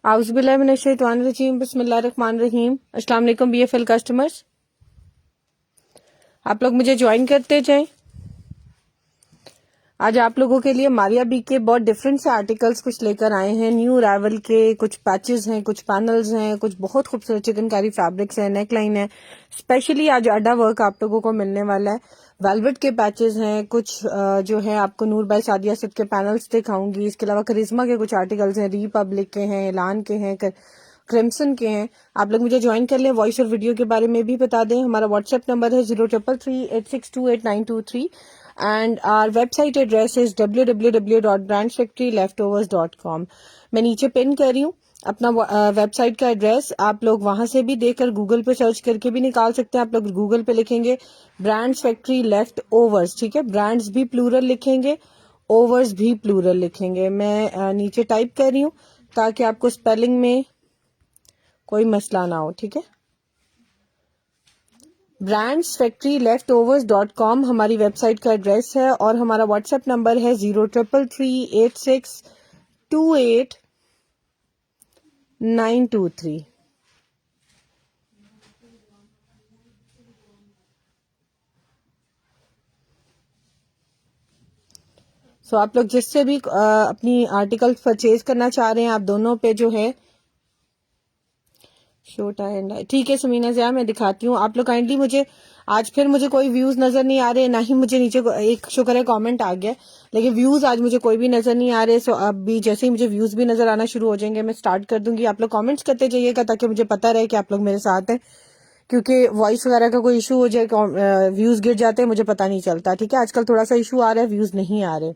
आउज़ुबिल्लाहिमिनश्शैतानिर्रजीम बिस्मिल्लाहिर्रहमानिर्रहीम। अस्सलाम वालेकुम BFL कस्टमर्स, आप लोग मुझे ज्वाइन करते जाएं। आज आप लोगों के लिए मारिया बी के बहुत डिफरेंट से आर्टिकल्स कुछ लेकर आए हैं। न्यू अराइवल के कुछ पैचेस हैं, कुछ पैनल्स हैं, कुछ बहुत खूबसूरत चिकनकारी फैब्रिक्स हैं, नेक लाइन है। स्पेशली आज अड्डा वर्क आप लोगों को मिलने वाला है। वेलवेट के पैचेस हैं, कुछ जो है आपको नूर बाई सादिया सिल्क के पैनल्स दिखाऊंगी। इसके अलावा करिश्मा के कुछ आर्टिकल्स हैं, रिपब्लिक के हैं, एलान के हैं, क्रिम्सन के हैं। आप लोग मुझे ज्वाइन कर लें। वॉइस और वीडियो के बारे में भी बता दें। हमारा व्हाट्सएप नंबर है 0333862892 and our website address is www.brandsfactoryleftovers.com। मैं नीचे पिन कर रही हूँ अपना वेबसाइट का एड्रेस। आप लोग वहां से भी देखकर गूगल पे सर्च करके भी निकाल सकते हैं। आप लोग गूगल पे लिखेंगे ब्रांड्स फैक्ट्री लेफ्ट ओवर्स, ठीक है। ब्रांड्स भी प्लूरल लिखेंगे, ओवर्स भी प्लूरल लिखेंगे। मैं नीचे टाइप कर रही हूँ ताकि आपको स्पेलिंग में कोई मसला ना हो, ठीक है। brandsfactoryleftovers.com हमारी वेबसाइट का एड्रेस है और हमारा व्हाट्सएप नंबर है 0333862892 सो आप लोग जिससे भी अपनी आर्टिकल परचेज करना चाह रहे हैं, आप दोनों पे जो है छोटा एंड ठीक है। सुमीना ज़िया मैं दिखाती हूँ। आप लोग काइंडली मुझे आज फिर मुझे कोई व्यूज नजर नहीं आ रहे, ना ही मुझे नीचे एक शुक्र है कमेंट आ गया, लेकिन व्यूज आज मुझे कोई भी नजर नहीं आ रहे। सो अब भी जैसे ही मुझे व्यूज भी नजर आना शुरू हो जाएंगे मैं स्टार्ट कर दूंगी। आप लोग कमेंट्स करते जाइएगा ताकि मुझे पता रहे कि आप लोग मेरे साथ हैं, क्योंकि वॉइस वगैरह का कोई इशू हो जाए, व्यूज गिर जाते हैं, मुझे पता नहीं चलता, ठीक है। आजकल थोड़ा सा इशू आ रहा है, व्यूज नहीं आ रहे।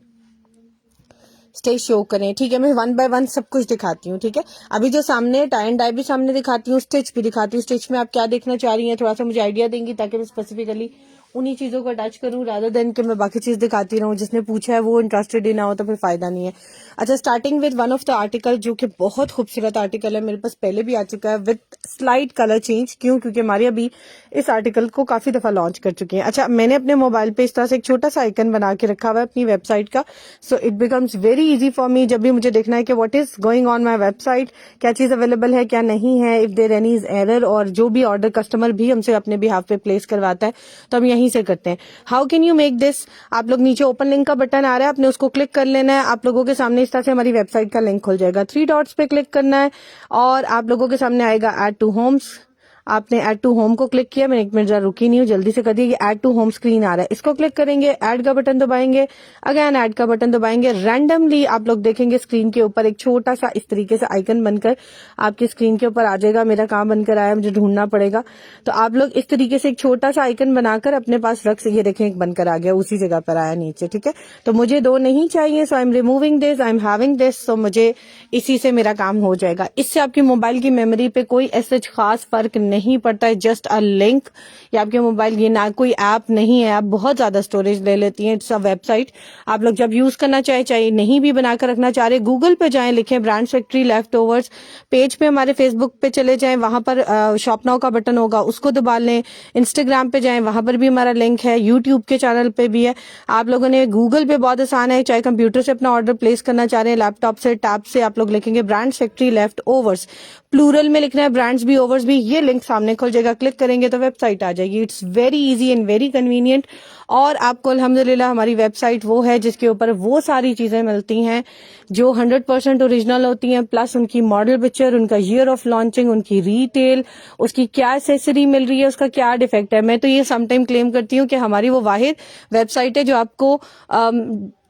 स्टेज शो करें, ठीक है। मैं वन बाय वन सब कुछ दिखाती हूँ, ठीक है। अभी जो सामने टाई एंड डाई भी सामने दिखाती हूँ, स्टिच भी दिखाती हूँ। स्टिच में आप क्या देखना चाह रही हैं थोड़ा सा मुझे आइडिया देंगी ताकि मैं स्पेसिफिकली उन्हीं चीजों को टच करूं, रादर देन कि मैं बाकी चीज दिखाती रहूं। जिसने पूछा है वो इंटरेस्टेड ही ना हो तो फिर फायदा नहीं है। अच्छा, starting with one of the article जो कि बहुत खूबसूरत आर्टिकल है, मेरे पास पहले भी आ चुका है विद स्लाइड कलर चेंज। क्यों? क्योंकि मारिया भी इस आर्टिकल को काफी दफा लॉन्च कर चुकी है। अच्छा, मैंने अपने मोबाइल पे इस तरह से एक छोटा सा आइकन बना के रखा हुआ है अपनी वेबसाइट का। So it becomes very easy for me जब भी मुझे देखना है कि what is going on my website, क्या चीज अवेलेबल है क्या नहीं है, if there any is error, और जो भी ऑर्डर कस्टमर भी हमसे अपने बिहाफ पे प्लेस करवाता है तो हम यहीं से करते हैं। How can you make this? आप लोग नीचे ओपन लिंक का बटन आ रहा है, आपने उसको क्लिक कर लेना है। आप लोगों के सामने इस तरह से हमारी वेबसाइट का लिंक खुल जाएगा। 3 डॉट्स पे क्लिक करना है और आप लोगों के सामने आएगा ऐड टू होम्स। आपने ऐड टू होम को क्लिक किया, मैं एक मिनट जरा रुकी नहीं हूँ, जल्दी से कर दिए। ऐड टू होम स्क्रीन आ रहा है, इसको क्लिक करेंगे, ऐड का बटन दबाएंगे, अगेन ऐड का बटन दबाएंगे। रैंडमली आप लोग देखेंगे स्क्रीन के ऊपर एक छोटा सा इस तरीके से आइकन बनकर आपकी स्क्रीन के ऊपर आ जाएगा। मेरा काम बनकर आया, मुझे ढूंढना पड़ेगा। तो आप लोग इस तरीके से एक छोटा सा आइकन बनाकर अपने पास रख से, ये देखें एक बनकर आ गया, उसी जगह पर आया नीचे, ठीक है। तो मुझे 2 नहीं चाहिए, so I am removing this, I am having this. So मुझे इसी से मेरा काम हो जाएगा। इससे आपकी मोबाइल की मेमोरी पे कोई ऐसा खास फर्क नहीं पड़ता है। जस्ट अ लिंक, या आपके मोबाइल ये ना कोई ऐप नहीं है, आप बहुत ज्यादा स्टोरेज ले लेती हैं। इट्स अ वेबसाइट, आप लोग जब यूज करना चाहे नहीं भी बनाकर रखना चाह रहे, गूगल पे जाएं, लिखें brands factory left overs, page पे हमारे फेसबुक पे चले जाएं, वहां पर शॉप नाउ का बटन होगा, उसको दबा लें। इंस्टाग्राम पे जाएं, वहां पर भी हमारा लिंक है, यूट्यूब के चैनल पे भी है। आप लोगों ने गूगल पे बहुत आसान है, चाहे कंप्यूटर से अपना ऑर्डर प्लेस करना चाह रहे हैं, लैपटॉप से, टैब से, आप लोग लिखेंगे brands factory leftovers, plural में लिखना है, ब्रांड्स भी ओवर्स भी, ये लिंक सामने खुल जाएगा, क्लिक करेंगे तो वेबसाइट आ जाएगी। It's very easy and very convenient. और आपको अल्हम्दुलिल्लाह हमारी वेबसाइट वो है जिसके ऊपर वो सारी चीजें मिलती हैं जो 100% ओरिजिनल होती हैं, प्लस उनकी मॉडल पिक्चर, उनका ईयर ऑफ लॉन्चिंग, उनकी रिटेल, उसकी क्या एसेसरी मिल रही है, उसका क्या डिफेक्ट है। मैं तो ये समटाइम क्लेम करती हूँ कि हमारी वो वाहिद वेबसाइट है जो आपको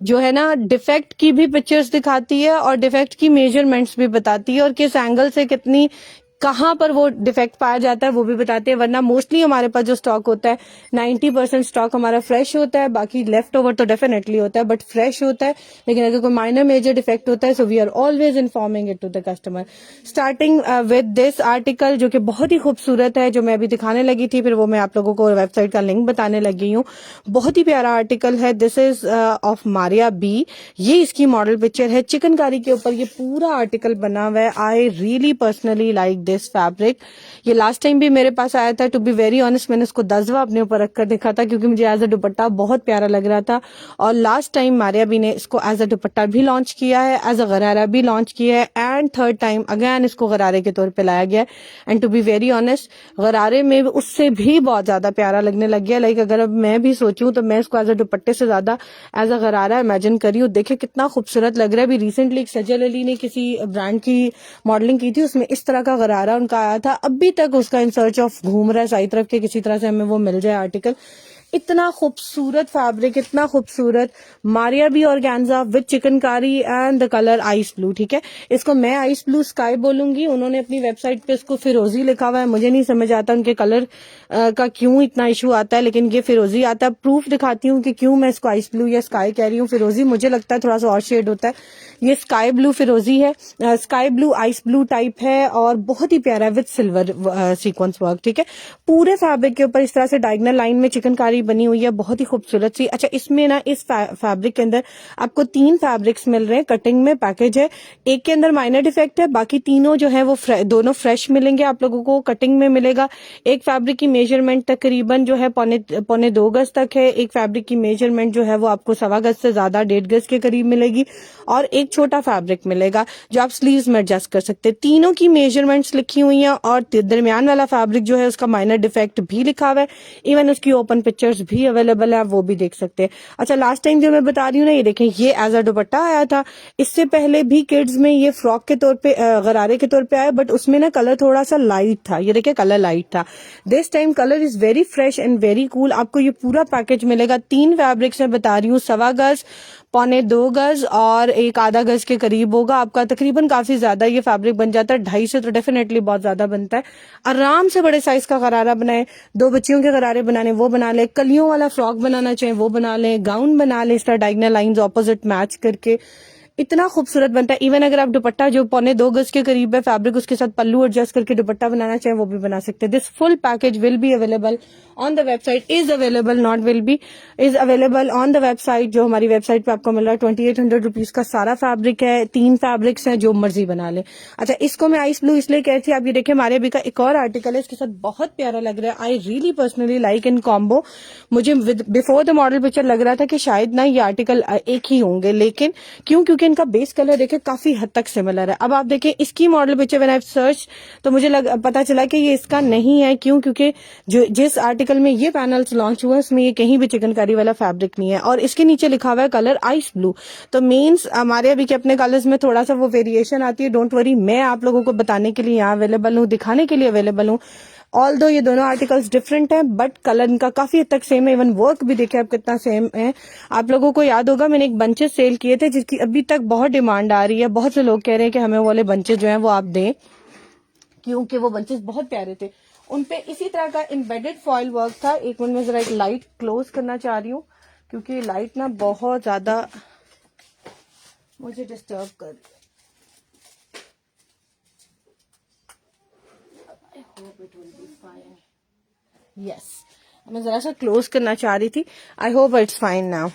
जो है ना डिफेक्ट की भी पिक्चर्स दिखाती है और डिफेक्ट की मेजरमेंट्स भी बताती है और किस एंगल से कितनी कहाँ पर वो डिफेक्ट पाया जाता है वो भी बताते हैं। वरना मोस्टली हमारे पास जो स्टॉक होता है 90% स्टॉक हमारा फ्रेश होता है, बाकी लेफ्ट ओवर तो डेफिनेटली होता है बट फ्रेश होता है। लेकिन अगर कोई माइनर मेजर डिफेक्ट होता है so we are always informing it to the customer. Starting with this article जो कि बहुत ही खूबसूरत है, जो मैं अभी दिखाने लगी थी, फिर वो मैं आप लोगों को वेबसाइट का लिंक बताने लगी हूँ। बहुत ही प्यारा आर्टिकल है। This is of Maria B, ये इसकी मॉडल पिक्चर है चिकनकारी के ऊपर ये पूरा आर्टिकल बना हुआ है। I really personally like this fabric. ये लास्ट टाइम भी मेरे पास आया था, टू बी वेरी ऑनेस्ट मैंने इसको 10 दफा अपने ऊपर रखकर देखा था क्योंकि मुझे एज अ दुपट्टा बहुत प्यारा लग रहा था। और लास्ट टाइम मारिया भी ने इसको एज अ दुपट्टा भी लॉन्च किया है, एज अ गरारा भी लॉन्च किया है, एंड थर्ड टाइम अगेन इसको गरारे के तौर पे लाया गया है। And to be very honest गरारे में उससे भी बहुत ज्यादा प्यारा लगने लग गया। लाइक अगर अब मैं भी सोचूं तो मैं इसको एज अ दुपट्टे से ज्यादा एज अ गरारा इमेजिन करी हूँ। देखे कितना खूबसूरत लग रहा है। अभी रिसेंटली एक सजल अली ने किसी ब्रांड की मॉडलिंग की थी, उसमें इस तरह का गरारा उनका आया था। अभी तक उसका इन सर्च ऑफ घूम रहा है सारी तरफ के, किसी तरह से हमें वो मिल जाए आर्टिकल। इतना खूबसूरत फैब्रिक, इतना खूबसूरत। मारिया भी organza with chikankari and the colour ice blue. ठीक है, इसको मैं आइस ब्लू स्काई बोलूंगी। उन्होंने अपनी वेबसाइट पे इसको फिरोजी लिखा हुआ है, मुझे नहीं समझ आता उनके कलर का क्यों इतना इशू आता है, लेकिन ये फिरोजी आता है। प्रूफ दिखाती हूँ कि क्यों मैं इसको आइस ब्लू या स्काई कह रही हूँ। फिरोजी मुझे लगता है थोड़ा सा और शेड होता है, ये स्काई ब्लू फिरोजी है, sky blue eyes blue type है और बहुत ही प्यारा है विद सिल्वर सीक्वेंस वर्क। ठीक है, पूरे फैब्रिक के ऊपर इस तरह से डायगोनल लाइन में चिकनकारी बनी हुई है, बहुत ही खूबसूरत सी। अच्छा, इसमें ना इस फैब्रिक के अंदर आपको 3 फैब्रिक्स मिल रहे हैं, कटिंग में पैकेज है। एक के अंदर माइनर डिफेक्ट है, बाकी तीनों जो है वो दोनों फ्रेश मिलेंगे आप लोगों को। कटिंग में मिलेगा। एक फैब्रिक की मेजरमेंट तकरीबन जो है पौने 2 गज तक है। एक फैब्रिक की मेजरमेंट जो है वो आपको 1.25 गज से ज्यादा 1.5 गज के करीब मिलेगी। और एक छोटा फैब्रिक मिलेगा जो आप स्लीव्स में एडजस्ट कर सकते हैं। तीनों की मेजरमेंट्स लिखी हुई हैं और दरमियान वाला फैब्रिक जो है उसका माइनर डिफेक्ट भी लिखा हुआ है। इवन उसकी ओपन पिक्चर्स भी अवेलेबल है, आप वो भी देख सकते हैं। अच्छा, लास्ट टाइम जो मैं बता रही हूँ ना, ये देखें, ये एज अ दुपट्टा आया था। इससे पहले भी किड्स में ये फ्रॉक के तौर पे गरारे के तौर पे आया, बट उसमें ना कलर थोड़ा सा लाइट था। ये देखिए कलर लाइट था। This time colour is very fresh and very cool. आपको ये पूरा पैकेज मिलेगा। 3 फैब्रिक्स मैं बता रही हूँ, 1.25 गज, पौने 2 गज और एक आधा गज के करीब होगा आपका। तकरीबन काफी ज्यादा ये फैब्रिक बन जाता है, 2.5 से तो डेफिनेटली बहुत ज्यादा बनता है। आराम से बड़े साइज का गरारा बनाए, 2 बच्चियों के गरारे बनाने वो बना ले, कलियों वाला फ्रॉक बनाना चाहे वो बना ले, गाउन बना ले, इस तरह डायगोनल लाइंस ऑपोजिट मैच करके इतना खूबसूरत बनता है। इवन अगर आप दुपट्टा जो पौने 2 गज के करीब है फैब्रिक, उसके साथ पल्लू एडजस्ट करके दुपट्टा बनाना चाहे वो भी बना सकते हैं। This full package will be available on the website, is available, not will be, is available on the website. जो हमारी वेबसाइट पे आपको मिल रहा है 2800 रुपीज का सारा फैब्रिक है। 3 फैब्रिक्स हैं, जो मर्जी बना ले। अच्छा, इसको मैं आइस ब्लू इसलिए कह रही थी, आप ये देखें मारिया बी का एक और आर्टिकल है, इसके साथ बहुत प्यारा लग रहा है। I really personally like in combo. मुझे बिफोर द मॉडल पिक्चर लग रहा था कि शायद ना ये आर्टिकल एक ही होंगे, लेकिन क्योंकि इनका बेस कलर देखे काफी हद तक सिमिलर है। अब आप देखें इसकी model picture when I search तो मुझे पता चला कि ये इसका नहीं है। क्योंकि जिस आर्टिकल में ये पैनल्स लॉन्च हुए उसमें ये कहीं भी चिकनकारी वाला फैब्रिक नहीं है और इसके नीचे लिखा हुआ है कलर आइस ब्लू। तो मीन्स हमारे अभी के अपने कलर्स में थोड़ा सा वो वेरिएशन आती है। डोंट वरी, मैं आप लोगों को बताने के लिए यहाँ अवेलेबल हूँ, दिखाने के लिए अवेलेबल हूँ। ऑल्दो ये दोनों आर्टिकल्स डिफरेंट हैं बट कलर इनका काफी हद तक सेम है। इवन वर्क भी देखिए आप कितना सेम है। आप लोगों को याद होगा मैंने एक बंचेस सेल किए थे जिसकी अभी तक बहुत डिमांड आ रही है। बहुत से लोग कह रहे हैं कि हमें वो वाले बंचेस जो हैं वो आप दें, क्योंकि वो बंचेस बहुत प्यारे थे। उनपे इसी तरह का एम्बेडेड फॉइल वर्क था। एक मिनट में जरा एक लाइट क्लोज करना चाह रही हूँ क्योंकि लाइट ना बहुत ज्यादा मुझे डिस्टर्ब कर रही है। यस, मैं जरा सा क्लोज करना चाह रही थी। I hope it's fine now.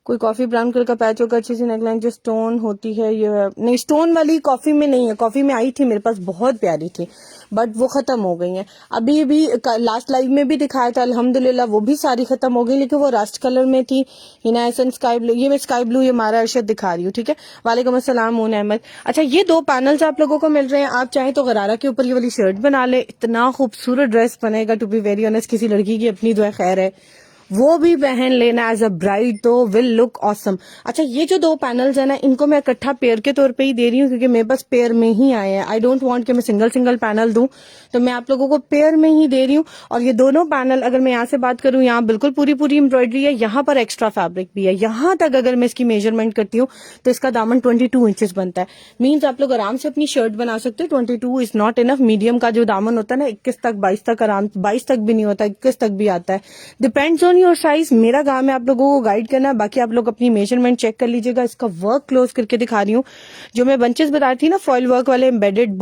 कोई कॉफी ब्राउन कलर का पैच होगा, अच्छी सी नेकलाइन जो स्टोन होती है। ये नहीं, स्टोन वाली कॉफी में नहीं है। कॉफी में आई थी मेरे पास, बहुत प्यारी थी बट वो खत्म हो गई है। अभी भी लास्ट लाइव में भी दिखाया था अल्हम्दुलिल्लाह, वो भी सारी खत्म हो गई, लेकिन वो रस्ट कलर में थी। हिना हसन स्काई ब्लू, ये मैं स्काई ब्लू, ये मारा अरशद दिखा रही हूँ। ठीक है, वालेकुम अस्सलाम मून अहमद। अच्छा, ये 2 पैनल्स आप लोगों को मिल रहे हैं। आप चाहें तो गरारा के ऊपर ये वाली शर्ट बना ले, इतना खूबसूरत ड्रेस बनेगा। टू बी वेरी ऑनेस्ट, किसी लड़की की अपनी दुआ खैर है, वो भी पहन लेना एज अ ब्राइड तो विल लुक ऑसम। अच्छा, ये जो 2 पैनल्स है ना, इनको मैं इकट्ठा पेयर के तौर पे ही दे रही हूँ क्योंकि मेरे पास पेयर में ही आए हैं। आई डोंट वांट कि मैं सिंगल पैनल दूं, तो मैं आप लोगों को पेयर में ही दे रही हूँ। और ये दोनों पैनल, अगर मैं यहाँ से बात करूँ, यहाँ बिल्कुल पूरी एम्ब्रॉयडरी है, यहाँ पर एक्स्ट्रा फैब्रिक भी है। यहाँ तक अगर मैं इसकी मेजरमेंट करती हूँ तो इसका दामन 22 इंचेस बनता है। मीन्स आप लोग आराम से अपनी शर्ट बना सकते हो। 22 इज नॉट इनफ। मीडियम का जो दामन होता है ना 21 तक, 22 तक, आराम 22 तक भी नहीं होता, 21 तक भी आता है। डिपेंड्स ऑन योर साइज, मेरा काम है आप लोगों को गाइड करना, बाकी आप लोग अपनी मेजरमेंट चेक कर लीजिएगा। इसका वर्क क्लोज करके दिखा रही हूँ। जो मैं बंचेस बता रही थी ना फॉइल वर्क वाले एम्बेडेड,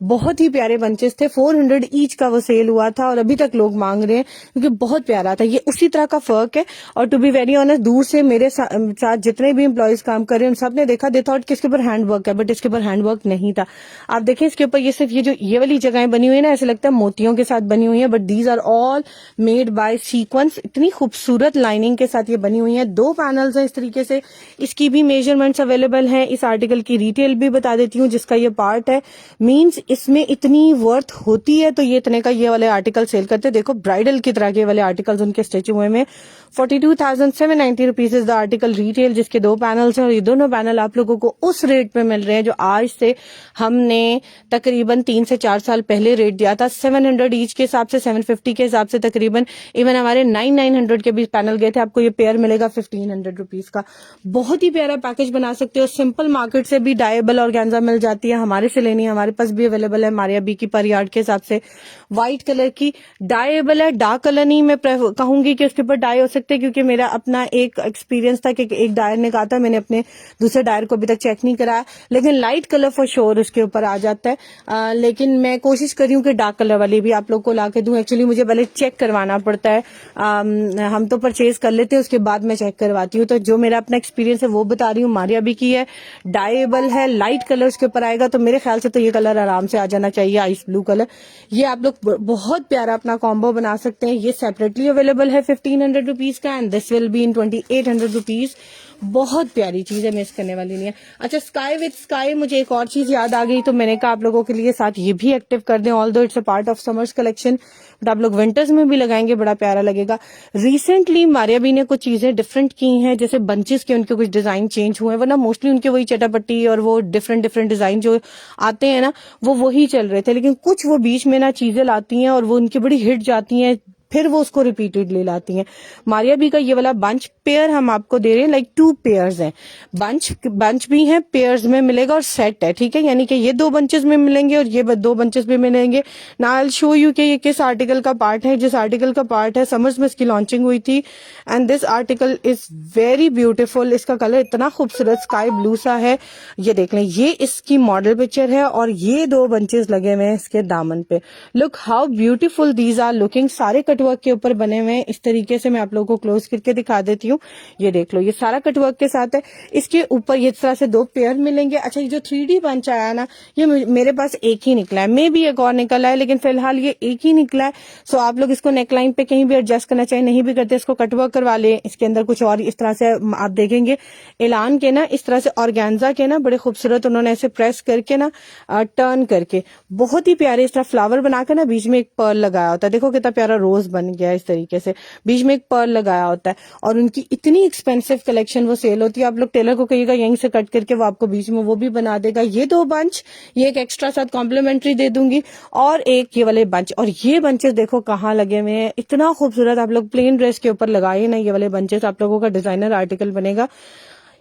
बहुत ही प्यारे बंचेस थे। 400 ईच का वो सेल हुआ था और अभी तक लोग मांग रहे हैं क्योंकि बहुत प्यारा था। ये उसी तरह का फर्क है। और टू बी वेरी ऑनेस्ट, दूर से मेरे साथ जितने भी एम्प्लॉयज काम कर रहे हैं उन सब ने देखा, दे थॉट कि इसके ऊपर हैंडवर्क है, बट इसके ऊपर हैंडवर्क नहीं था। आप देखें इसके ऊपर ये सिर्फ ये वाली जगहें बनी हुई है ना, ऐसे लगता है मोतियों के साथ बनी हुई है, but these are all made by sequence. इतनी खूबसूरत लाइनिंग के साथ ये बनी हुई है। 2 पैनल्स हैं इस तरीके से। इसकी भी मेजरमेंट्स अवेलेबल हैं। इस आर्टिकल की डिटेल भी बता देती हूँ जिसका ये पार्ट है। मींस इसमें इतनी वर्थ होती है तो ये इतने का ये वाले आर्टिकल सेल करते हैं। देखो ब्राइडल की तरह के वाले आर्टिकल्स उनके स्टिच हुए में 42,790 rupees is the article retail, जिसके 2 पैनल्स हैं। और ये दोनों पैनल आप लोगों को उस रेट पे मिल रहे हैं जो आज से हमने तकरीबन 3 से 4 साल पहले रेट दिया था। 700 ईच के हिसाब से, 750 के हिसाब से तकरीबन। इवन हमारे 900 के भी पैनल गए थे। आपको ये पेयर मिलेगा 1500 रुपीज का। बहुत ही प्यारा पैकेज बना सकते हो। सिंपल मार्केट से भी डायबल ऑर्गेन्जा मिल जाती है, हमारे से लेनी है, हमारे पास भी अवेलेबल है मारिया बी की पर यार्ड के हिसाब से। व्हाइट कलर की डायबल है, डार्क कलर नहीं मैं कहूंगी कि उसके ऊपर डाई हो सकते, क्योंकि मेरा अपना एक एक्सपीरियंस था कि एक डायर ने कहा था, मैंने अपने दूसरे डायर को अभी तक चेक नहीं कराया, लेकिन लाइट कलर फॉर श्योर उसके ऊपर आ जाता है। लेकिन मैं कोशिश कर रही हूँ कि डार्क कलर वाली भी आप लोग को ला के दूं। एक्चुअली मुझे पहले चेक करवाना पड़ता है। हम तो परचेज कर लेते हैं, उसके बाद मैं चेक करवाती हूँ। तो जो मेरा अपना एक्सपीरियंस है वो बता रही हूँ। मारिया बी की है, डायबल है, लाइट कलर उसके ऊपर आएगा, तो मेरे ख्याल से तो ये कलर आराम से आ जाना चाहिए, आइस ब्लू कलर। ये आप लोग बहुत प्यारा अपना कॉम्बो बना सकते हैं। ये सेपरेटली अवेलेबल है 1500 रुपीज का, and this will be in 2800 rupees. बहुत प्यारी चीज है, मिस करने वाली नहीं है। अच्छा, स्काई विद स्काई, मुझे एक और चीज याद आ गई, तो मैंने कहा आप लोगों के लिए साथ ये भी एक्टिव कर दें। Although it's a part of summers collection, but आप लोग विंटर्स में भी लगाएंगे, बड़ा प्यारा लगेगा। रिसेंटली मारिया बी ने कुछ चीजें डिफरेंट की हैं, जैसे बंचेस के उनके कुछ डिजाइन चेंज हुए हैं, वरना मोस्टली उनके वही चटापट्टी और वो डिफरेंट डिजाइन जो आते हैं ना, वो वही चल रहे थे। लेकिन कुछ वो बीच में ना चीजें लाती हैं और वो उनकी बड़ी हिट जाती हैं, फिर वो उसको रिपीटेडली लाती हैं। मारिया बी का ये वाला बंच पेयर हम आपको दे रहे हैं, लाइक 2 पेयर्स हैं। बंच भी है, पेयर्स में मिलेगा और सेट है, ठीक है। यानी कि ये 2 बंचेस में मिलेंगे और ये 2 बंचेस में मिलेंगे। ना आई विल शो यू कि ये किस आर्टिकल का पार्ट है। जिस आर्टिकल का पार्ट है, समर्स में इसकी लॉन्चिंग हुई थी, and this article is very beautiful. इसका कलर इतना खूबसूरत स्काई ब्लू सा है। ये देख लें, ये इसकी मॉडल पिक्चर है और ये 2 बंचेस लगे हुए हैं इसके दामन पे। Look how beautiful these are looking. सारे कटवर्क के ऊपर बने हुए हैं। इस तरीके से मैं आप लोगों को क्लोज करके दिखा देती हूँ। ये देख लो, ये सारा कटवर्क के साथ है। इसके ऊपर ये तरह से 2 पेयर मिलेंगे। अच्छा, ये जो 3D बंच आया ना, ये मेरे पास एक ही निकला है, मे भी एक और निकला है, लेकिन फिलहाल ये एक ही निकला है। सो आप लोग इसको नेकलाइन पे कहीं भी एडजस्ट करना चाहे, नहीं भी करते इसको कटवर्क करवा ले। इसके अंदर कुछ और इस तरह से आप देखेंगे एलान के ना, इस तरह से ऑर्गेन्जा के ना बड़े खूबसूरत उन्होंने ऐसे प्रेस करके ना टर्न करके बहुत ही प्यारे इस तरह फ्लावर बनाकर ना बीच में एक पर्ल लगाया होता है। देखो कितना प्यारा रोज बन गया, इस तरीके से बीच में एक पर्ल लगाया होता है। और उनकी इतनी एक्सपेंसिव कलेक्शन वो सेल होती है। आप लोग टेलर को कहिएगा यहीं से कट करके वो आपको बीच में वो भी बना देगा। ये 2 बंच, ये एक एक्स्ट्रा साथ कॉम्प्लीमेंट्री दे दूंगी, और एक ये वाले बंच। और ये बंचेस देखो कहाँ लगे हुए हैं, इतना खूबसूरत। आप लोग प्लेन ड्रेस के ऊपर लगाए ना ये वाले बंचेस, आप लोगों का डिजाइनर आर्टिकल बनेगा।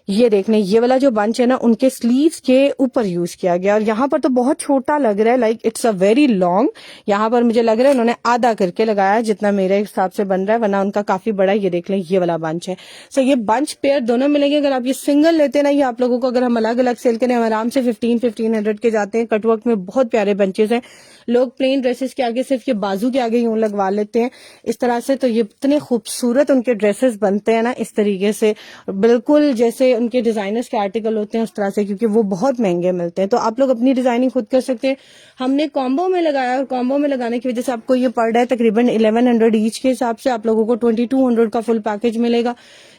ये देख लें, ये वाला जो बंच है ना, उनके स्लीव्स के ऊपर यूज किया गया। और यहाँ पर तो बहुत छोटा लग रहा है, like it's a very long. यहाँ पर मुझे लग रहा है उन्होंने आधा करके लगाया, जितना मेरे हिसाब से बन रहा है, वरना उनका काफी बड़ा है। ये देख लें, ये वाला बंच है। सो ये बंच पेयर दोनों मिलेंगे। अगर आप ये सिंगल लेते हैं ना, ये आप लोगों को अगर हम अलग अलग सेल करें, हम आराम से 1500 के जाते हैं। कटवर्क में बहुत प्यारे बंचेस हैं। लोग प्लेन ड्रेसेस के आगे सिर्फ ये बाजू के आगे यूं लगवा लेते हैं इस तरह से, तो ये इतने खूबसूरत उनके ड्रेसेस बनते हैं ना इस तरीके से, बिल्कुल जैसे उनके डिजाइनर्स के आर्टिकल होते हैं उस तरह से, क्योंकि वो बहुत महंगे मिलते हैं। तो आप लोग अपनी डिजाइनिंग खुद कर सकते हैं। हमने कॉम्बो में लगाया, और कॉम्बो में लगाने की वजह से आपको ये पड़ रहा है तकरीबन 1100 ईच के हिसाब से। आप लोगों को 2200 का फुल पैकेज मिलेगा।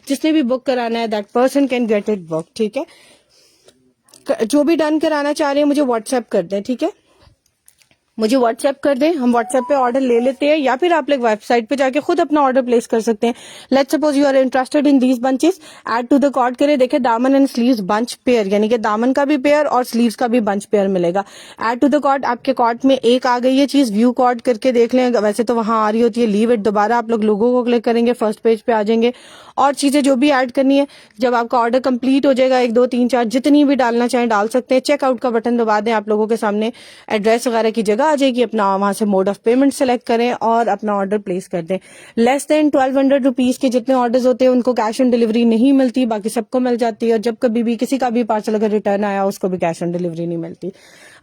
जिसने भी बुक कराना है that person can get it book, ठीक है। जो भी डन कराना चाह रहे हैं मुझे व्हाट्सएप कर दें, ठीक है, मुझे व्हाट्सएप कर दें, हम व्हाट्सएप पे ऑर्डर ले लेते हैं, या फिर आप लोग वेबसाइट पे जाके खुद अपना ऑर्डर प्लेस कर सकते हैं। Let's suppose you are interested in these bunches, add to the cart करें। देखें, दामन एंड स्लीव्स बंच पेयर, यानी कि दामन का भी पेयर और स्लीव्स का भी बंच पेयर मिलेगा। ऐड टू द कार्ट, आपके कार्ट में एक आ गई है चीज, व्यू कार्ट करके देख लें। वैसे तो वहां आ रही होती है, लीव इट, दोबारा आप लोग लोगों को क्लिक करेंगे, फर्स्ट पेज पे आ जाएंगे। और चीजें जो भी ऐड करनी है, जब आपका ऑर्डर कंप्लीट हो जाएगा, 1 2 3 4 जितनी भी डालना चाहें डाल सकते हैं। चेकआउट का बटन दबा दें, आप लोगों के सामने एड्रेस वगैरह की जगह आ जाएगी, अपना वहां से मोड ऑफ पेमेंट सेलेक्ट करें और अपना ऑर्डर प्लेस कर दें। लेस देन 1200 रुपीज के जितने ऑर्डर्स होते हैं उनको कैश ऑन डिलीवरी नहीं मिलती, बाकी सबको मिल जाती है। और जब कभी भी किसी का भी पार्सल अगर रिटर्न आया उसको भी कैश ऑन डिलीवरी नहीं मिलती।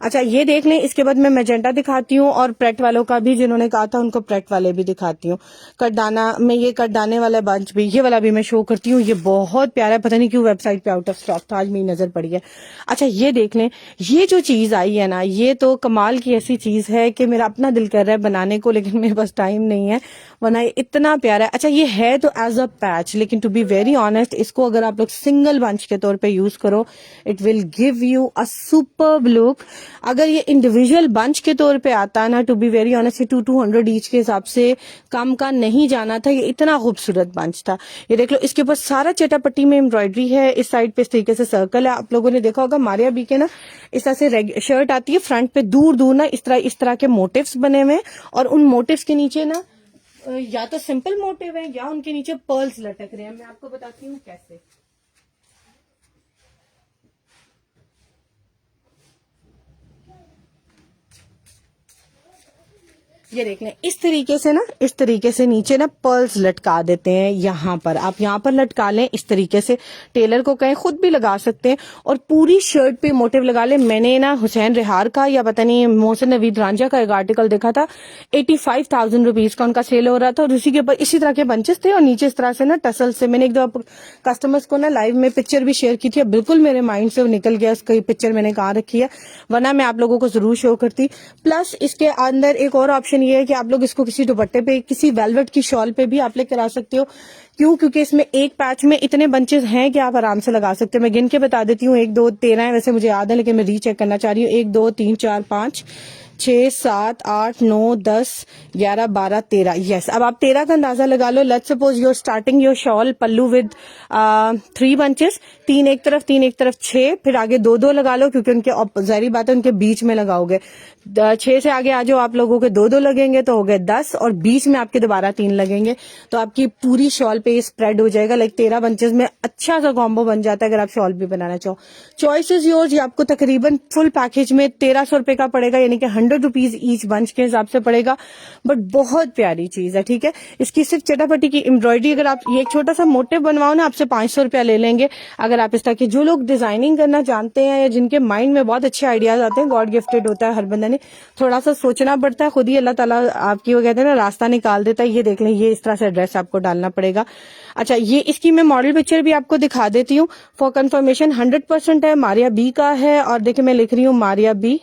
अच्छा ये देख लें। इसके बाद मैं मैजेंटा दिखाती हूँ और प्रेट वालों का भी, जिन्होंने कहा था उनको प्रेट वाले भी दिखाती हूँ। कटदाना में ये कटदाने वाला बंच भी, ये वाला भी मैं शो करती हूँ। ये बहुत प्यारा है, पता नहीं क्यों वेबसाइट पे आउट ऑफ स्टॉक था, आज मेरी नजर पड़ी है। अच्छा ये देख लें, ये जो चीज आई है ना, ये तो कमाल की ऐसी चीज है कि मेरा अपना दिल कर रहा है बनाने को, लेकिन मेरे पास टाइम नहीं है, वरना ये इतना प्यारा है। अच्छा ये है तो एज अ पैच, लेकिन टू बी वेरी ऑनेस्ट इसको अगर आप लोग सिंगल बंच के तौर पे यूज करो, it will give you a superb look. अगर ये इंडिविजुअल बंच के तौर पे आता है ना, to be very honest, 200 each के हिसाब से कम का नहीं जाना था। ये इतना खूबसूरत बंच था। ये देख लो, इसके ऊपर सारा चटापट्टी में एम्ब्रॉयडरी है। इस साइड पे इस तरीके से सर्कल है। आप लोगों ने देखा होगा मारिया बी के ना इस तरह से शर्ट आती है, फ्रंट पे दूर दूर ना इस तरह के मोटिव्स बने हुए हैं, और उन मोटिव्स के नीचे ना या तो सिंपल मोटिव है या उनके नीचे पर्ल्स लटक रहे हैं। मैं आपको बताती हूँ कैसे। ये देख लें, इस तरीके से ना, इस तरीके से नीचे ना पर्ल्स लटका देते हैं। यहाँ पर आप यहाँ पर लटका लें इस तरीके से, टेलर को कहें, खुद भी लगा सकते हैं, और पूरी शर्ट पे मोटिव लगा लें। मैंने ना हुसैन रिहार का या पता नहीं मोहसिन नवीद रांझा का एक आर्टिकल देखा था, 85,000 रुपीज का उनका सेल हो रहा था, और उसी के ऊपर इसी तरह के बंचेस थे, और नीचे इस तरह से ना टसल से। मैंने एक दो कस्टमर्स को ना लाइव में पिक्चर भी शेयर की थी, बिल्कुल मेरे माइंड से वो निकल गया, उसकी पिक्चर मैंने कहाँ रखी है, वरना मैं आप लोगों को जरूर शो करती। प्लस इसके अंदर एक और ऑप्शन ये है कि आप लोग इसको किसी दुपट्टे पे, किसी वेलवेट की शॉल पे भी आप ले करा सकते हो। क्यों? क्योंकि इसमें एक पैच में इतने बंचेस हैं कि आप आराम से लगा सकते हो। मैं गिन के बता देती हूँ, 1 2 13 है, वैसे मुझे याद है लेकिन मैं रीचेक करना चाह रही हूँ। 1 2 3 4 5 6 7 8 9 10 11 12 13। यस, अब आप 13 का अंदाजा लगा लो। Let's suppose you're starting your shawl pallu with 3 bunches, 3 एक तरफ 3 एक तरफ 6, फिर आगे 2 2 लगा लो, क्योंकि उनके जाहिर बात है उनके बीच में लगाओगे। 6 से आगे आ जाओ आप लोगों के 2 2 लगेंगे तो हो गए 10, और बीच में आपके दोबारा 3 लगेंगे, तो आपकी पूरी शॉल पे स्प्रेड हो जाएगा। लाइक 13 बंचेस में अच्छा सा कॉम्बो बन जाता है अगर आप शॉल भी बनाना चाहो। Choice is yours. ये आपको तकरीबन फुल पैकेज में 1300 रुपए का पड़ेगा, यानी कि 100 रुपीज ईच बंच के हिसाब से पड़ेगा, बट बहुत प्यारी चीज है। ठीक है, इसकी सिर्फ चटापटी की एम्ब्रॉयडरी, अगर आप ये एक छोटा सा मोटिव बनवाओ ना, आपसे 500 रुपया ले लेंगे। अगर आप इस तरह के, जो लोग डिजाइनिंग करना जानते हैं या जिनके माइंड में बहुत अच्छे आइडियाज आते हैं, गॉड गिफ्टेड होता है हर बंदा ने, थोड़ा सा सोचना पड़ता है, खुद ही अल्लाह ताला आपकी वो कहते हैं ना रास्ता निकाल देता है। ये देख लें, ये इस तरह से एड्रेस आपको डालना पड़ेगा। अच्छा, ये इसकी मैं मॉडल पिक्चर भी आपको दिखा देती हूँ फॉर कंफर्मेशन। 100% है, मारिया बी का है, और देखिए मैं लिख रही हूँ मारिया बी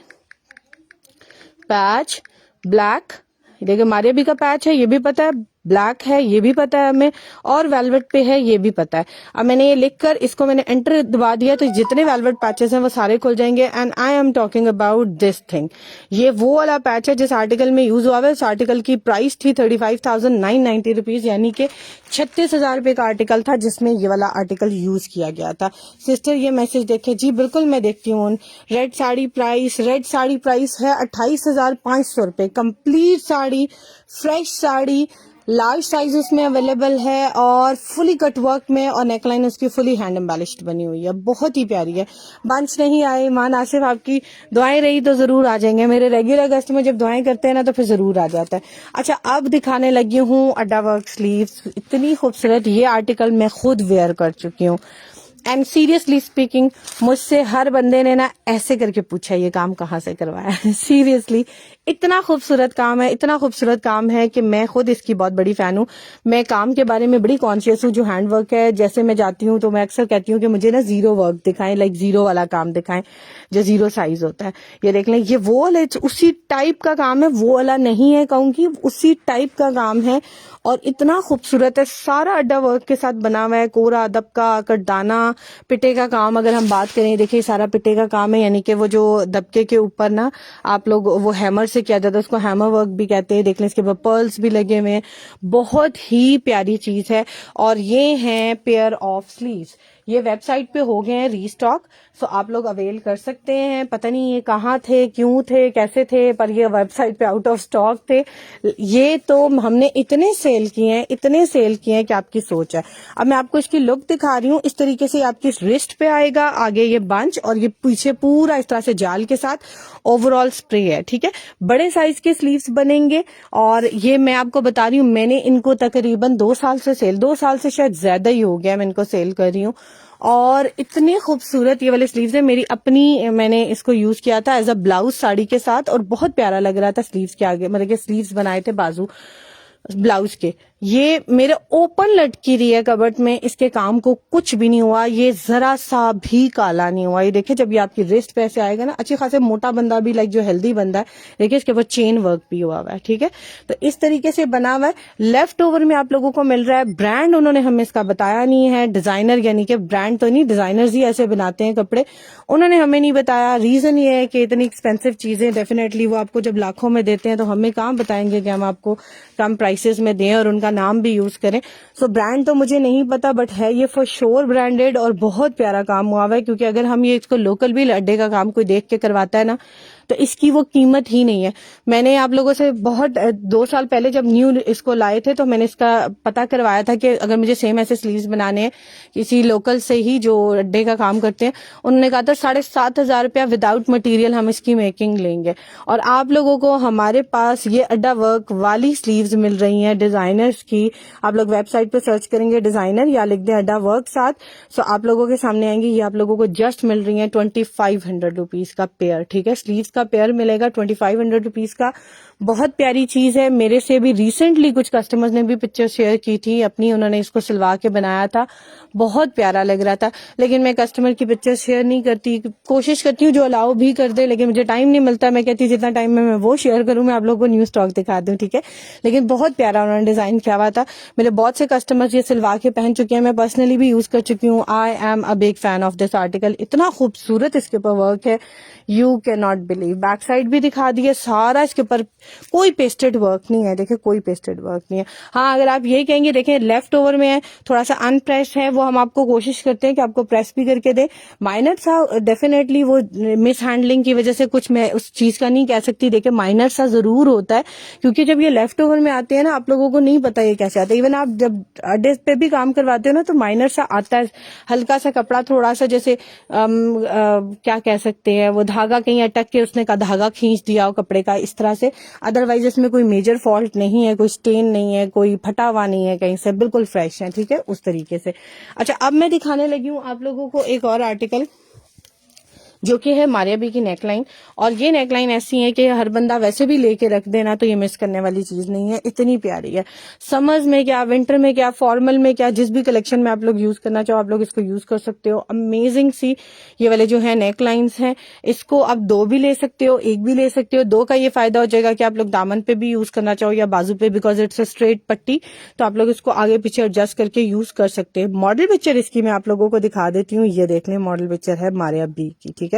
पैच ब्लैक। देखिए मारिया बी का पैच है, ये भी पता है, ब्लैक है ये भी पता है हमें, और वेलवेट पे है ये भी पता है। अब मैंने ये लिखकर इसको मैंने एंटर दबा दिया, तो जितने वेलवेट पैचेस हैं वो सारे खुल जाएंगे। And I am talking about this thing. ये वो वाला पैच है जिस आर्टिकल में यूज हुआ है। इस आर्टिकल की प्राइस थी 35,990 रुपीज, यानी कि 36,000 रुपए का आर्टिकल था जिसमें ये वाला आर्टिकल यूज किया गया था। सिस्टर ये मैसेज देखे जी, बिल्कुल मैं देखती हूँ। रेड साड़ी प्राइस है 28,500 रुपए। Complete sari, fresh sari, large size उसमें अवेलेबल है, और फुली कट वर्क में, और नेकलाइन उसकी फुली हैंड एम्बेलिश्ड बनी हुई है, बहुत ही प्यारी है। बंच नहीं आए, ईमान आसिफ आपकी दुआएं रही तो जरूर आ जाएंगे। मेरे रेगुलर कस्टमर जब दुआएं करते हैं ना तो फिर जरूर आ जाता है। अच्छा, अब दिखाने लगी हूँ अड्डा वर्क स्लीव्स। इतनी खूबसूरत ये आर्टिकल मैं खुद वेयर कर चुकी हूँ, एंड सीरियसली स्पीकिंग मुझसे हर बंदे ने ना ऐसे करके पूछा ये काम कहाँ से करवाया है। सीरियसली इतना खूबसूरत काम है, इतना खूबसूरत काम है कि मैं खुद इसकी बहुत बड़ी फैन हूँ। मैं काम के बारे में बड़ी कॉन्शियस हूँ। जो हैंड वर्क है, जैसे मैं जाती हूँ तो मैं अक्सर कहती हूँ कि मुझे ना जीरो वर्क दिखाएं, लाइक जीरो वाला काम दिखाएं जो जीरो साइज होता है। ये देख लें, ये वो वाला उसी टाइप का काम है, वो वाला नहीं है कहूंगी, उसी टाइप का काम है, और इतना खूबसूरत है। सारा अड्डा वर्क के साथ बना हुआ है, कोरा दबका कटदाना, पिटे का काम अगर हम बात करें, देखिए सारा पिटे का काम है, यानी कि वो जो दबके के ऊपर ना आप लोग वो हैमर से किया जाता है, उसको हैमर वर्क भी कहते हैं। देख लें, इसके ऊपर पर्ल्स भी लगे हुए हैं, बहुत ही प्यारी चीज है। और ये हैं पेयर ऑफ स्लीव्स। ये वेबसाइट पे हो गए हैं रीस्टॉक, सो आप लोग अवेल कर सकते हैं। पता नहीं ये कहाँ थे, क्यों थे, कैसे थे, पर ये वेबसाइट पे आउट ऑफ स्टॉक थे। ये तो हमने इतने सेल किए हैं, इतने सेल किए हैं कि आपकी सोच है। अब मैं आपको इसकी लुक दिखा रही हूँ। इस तरीके से आपकी रिस्ट पे आएगा, आगे ये बंच और ये पीछे पूरा इस तरह से जाल के साथ ओवरऑल स्प्रे है, ठीक है। बड़े साइज के स्लीव्स बनेंगे और ये मैं आपको बता रही हूँ, मैंने इनको तकरीबन 2 साल से सेल, 2 साल से शायद ज्यादा ही हो गया मैं इनको सेल कर रही हूँ। और इतने खूबसूरत ये वाले स्लीव्स है, मेरी अपनी, मैंने इसको यूज किया था एज अ ब्लाउज साड़ी के साथ और बहुत प्यारा लग रहा था स्लीव्स के आगे, मतलब के स्लीव्स बनाए थे बाजू ब्लाउज के। ये मेरे ओपन लटकी रही है कबर्ड में, इसके काम को कुछ भी नहीं हुआ, ये जरा सा भी काला नहीं हुआ। ये देखिए जब ये आपकी रिस्ट पे ऐसे आएगा ना, अच्छे खासे मोटा बंदा भी, लाइक जो हेल्दी बंदा है, देखिए इसके ऊपर चेन वर्क भी हुआ है, ठीक है। तो इस तरीके से बना हुआ है। लेफ्ट ओवर में आप लोगों को मिल रहा है। ब्रांड उन्होंने हमें इसका बताया नहीं है, डिजाइनर यानी कि ब्रांड तो नहीं, डिजाइनर्स ही ऐसे बनाते हैं कपड़े, उन्होंने हमें नहीं बताया। रीजन ये है कि इतनी एक्सपेंसिव चीजें डेफिनेटली वो आपको जब लाखों में देते हैं तो हमें कहाँ बताएंगे कि हम आपको कम प्राइसेस में दें और उनका नाम भी यूज करें। सो ब्रांड तो मुझे नहीं पता, बट है ये फॉर श्योर ब्रांडेड और बहुत प्यारा काम हुआ है। क्योंकि अगर हम ये इसको लोकल भी अड्डे का काम कोई देख के करवाता है ना, तो इसकी वो कीमत ही नहीं है। मैंने आप लोगों से बहुत 2 साल पहले जब न्यू इसको लाए थे तो मैंने इसका पता करवाया था कि अगर मुझे सेम ऐसे स्लीव्स बनाने हैं किसी लोकल से ही जो अड्डे का काम करते हैं, उन्होंने कहा था 7,500 रुपया विदाउट मटेरियल हम इसकी मेकिंग लेंगे। और आप लोगों को हमारे पास ये अड्डा वर्क वाली स्लीव्स मिल रही हैं डिजाइनर्स की। आप लोग वेबसाइट पे सर्च करेंगे डिजाइनर या लिख दें अड्डा वर्क साथ, सो आप लोगों के सामने आएंगी। ये आप लोगों को जस्ट मिल रही है 2500 रुपीज का पेयर, ठीक है। स्लीव्स का पेयर मिलेगा 2500 रुपीज का। बहुत प्यारी चीज है। मेरे से भी रिसेंटली कुछ कस्टमर्स ने भी पिक्चर शेयर की थी अपनी, उन्होंने इसको सिलवा के बनाया था, बहुत प्यारा लग रहा था। लेकिन मैं कस्टमर की पिक्चर शेयर नहीं करती, कोशिश करती हूँ जो अलाउ भी कर दे, लेकिन मुझे टाइम नहीं मिलता। मैं कहती हूँ जितना टाइम में मैं वो शेयर करूँ, मैं आप लोगों को न्यू स्टॉक दिखा दूं, ठीक है। लेकिन बहुत प्यारा उन्होंने डिजाइन किया हुआ था। मेरे बहुत से कस्टमर्स ये सिलवा के पहन चुके हैं, मैं पर्सनली भी यूज कर चुकी हूँ। I am a big fan of this article. इतना खूबसूरत इसके ऊपर वर्क है, you can not believe. Back side भी दिखा दी है सारा, इसके ऊपर कोई पेस्टेड वर्क नहीं है, देखिए कोई पेस्टेड वर्क नहीं है। हाँ, अगर आप यही कहेंगे देखें लेफ्ट ओवर में है, थोड़ा सा अनप्रेस है, वो हम आपको कोशिश करते हैं कि आपको प्रेस भी करके दे। माइनर सा डेफिनेटली वो मिस हैंडलिंग की वजह से कुछ मैं उस चीज का नहीं कह सकती, देखिए माइनर सा जरूर होता है। क्योंकि जब ये लेफ्ट ओवर में आते हैं ना, आप लोगों को नहीं पता ये कैसे आता है। इवन आप जब अड्डे पे भी काम करवाते हो ना, तो माइनर सा आता है, हल्का सा कपड़ा थोड़ा सा जैसे क्या कह सकते हैं, वो धागा कहीं अटक के उसने का धागा खींच दिया हो कपड़े का, इस तरह से। अदरवाइज इसमें कोई मेजर फॉल्ट नहीं है, कोई स्टेन नहीं है, कोई फटा हुआ नहीं है कहीं से, बिल्कुल फ्रेश है, ठीक है, उस तरीके से। अच्छा, अब मैं दिखाने लगी हूँ आप लोगों को एक और आर्टिकल जो कि है मारिया बी की नेकलाइन। और ये नेकलाइन ऐसी है कि हर बंदा वैसे भी लेके रख देना तो ये मिस करने वाली चीज नहीं है, इतनी प्यारी है। समर्स में क्या, विंटर में क्या, फॉर्मल में क्या, जिस भी कलेक्शन में आप लोग यूज करना चाहो आप लोग इसको यूज कर सकते हो। अमेजिंग सी ये वाले जो है नेकलाइंस हैं, इसको आप 2 भी ले सकते हो, 1 भी ले सकते हो। 2 का ये फायदा हो जाएगा कि आप लोग दामन पे भी यूज करना चाहो या बाजू पे, बिकॉज इट्स अ स्ट्रेट पट्टी, तो आप लोग इसको आगे पीछे एडजस्ट करके यूज कर सकते हैं। मॉडल पिक्चर इसकी मैं आप लोगों को दिखा देती हूँ, ये देख लें, मॉडल पिक्चर है मारिया बी की, ठीक है।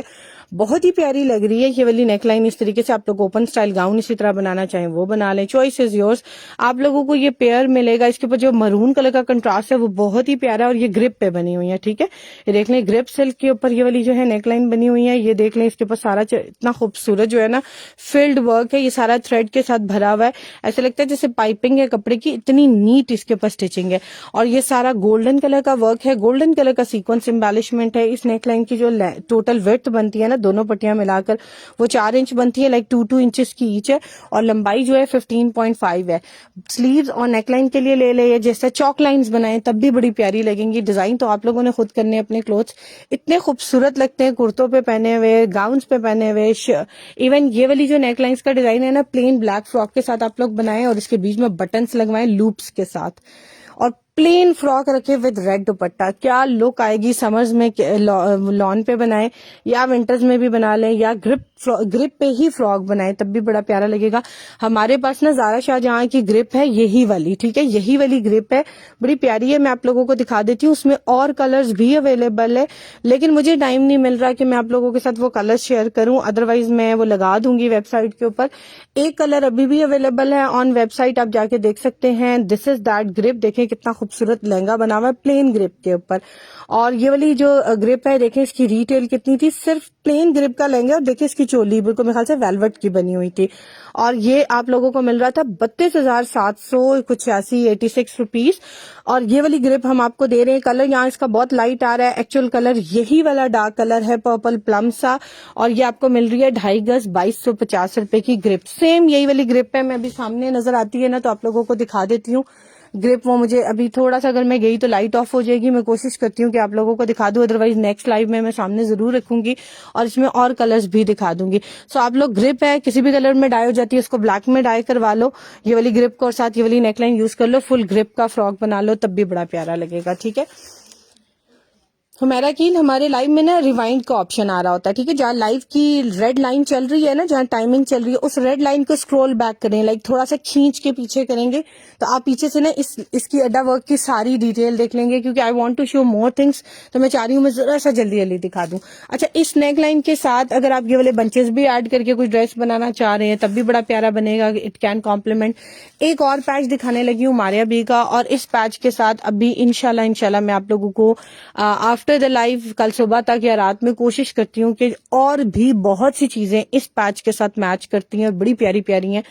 बहुत ही प्यारी लग रही है ये वाली नेकलाइन। इस तरीके से आप लोग ओपन स्टाइल गाउन इसी तरह बनाना चाहें वो बना लें, चॉइस इज योर्स। आप लोगों को ये पेयर मिलेगा, इसके ऊपर जो मरून कलर का कंट्रास्ट है वो बहुत ही प्यारा है और ये ग्रिप पे बनी हुई है, ठीक है। ये देख लें, ग्रिप सिल्क के ऊपर ये वाली जो है नेकलाइन बनी हुई है। ये देख लें, इसके ऊपर सारा इतना खूबसूरत जो है ना फील्ड वर्क है, ये सारा थ्रेड के साथ भरा हुआ है, ऐसा लगता है जैसे पाइपिंग है कपड़े की, इतनी नीट इसके ऊपर स्टिचिंग है। और ये सारा गोल्डन कलर का वर्क है, गोल्डन कलर का सीक्वेंस एम्बेलिशमेंट है। इस नेकलाइन की जो टोटल विड्थ बनती है ना, दोनों पट्टियां मिलाकर वो 4 इंच बनती है, लाइक 2 इंचेस की ईच है। और लंबाई जो है 15.5 है। स्लीव्स और नेकलाइन के लिए ले ले, जैसे चौक लाइंस बनाए तब भी बड़ी प्यारी लगेंगी। डिजाइन तो आप लोगों ने खुद करने अपने क्लोथ्स, इतने खूबसूरत लगते हैं कुर्तों पे पहने हुए, गाउन्स पे पहने हुए। इवन ये वाली जो नेकलाइंस का डिजाइन है ना, प्लेन ब्लैक फ्रॉक के साथ आप लोग बनाए और इसके बीच में बटन्स लगवाए लूप्स के साथ, और प्लेन फ्रॉक रखे विद रेड दुपट्टा, क्या लुक आएगी। समर्स में लॉन पे बनाए या विंटर्स में भी बना लें, या ग्रिप पे ही फ्रॉक बनाए तब भी बड़ा प्यारा लगेगा। हमारे पास ना ज़ारा शाहजहां की ग्रिप है, यही वाली, ठीक है, यही वाली ग्रिप है, बड़ी प्यारी है। मैं आप लोगों को दिखा देती हूँ, उसमें और कलर्स भी अवेलेबल है, लेकिन मुझे टाइम नहीं मिल रहा कि मैं आप लोगों के साथ वो कलर शेयर करूं, अदरवाइज मैं वो लगा दूंगी वेबसाइट के ऊपर। एक कलर अभी भी अवेलेबल है ऑन वेबसाइट, आप जाके देख सकते हैं। दिस इज दैट ग्रिप, देखें कितना खूबसूरत लहंगा बना हुआ है प्लेन ग्रिप के ऊपर। और ये वाली जो ग्रिप है देखें इसकी रिटेल कितनी थी, सिर्फ प्लेन ग्रिप का लहंगा। और देखिए इसकी चोली बिल्कुल मेरे ख्याल से वेलवेट की बनी हुई थी, और ये आप लोगों को मिल रहा था 32,700 कुछ 86 रुपीज। और ये वाली ग्रिप हम आपको दे रहे हैं, कलर यहाँ इसका बहुत लाइट आ रहा है, एक्चुअल कलर यही वाला डार्क कलर है पर्पल प्लम सा। और ये आपको मिल रही है 2.5 गज 2250 रुपए की ग्रिप। सेम यही वाली ग्रिप है, मैं अभी सामने नजर आती है ना तो आप लोगों को दिखा देती हूँ ग्रिप। वो मुझे अभी थोड़ा सा, अगर मैं गई तो लाइट ऑफ हो जाएगी, मैं कोशिश करती हूँ कि आप लोगों को दिखा दूं, अदरवाइज नेक्स्ट लाइव में मैं सामने जरूर रखूंगी और इसमें और कलर्स भी दिखा दूंगी। सो आप लोग ग्रिप है किसी भी कलर में डाई हो जाती है, उसको ब्लैक में डाई करवा लो, ये वाली ग्रिप को और साथ ये वाली नेकलाइन यूज कर लो, फुल ग्रिप का फ्रॉक बना लो, तब भी बड़ा प्यारा लगेगा। ठीक है, हमारा कील हमारे लाइव में ना रिवाइंड का ऑप्शन आ रहा होता है। ठीक है, जहाँ लाइव की रेड लाइन चल रही है ना, जहाँ टाइमिंग चल रही है, उस रेड लाइन को स्क्रॉल बैक करें, लाइक थोड़ा सा खींच के पीछे करेंगे तो आप पीछे से ना इसकी अड्डा वर्क की सारी डिटेल देख लेंगे, क्योंकि I want to show more things, तो मैं चाह रही हूँ मैं जरा सा जल्दी जल्दी दिखा दूं। अच्छा, इस नेक लाइन के साथ अगर आप ये वाले बंचेस भी ऐड करके कुछ ड्रेस बनाना चाह रहे हैं तब भी बड़ा प्यारा बनेगा, इट कैन कॉम्प्लीमेंट। एक और पैच दिखाने लगी हूँ मारिया बी का, और इस पैच के साथ अभी इंशाल्लाह मैं आप लोगों को आफ्टर द लाइव कल सुबह तक या रात में कोशिश करती हूँ कि और भी बहुत सी चीजें इस पैच के साथ मैच करती हैं और बड़ी प्यारी प्यारी हैं,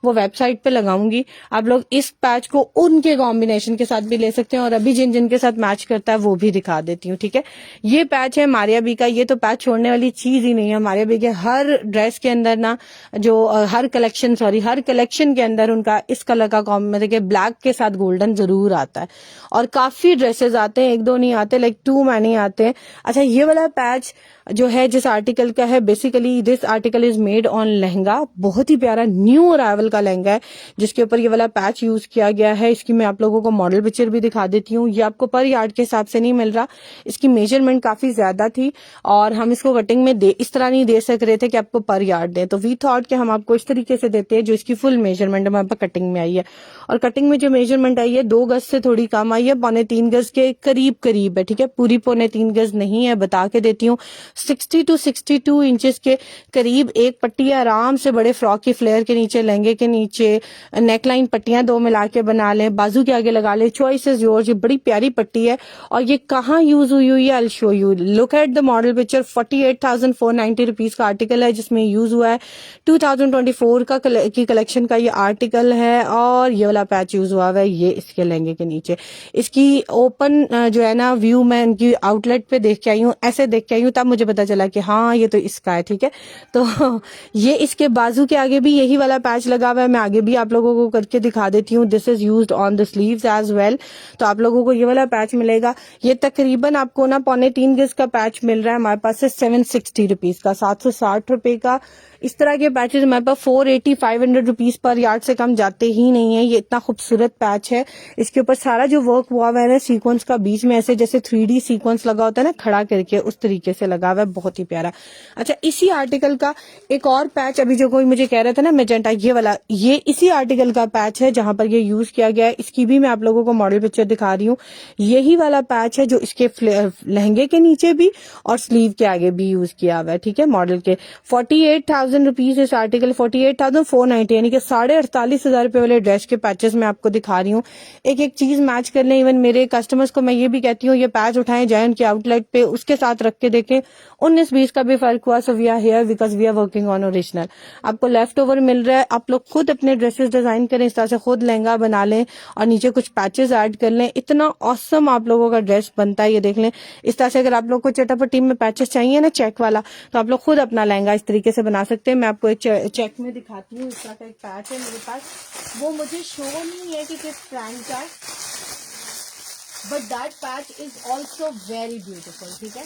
वो वेबसाइट पे लगाऊंगी। आप लोग इस पैच को उनके कॉम्बिनेशन के साथ भी ले सकते हैं, और अभी जिन जिन के साथ मैच करता है वो भी दिखा देती हूँ। ठीक है, ये पैच है मारिया बी का, ये तो पैच छोड़ने वाली चीज ही नहीं है। मारिया बी के हर ड्रेस के अंदर ना, जो हर कलेक्शन के अंदर उनका इस कलर का मतलब कि ब्लैक के साथ गोल्डन जरूर आता है, और काफी ड्रेसेस आते हैं, एक दो नहीं आते, लाइक 2 मैनी आते हैं। अच्छा, ये वाला पैच जो है जिस आर्टिकल का है, basically this article is made on lehenga, बहुत ही प्यारा न्यू अराइवल का लहंगा है जिसके ऊपर ये वाला पैच यूज किया गया है। इसकी मैं आप लोगों को मॉडल पिक्चर भी दिखा देती हूँ। ये आपको पर यार्ड के हिसाब से नहीं मिल रहा, इसकी मेजरमेंट काफी ज्यादा थी और हम इसको कटिंग में इस तरह नहीं दे सक रहे थे कि आपको पर यार्ड दें, तो वी थॉट कि हम आपको इस तरीके से देते हैं जो इसकी फुल मेजरमेंट हमारे पास कटिंग में आई है। और कटिंग में जो मेजरमेंट आई है 2 गज से थोड़ी कम आई है, 2.25 गज के करीब है। ठीक है, पूरी 2.25 गज नहीं है, बता के देती हूँ। 60 to 62 इंचेस के करीब एक पट्टी आराम से बड़े फ्रॉक की फ्लेयर के नीचे, लहंगे के नीचे नेकलाइन पट्टियां 2 मिला के बना लें, बाजू के आगे लगा ले, चॉइस इज योर्स। ये बड़ी प्यारी पट्टी है और ये कहाँ यूज हुई हुई है, I will show you. Look at the model picture. 48,490 rupees का आर्टिकल है जिसमें यूज हुआ है 2024 की कलेक्शन का ये आर्टिकल है, और ये वाला पैच यूज हुआ है ये इसके लहंगे के नीचे। इसकी ओपन जो है ना व्यू मैं इनकी आउटलेट पे देख के आई हूँ, ऐसे देख के आई हूँ, तब मुझे पता चला कि हाँ ये तो इसका है। ठीक है, तो ये इसके बाजू के आगे भी यही वाला पैच लगा हुआ है, मैं आगे भी आप लोगों को करके दिखा देती हूँ। This is used on the sleeves as well, तो आप लोगों को ये वाला पैच मिलेगा। ये तकरीबन आपको ना 2.25 गज का पैच मिल रहा है हमारे पास से 760 रुपीज का, 760 रुपए का। इस तरह के पैचेस हमारे पास 480-500 रुपीज पर यार्ड से कम जाते ही नहीं है। ये इतना खूबसूरत पैच है, इसके ऊपर सारा जो वर्क हुआ हुआ है ना सीक्वेंस का, बीच में ऐसे जैसे 3D सीक्वेंस लगा होता है ना खड़ा करके, उस तरीके से लगा हुआ है, बहुत ही प्यारा। अच्छा, इसी आर्टिकल का एक और पैच अभी जो कोई मुझे कह रहा था ना मेजेंटा, ये वाला, ये इसी आर्टिकल का पैच है जहां पर ये यूज किया गया है। इसकी भी मैं आप लोगों को मॉडल पिक्चर दिखा रही हूँ। यही वाला पैच है जो इसके लहंगे के नीचे भी और स्लीव के आगे भी यूज किया हुआ है। ठीक है, मॉडल के 48,000 रुपीज इस आर्टिकल, 48,490, यानी कि 48,500 रुपए वाले ड्रेस के पैचेस मैं आपको दिखा रही हूँ। एक एक चीज मैच कर लें। इवन मेरे कस्टमर्स को मैं ये भी कहती हूँ ये पैच उठाएं, जाए उनके आउटलेट पे, उसके साथ रख के देखें, 19-20 का भी फर्क हुआ। So we are here because we are working on original. आपको लेफ्ट ओवर मिल रहा है, आप लोग खुद अपने ड्रेसेस डिजाइन करें, इस तरह से खुद लहंगा बना लें और नीचे कुछ पैचेस ऐड कर लें, इतना ऑसम आप लोगों का ड्रेस बनता है। ये देख लें, इस तरह से अगर आप लोग को चटापट्टी में पैचेस चाहिए ना चेक वाला, तो आप लोग खुद अपना लहंगा इस तरीके से बना सकते हैं। मैं आपको एक चेक में दिखाती हूँ, इस तरह का एक पैच है मेरे पास, वो मुझे शो नहीं है कि किस ब्रांड का, but that patch is also very beautiful. ठीक है,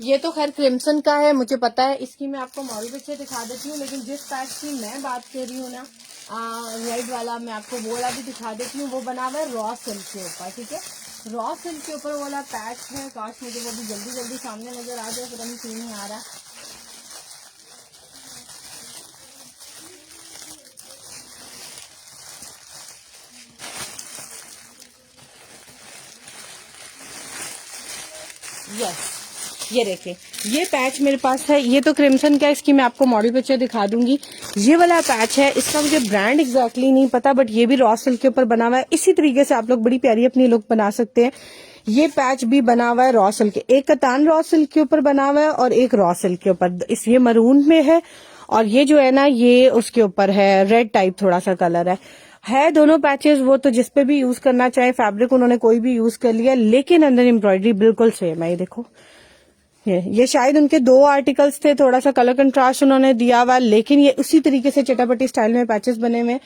ये तो खैर क्रिम्सन का है, मुझे पता है, इसकी मैं आपको मॉडल पिक्चर दिखा देती हूँ, लेकिन जिस पैच की मैं बात कर रही हूँ ना रेड वाला, मैं आपको वो वाला भी दिखा देती हूँ। वो बना हुआ है रॉ सिल्क के ऊपर। ठीक है, रॉ सिल्क के ऊपर वाला पैच है। काश मुझे वो भी जल्दी जल्दी सामने नजर आ जाए, पता नहीं क्यों नहीं आ रहा। यस, ये देखिए, ये पैच मेरे पास है, ये तो क्रिम्सन का, इसकी मैं आपको मॉडल पिक्चर दिखा दूंगी। ये वाला पैच है, इसका मुझे ब्रांड एग्जैक्टली नहीं पता, बट ये भी रॉ सिल्क के ऊपर बना हुआ है। इसी तरीके से आप लोग बड़ी प्यारी अपनी लुक बना सकते हैं। ये पैच भी बना हुआ है रॉ सिल्क, एक कतान रॉ सिल्क के ऊपर बना हुआ है और एक रॉ सिल्क के ऊपर। इस ये मरून में है और ये जो है ना ये उसके ऊपर है, रेड टाइप थोड़ा सा कलर है दोनों पैचेस। वो तो जिस पे भी यूज करना चाहे, फैब्रिक उन्होंने कोई भी यूज कर लिया, लेकिन अंदर एम्ब्रॉयडरी बिल्कुल सेम है। ये देखो, ये शायद उनके 2 आर्टिकल्स थे, थोड़ा सा कलर कंट्रास्ट उन्होंने दिया हुआ, लेकिन ये उसी तरीके से चटापटी स्टाइल में पैचेस बने हुए।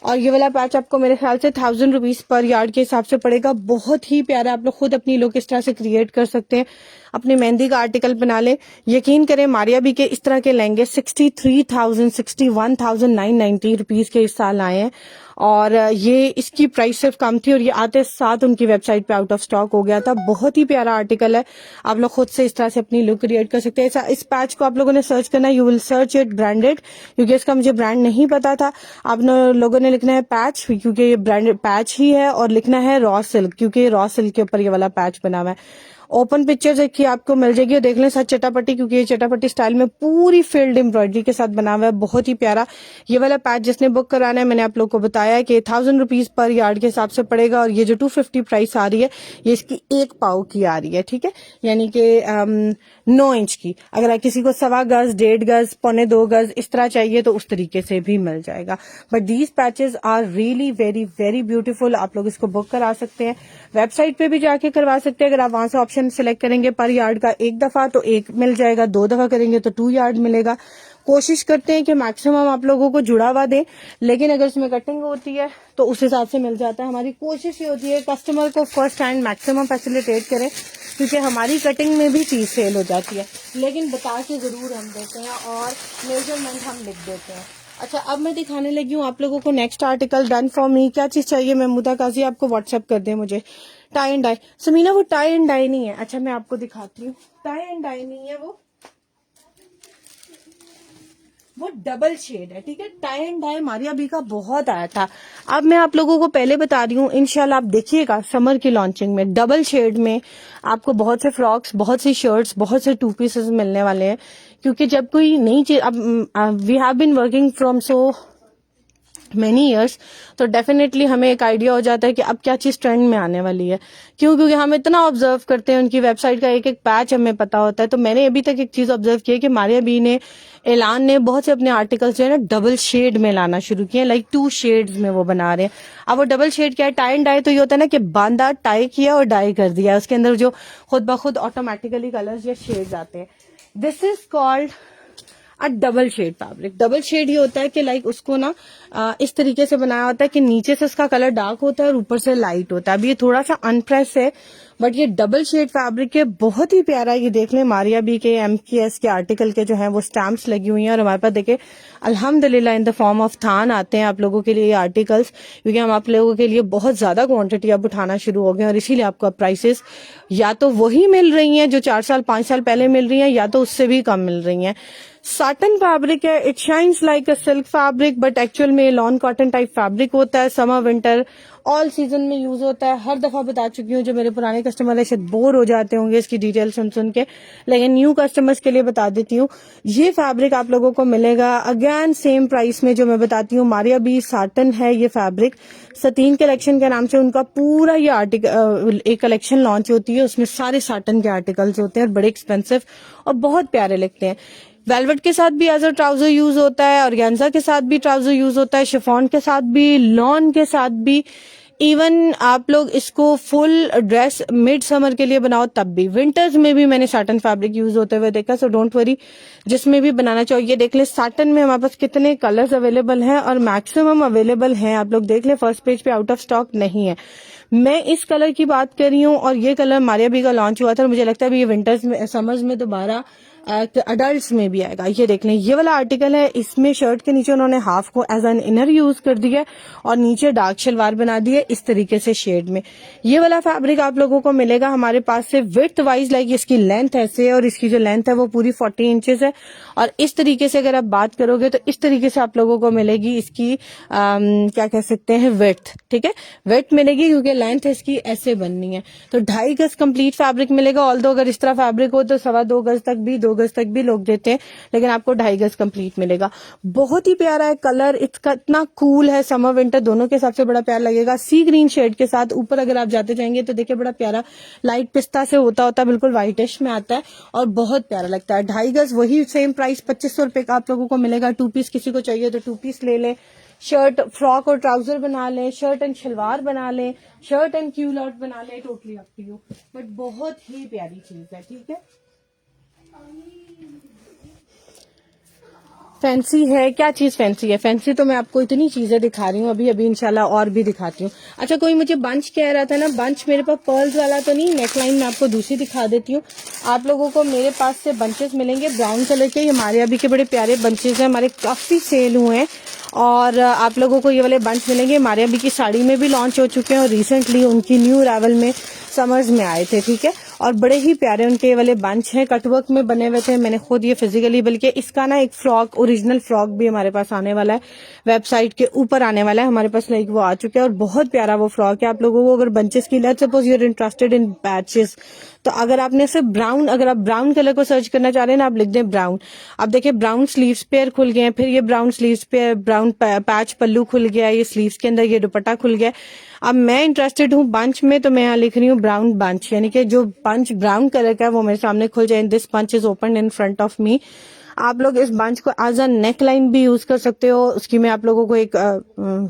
और ये वाला पैच आपको मेरे ख्याल से 1000 रुपीज पर यार्ड के हिसाब से पड़ेगा। बहुत ही प्यारा, आप लोग खुद अपनी लुक इस तरह से क्रिएट कर सकते हैं, अपनी मेहंदी का आर्टिकल बना ले। यकीन करें मारिया बी के इस तरह के लहंगे 63,000 61,990 रुपीज के इस साल आए हैं और ये इसकी प्राइस सिर्फ कम थी और ये आते साथ उनकी वेबसाइट पे आउट ऑफ स्टॉक हो गया था। बहुत ही प्यारा आर्टिकल है, आप लोग खुद से इस तरह से अपनी लुक क्रिएट कर सकते हैं। इस पैच को आप लोगों ने सर्च करना है, you will search it branded, क्योंकि इसका मुझे ब्रांड नहीं पता था। आप लोगों ने लिखना है पैच, क्योंकि ये ब्रांडेड पैच ही है, और लिखना है रॉ सिल्क, क्योंकि रॉ सिल्क के ऊपर ये वाला पैच बना हुआ है। ओपन पिक्चर देखिए आपको मिल जाएगी और देख लें साथ चटापट्टी, क्योंकि ये चटापट्टी स्टाइल में पूरी फील्ड एम्ब्रॉयडरी के साथ बना हुआ है। बहुत ही प्यारा ये वाला पैच जिसने बुक कराना है, मैंने आप लोग को बताया है कि 1000 रुपीज पर यार्ड के हिसाब से पड़ेगा। और ये जो 250 प्राइस आ रही है, ये इसकी 1 पाव की आ रही है, ठीक है, यानी कि 9 इंच की। अगर किसी को 1.25 गज, 1.5 गज, 1.25 गज इस तरह चाहिए तो उस तरीके से भी मिल जाएगा। But these patches are really very very beautiful. आप लोग इसको बुक करा सकते हैं, वेबसाइट पे भी जाके करवा सकते हैं। अगर आप वहां से ऑप्शन सिलेक्ट करेंगे पर यार्ड का 1 दफा तो 1 मिल जाएगा, 2 दफा करेंगे तो 2 यार्ड मिलेगा। कोशिश करते हैं कि मैक्सिमम आप लोगों को जुड़ा हुआ दें, लेकिन अगर उसमें कटिंग होती है तो उस हिसाब से मिल जाता है। हमारी कोशिश ये होती है कस्टमर को फर्स्ट हैंड मैक्सिमम फैसिलिटेट करें, क्योंकि हमारी कटिंग में भी चीज सेल हो जाती है, लेकिन बता के जरूर हम देते हैं और मेजरमेंट हम लिख देते हैं। अच्छा, अब मैं दिखाने लगी हूँ आप लोगों को next article. Done for me, क्या चीज चाहिए महमूदा काजी, आपको व्हाट्सएप कर दें मुझे। टाई एंड डाई, समीना वो टाई एंड डाई नहीं है। अच्छा मैं आपको दिखाती हूँ, टाई एंड डाई नहीं है, वो डबल शेड है, ठीक है। Tie and dye Maria B का बहुत आया था। अब मैं आप लोगों को पहले बता रही हूँ, इंशाल्लाह आप देखिएगा समर की लॉन्चिंग में डबल शेड में आपको बहुत से फ्रॉक्स, बहुत सी शर्ट्स, बहुत से 2 पीसेस मिलने वाले हैं। क्योंकि जब कोई नई चीज, अब we have been working from so many years, तो डेफिनेटली हमें एक आइडिया हो जाता है कि अब क्या चीज ट्रेंड में आने वाली है। क्यों? क्योंकि हम इतना ऑब्जर्व करते हैं, उनकी वेबसाइट का एक एक पैच हमें पता होता है। तो मैंने अभी तक एक चीज ऑब्जर्व की है कि मारिया बी ने, एलान ने बहुत से अपने आर्टिकल्स जो है ना डबल शेड में लाना शुरू किए, लाइक 2 शेड्स में वो बना रहे हैं। अब वो डबल शेड क्या है, टाई एंड डाई तो ये होता है ना कि बांधा, टाई किया और डाई कर दिया, उसके अंदर जो खुद ब खुद ऑटोमेटिकली कलर्स या शेड्स आते हैं। This is called a double shade fabric. Double shade ये होता है कि लाइक उसको ना इस तरीके से बनाया होता है कि नीचे से उसका कलर डार्क होता है और ऊपर से लाइट होता है। अब ये थोड़ा सा अनप्रेस है, बट ये डबल शेड फैब्रिक है, बहुत ही प्यारा। ये देख लें मारिया बी के MKS के आर्टिकल के जो है वो स्टैम्प्स लगी हुई हैं और हमारे पास देखे अल्हम्दुलिल्लाह इन द फॉर्म ऑफ थान आते हैं आप लोगों के लिए ये आर्टिकल्स, क्योंकि हम आप लोगों के लिए बहुत ज्यादा क्वांटिटी अब उठाना शुरू हो गए और इसीलिए आपको प्राइसेस या तो वही मिल रही हैं जो 4 साल 5 साल पहले मिल रही हैं, या तो उससे भी कम मिल रही हैं। साटन फैब्रिक है, it shines like a silk fabric, but actual में लॉन कॉटन टाइप फैब्रिक होता है। समर विंटर ऑल सीजन में यूज होता है। हर दफा बता चुकी हूँ, जो मेरे पुराने कस्टमर है शायद बोर हो जाते होंगे इसकी डिटेल सुन सुन के, लेकिन न्यू कस्टमर्स के लिए बता देती हूँ। ये फैब्रिक आप लोगों को मिलेगा अगेन सेम प्राइस में जो मैं बताती हूँ। मारिया बी साटन है ये फैब्रिक, सतीन कलेक्शन के नाम से उनका पूरा ये आर्टिकल, एक कलेक्शन लॉन्च होती है, उसमें सारे साटन के आर्टिकल्स होते हैं और बड़े एक्सपेंसिव और बहुत प्यारे लगते हैं। वेलवेट के साथ भी एज अ ट्राउजर यूज होता है, ऑर्गेन्जा के साथ भी ट्राउजर यूज होता है, शिफॉन के साथ भी, लॉन के साथ भी। इवन आप लोग इसको फुल ड्रेस मिड समर के लिए बनाओ तब भी। विंटर्स में भी मैंने साटन फैब्रिक यूज होते हुए देखा, सो डोंट वरी, जिसमें भी बनाना चाहिए। देख ले साटन में हमारे पास कितने कलर्स अवेलेबल हैं और मैक्सिमम अवेलेबल हैं। आप लोग देख ले, फर्स्ट पेज पे आउट ऑफ स्टॉक नहीं है। मैं इस कलर की बात कर रही हूँ और ये कलर मारिया बी का लॉन्च हुआ था और मुझे लगता है ये विंटर्स में, समर्स में दोबारा अडल्ट्स में भी आएगा। ये देख लें, ये वाला आर्टिकल है, इसमें शर्ट के नीचे उन्होंने हाफ को एज एन इनर यूज कर दिया और नीचे डार्क शलवार बना दी है इस तरीके से शेड में। ये वाला फैब्रिक आप लोगों को मिलेगा हमारे पास से विड्थ वाइज, लाइक इसकी लेंथ ऐसे और इसकी जो लेंथ है वो पूरी 40 इंचेस है। और इस तरीके से अगर आप बात करोगे तो इस तरीके से आप लोगों को मिलेगी इसकी क्या कह सकते हैं, विड्थ, ठीक है, विड्थ मिलेगी क्योंकि लेंथ इसकी ऐसे बननी है। तो 2.5 गज कंप्लीट फैब्रिक मिलेगा। ऑल्दो अगर इस तरह फैब्रिक हो तो 2.25 गज तक भी, 2 2 गज तक भी लोग देते हैं, लेकिन आपको 2.5 गज कंप्लीट मिलेगा। बहुत ही प्यारा है कलर, इसका इतना कूल है, समर विंटर दोनों के हिसाब से बड़ा प्यारा लगेगा। सी ग्रीन शेड के साथ ऊपर अगर आप जाते जाएंगे तो देखिए बड़ा प्यारा लाइट पिस्ता से होता बिल्कुल व्हाइटिश में आता है और बहुत प्यारा लगता है। 2.5 गज वही सेम प्राइस 2500 रुपए का आप लोगों को मिलेगा। 2 पीस किसी को चाहिए तो 2 पीस ले ले, शर्ट फ्रॉक और ट्राउजर बना लें, शर्ट एंड शलवार बना लें, शर्ट एंड क्यूलॉट बना लें, totally up to you, but बहुत ही प्यारी चीज है। ठीक है, फैंसी है, क्या चीज फैंसी है? फैंसी तो मैं आपको इतनी चीजें दिखा रही हूँ, अभी इंशाल्लाह और भी दिखाती हूँ। अच्छा, कोई मुझे बंच कह रहा था ना, बंच मेरे पास पर्ल्स वाला तो नहीं, नेकलाइन में आपको दूसरी दिखा देती हूँ। आप लोगों को मेरे पास से बंचेस मिलेंगे ब्राउन कलर के, हमारे अभी के बड़े प्यारे बंचेस हैं, हमारे काफी सेल हुए हैं और आप लोगों को ये वाले बंच मिलेंगे। हमारे अभी की साड़ी में भी लॉन्च हो चुके हैं और रिसेंटली उनकी न्यू अराइवल में समर्स में आए थे। ठीक है, और बड़े ही प्यारे उनके वाले बंच हैं, कटवर्क में बने हुए थे। मैंने खुद ये फिजिकली, बल्कि इसका ना एक फ्रॉक, ओरिजिनल फ्रॉक भी हमारे पास आने वाला है, वेबसाइट के ऊपर आने वाला है हमारे पास, लाइक वो आ चुका है और बहुत प्यारा वो फ्रॉक है। आप लोगों को अगर बंचेस की, let's suppose you are interested in patches, तो अगर आपने सिर्फ ब्राउन, अगर आप ब्राउन कलर को सर्च करना चाह रहे हैं ना, आप लिख दें ब्राउन। अब देखिए ब्राउन स्लीव्स पेयर खुल गए हैं, फिर ये ब्राउन स्लीव्स पे ब्राउन पैच पल्लू खुल गया, ये स्लीव्स के अंदर ये दुपट्टा खुल गया। अब मैं इंटरेस्टेड हूँ बंच में, तो मैं यहाँ लिख रही हूँ ब्राउन बंच, यानी कि जो बंच ब्राउन कलर का है वो मेरे सामने खुल जाए। This bunch is open in front of me. आप लोग इस बंच को एज अ नेक लाइन भी यूज कर सकते हो। उसकी मैं आप लोगों को एक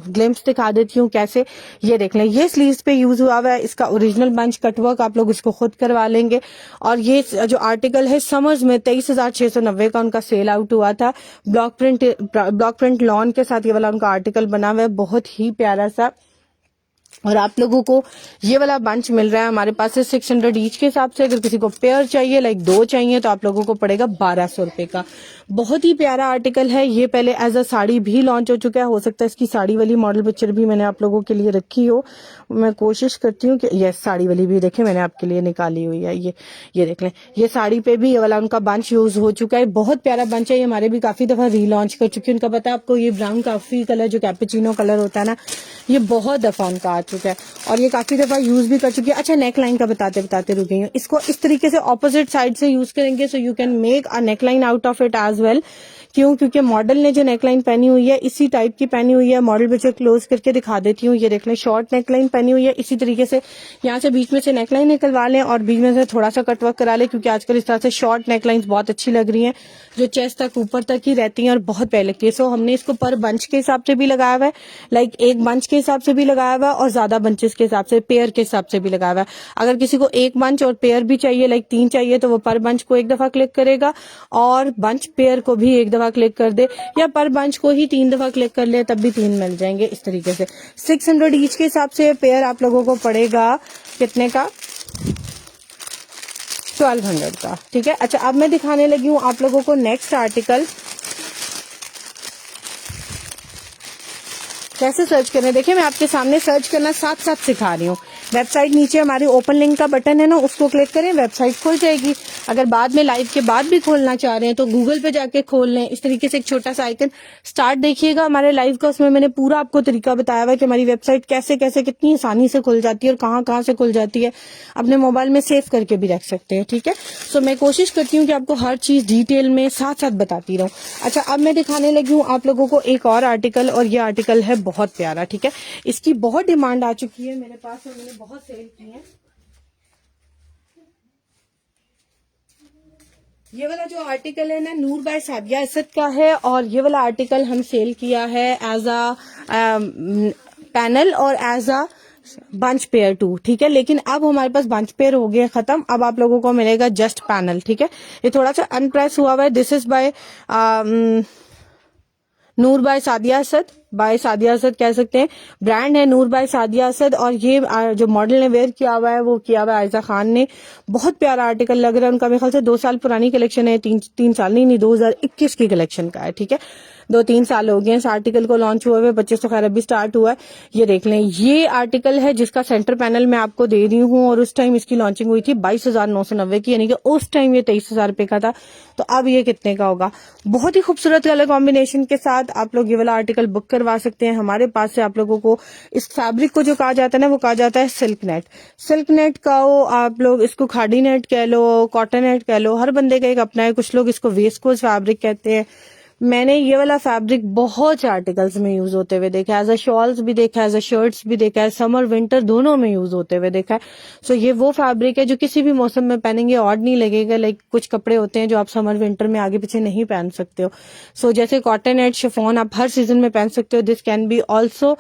ग्लिम्स दिखा देती हूँ कैसे। ये देख लें, ये स्लीव्स पे यूज हुआ हुआ है, इसका ओरिजिनल बंच कटवर्क, आप लोग इसको खुद करवा लेंगे। और ये जो आर्टिकल है समर्स में 23,690 का उनका सेल आउट हुआ था। ब्लॉक प्रिंट लॉन के साथ ये वाला उनका आर्टिकल बना हुआ है, बहुत ही प्यारा सा। और आप लोगों को ये वाला बंच मिल रहा है हमारे पास से 600 ईच के हिसाब से। अगर किसी को पेयर चाहिए, लाइक 2 चाहिए, तो आप लोगों को पड़ेगा 1200 रुपए का। बहुत ही प्यारा आर्टिकल है। ये पहले एज अ साड़ी भी लॉन्च हो चुका है, हो सकता है इसकी साड़ी वाली मॉडल पिक्चर भी मैंने आप लोगों के लिए रखी हो। मैं कोशिश करती हूँ कि यस, साड़ी वाली भी देखें मैंने आपके लिए निकाली हुई है। ये देख लें, ये साड़ी पे भी ये वाला उनका बंच यूज हो चुका है। बहुत प्यारा बंच है, ये हमारे भी काफी दफा रीलॉन्च कर चुकी है। उनका पता है आपको, ये ब्राउन कॉफी कलर जो कैपेचिनो कलर होता है ना, ये बहुत दफा उनका आ चुका है और ये काफी दफा यूज भी कर चुकी है। अच्छा, नेक लाइन का बताते बताते रुक गई हूँ। इसको इस तरीके से ऑपोजिट साइड से यूज करेंगे, so you can make a neck line out of it as well. क्यों? क्योंकि मॉडल ने जो नेकलाइन पहनी हुई है इसी टाइप की पहनी हुई है। मॉडल पिक्चर क्लोज करके दिखा देती हूँ। ये देख लें, शॉर्ट नेकलाइन पहनी हुई है। इसी तरीके से यहाँ से बीच में से नेकलाइन निकलवा लें और बीच में से थोड़ा सा कटवर्क करा लें, क्योंकि आजकल इस तरह से शॉर्ट नेकलाइंस बहुत अच्छी लग रही हैं, जो चेस्ट तक ऊपर तक ही रहती हैं और बहुत प्यारी लगती है। सो हमने इसको पर बंच के हिसाब से भी लगाया हुआ है, लाइक एक बंच के हिसाब से भी लगाया हुआ है और ज्यादा बंचेस के हिसाब से, पेयर के हिसाब से भी लगाया हुआ है। अगर किसी को एक बंच और पेयर भी चाहिए, लाइक 3 चाहिए, तो वो पर बंच को एक दफा क्लिक करेगा और बंच पेयर को भी एक दफा क्लिक कर दे, या पर बंच को ही 3 दफा क्लिक कर ले, तब भी 3 मिल जाएंगे। इस तरीके से 600 ईच के हिसाब से पेयर आप लोगों को पड़ेगा कितने का? 1200 का। ठीक है, अच्छा अब मैं दिखाने लगी हूँ आप लोगों को नेक्स्ट आर्टिकल कैसे सर्च करें। देखिए, मैं आपके सामने सर्च करना साथ साथ सिखा रही हूँ। वेबसाइट नीचे हमारी ओपन लिंक का बटन है ना, उसको क्लिक करें, वेबसाइट खुल जाएगी। अगर बाद में लाइव के बाद भी खोलना चाह रहे हैं तो गूगल पे जाके खोल लें। इस तरीके से एक छोटा सा आइकन स्टार्ट देखिएगा हमारे लाइव का, उसमें मैंने पूरा आपको तरीका बताया हुआ है कि हमारी वेबसाइट कैसे कैसे कितनी आसानी से खुल जाती है और कहाँ कहाँ से खुल जाती है। अपने मोबाइल में सेव करके भी रख सकते हैं। ठीक है, सो मैं कोशिश करती हूँ कि आपको हर चीज डिटेल में साथ साथ बताती रहूँ। अच्छा, अब मैं दिखाने लगी हूँ आप लोगों को एक और आर्टिकल, और ये आर्टिकल है बहुत प्यारा। ठीक है, इसकी बहुत डिमांड आ चुकी है मेरे पास और मैंने बहुत सेल की है। ये वाला जो आर्टिकल है ना, नूर बाय सादिया असद का है, और ये वाला आर्टिकल हम सेल किया है एज अ पैनल और as a bunch pair two. ठीक है, लेकिन अब हमारे पास बंच पेयर हो गया खत्म, अब आप लोगों को मिलेगा जस्ट पैनल। ठीक है, ये थोड़ा सा अनप्रेस हुआ हुआ है। This is by Noor by Sadia Asad, by Sadia Asad कह सकते हैं, ब्रांड है नूर बाय सादिया असद। और ये जो मॉडल ने वेयर किया हुआ है वो किया हुआ है आयजा खान ने। बहुत प्यारा आर्टिकल लग रहा है। उनका मेरे ख्याल से 2 साल पुरानी कलेक्शन है, 3 साल नहीं, 2021 की कलेक्शन का है। ठीक है, 2-3 साल हो गए इस आर्टिकल को लॉन्च हुए हुए, 25 तो खैर अभी स्टार्ट हुआ है। ये देख लें, ये आर्टिकल है जिसका सेंटर पैनल मैं आपको दे रही हूँ, और उस टाइम इसकी लॉन्चिंग हुई थी 22,990 की, यानी कि उस टाइम ये 23,000 रुपए का था। तो अब ये कितने का होगा? बहुत ही खूबसूरत कलर कॉम्बिनेशन के साथ आप लोग ये वाला आर्टिकल बुक करवा सकते हैं हमारे पास से। आप लोगों को इस फैब्रिक को जो कहा जाता है ना, वो कहा जाता है सिल्क नेट। सिल्क नेट का आप लोग इसको खाड़ी नेट कह लो, कॉटन नेट कह लो, हर बंदे का एक अपना है। कुछ लोग इसको वेस्कोस फैब्रिक कहते हैं। मैंने ये वाला फैब्रिक बहुत से आर्टिकल्स में यूज होते हुए देखा है, एज अ शॉल्स भी देखा है, एज अ शर्ट्स भी देखा है, समर विंटर दोनों में यूज होते हुए देखा है। सो ये वो फैब्रिक है जो किसी भी मौसम में पहनेंगे ऑड नहीं लगेगा। लाइक कुछ कपड़े होते हैं जो आप समर विंटर में आगे पीछे नहीं पहन सकते हो। सो जैसे कॉटन एंड शिफॉन आप हर सीजन में पहन सकते हो, this can be also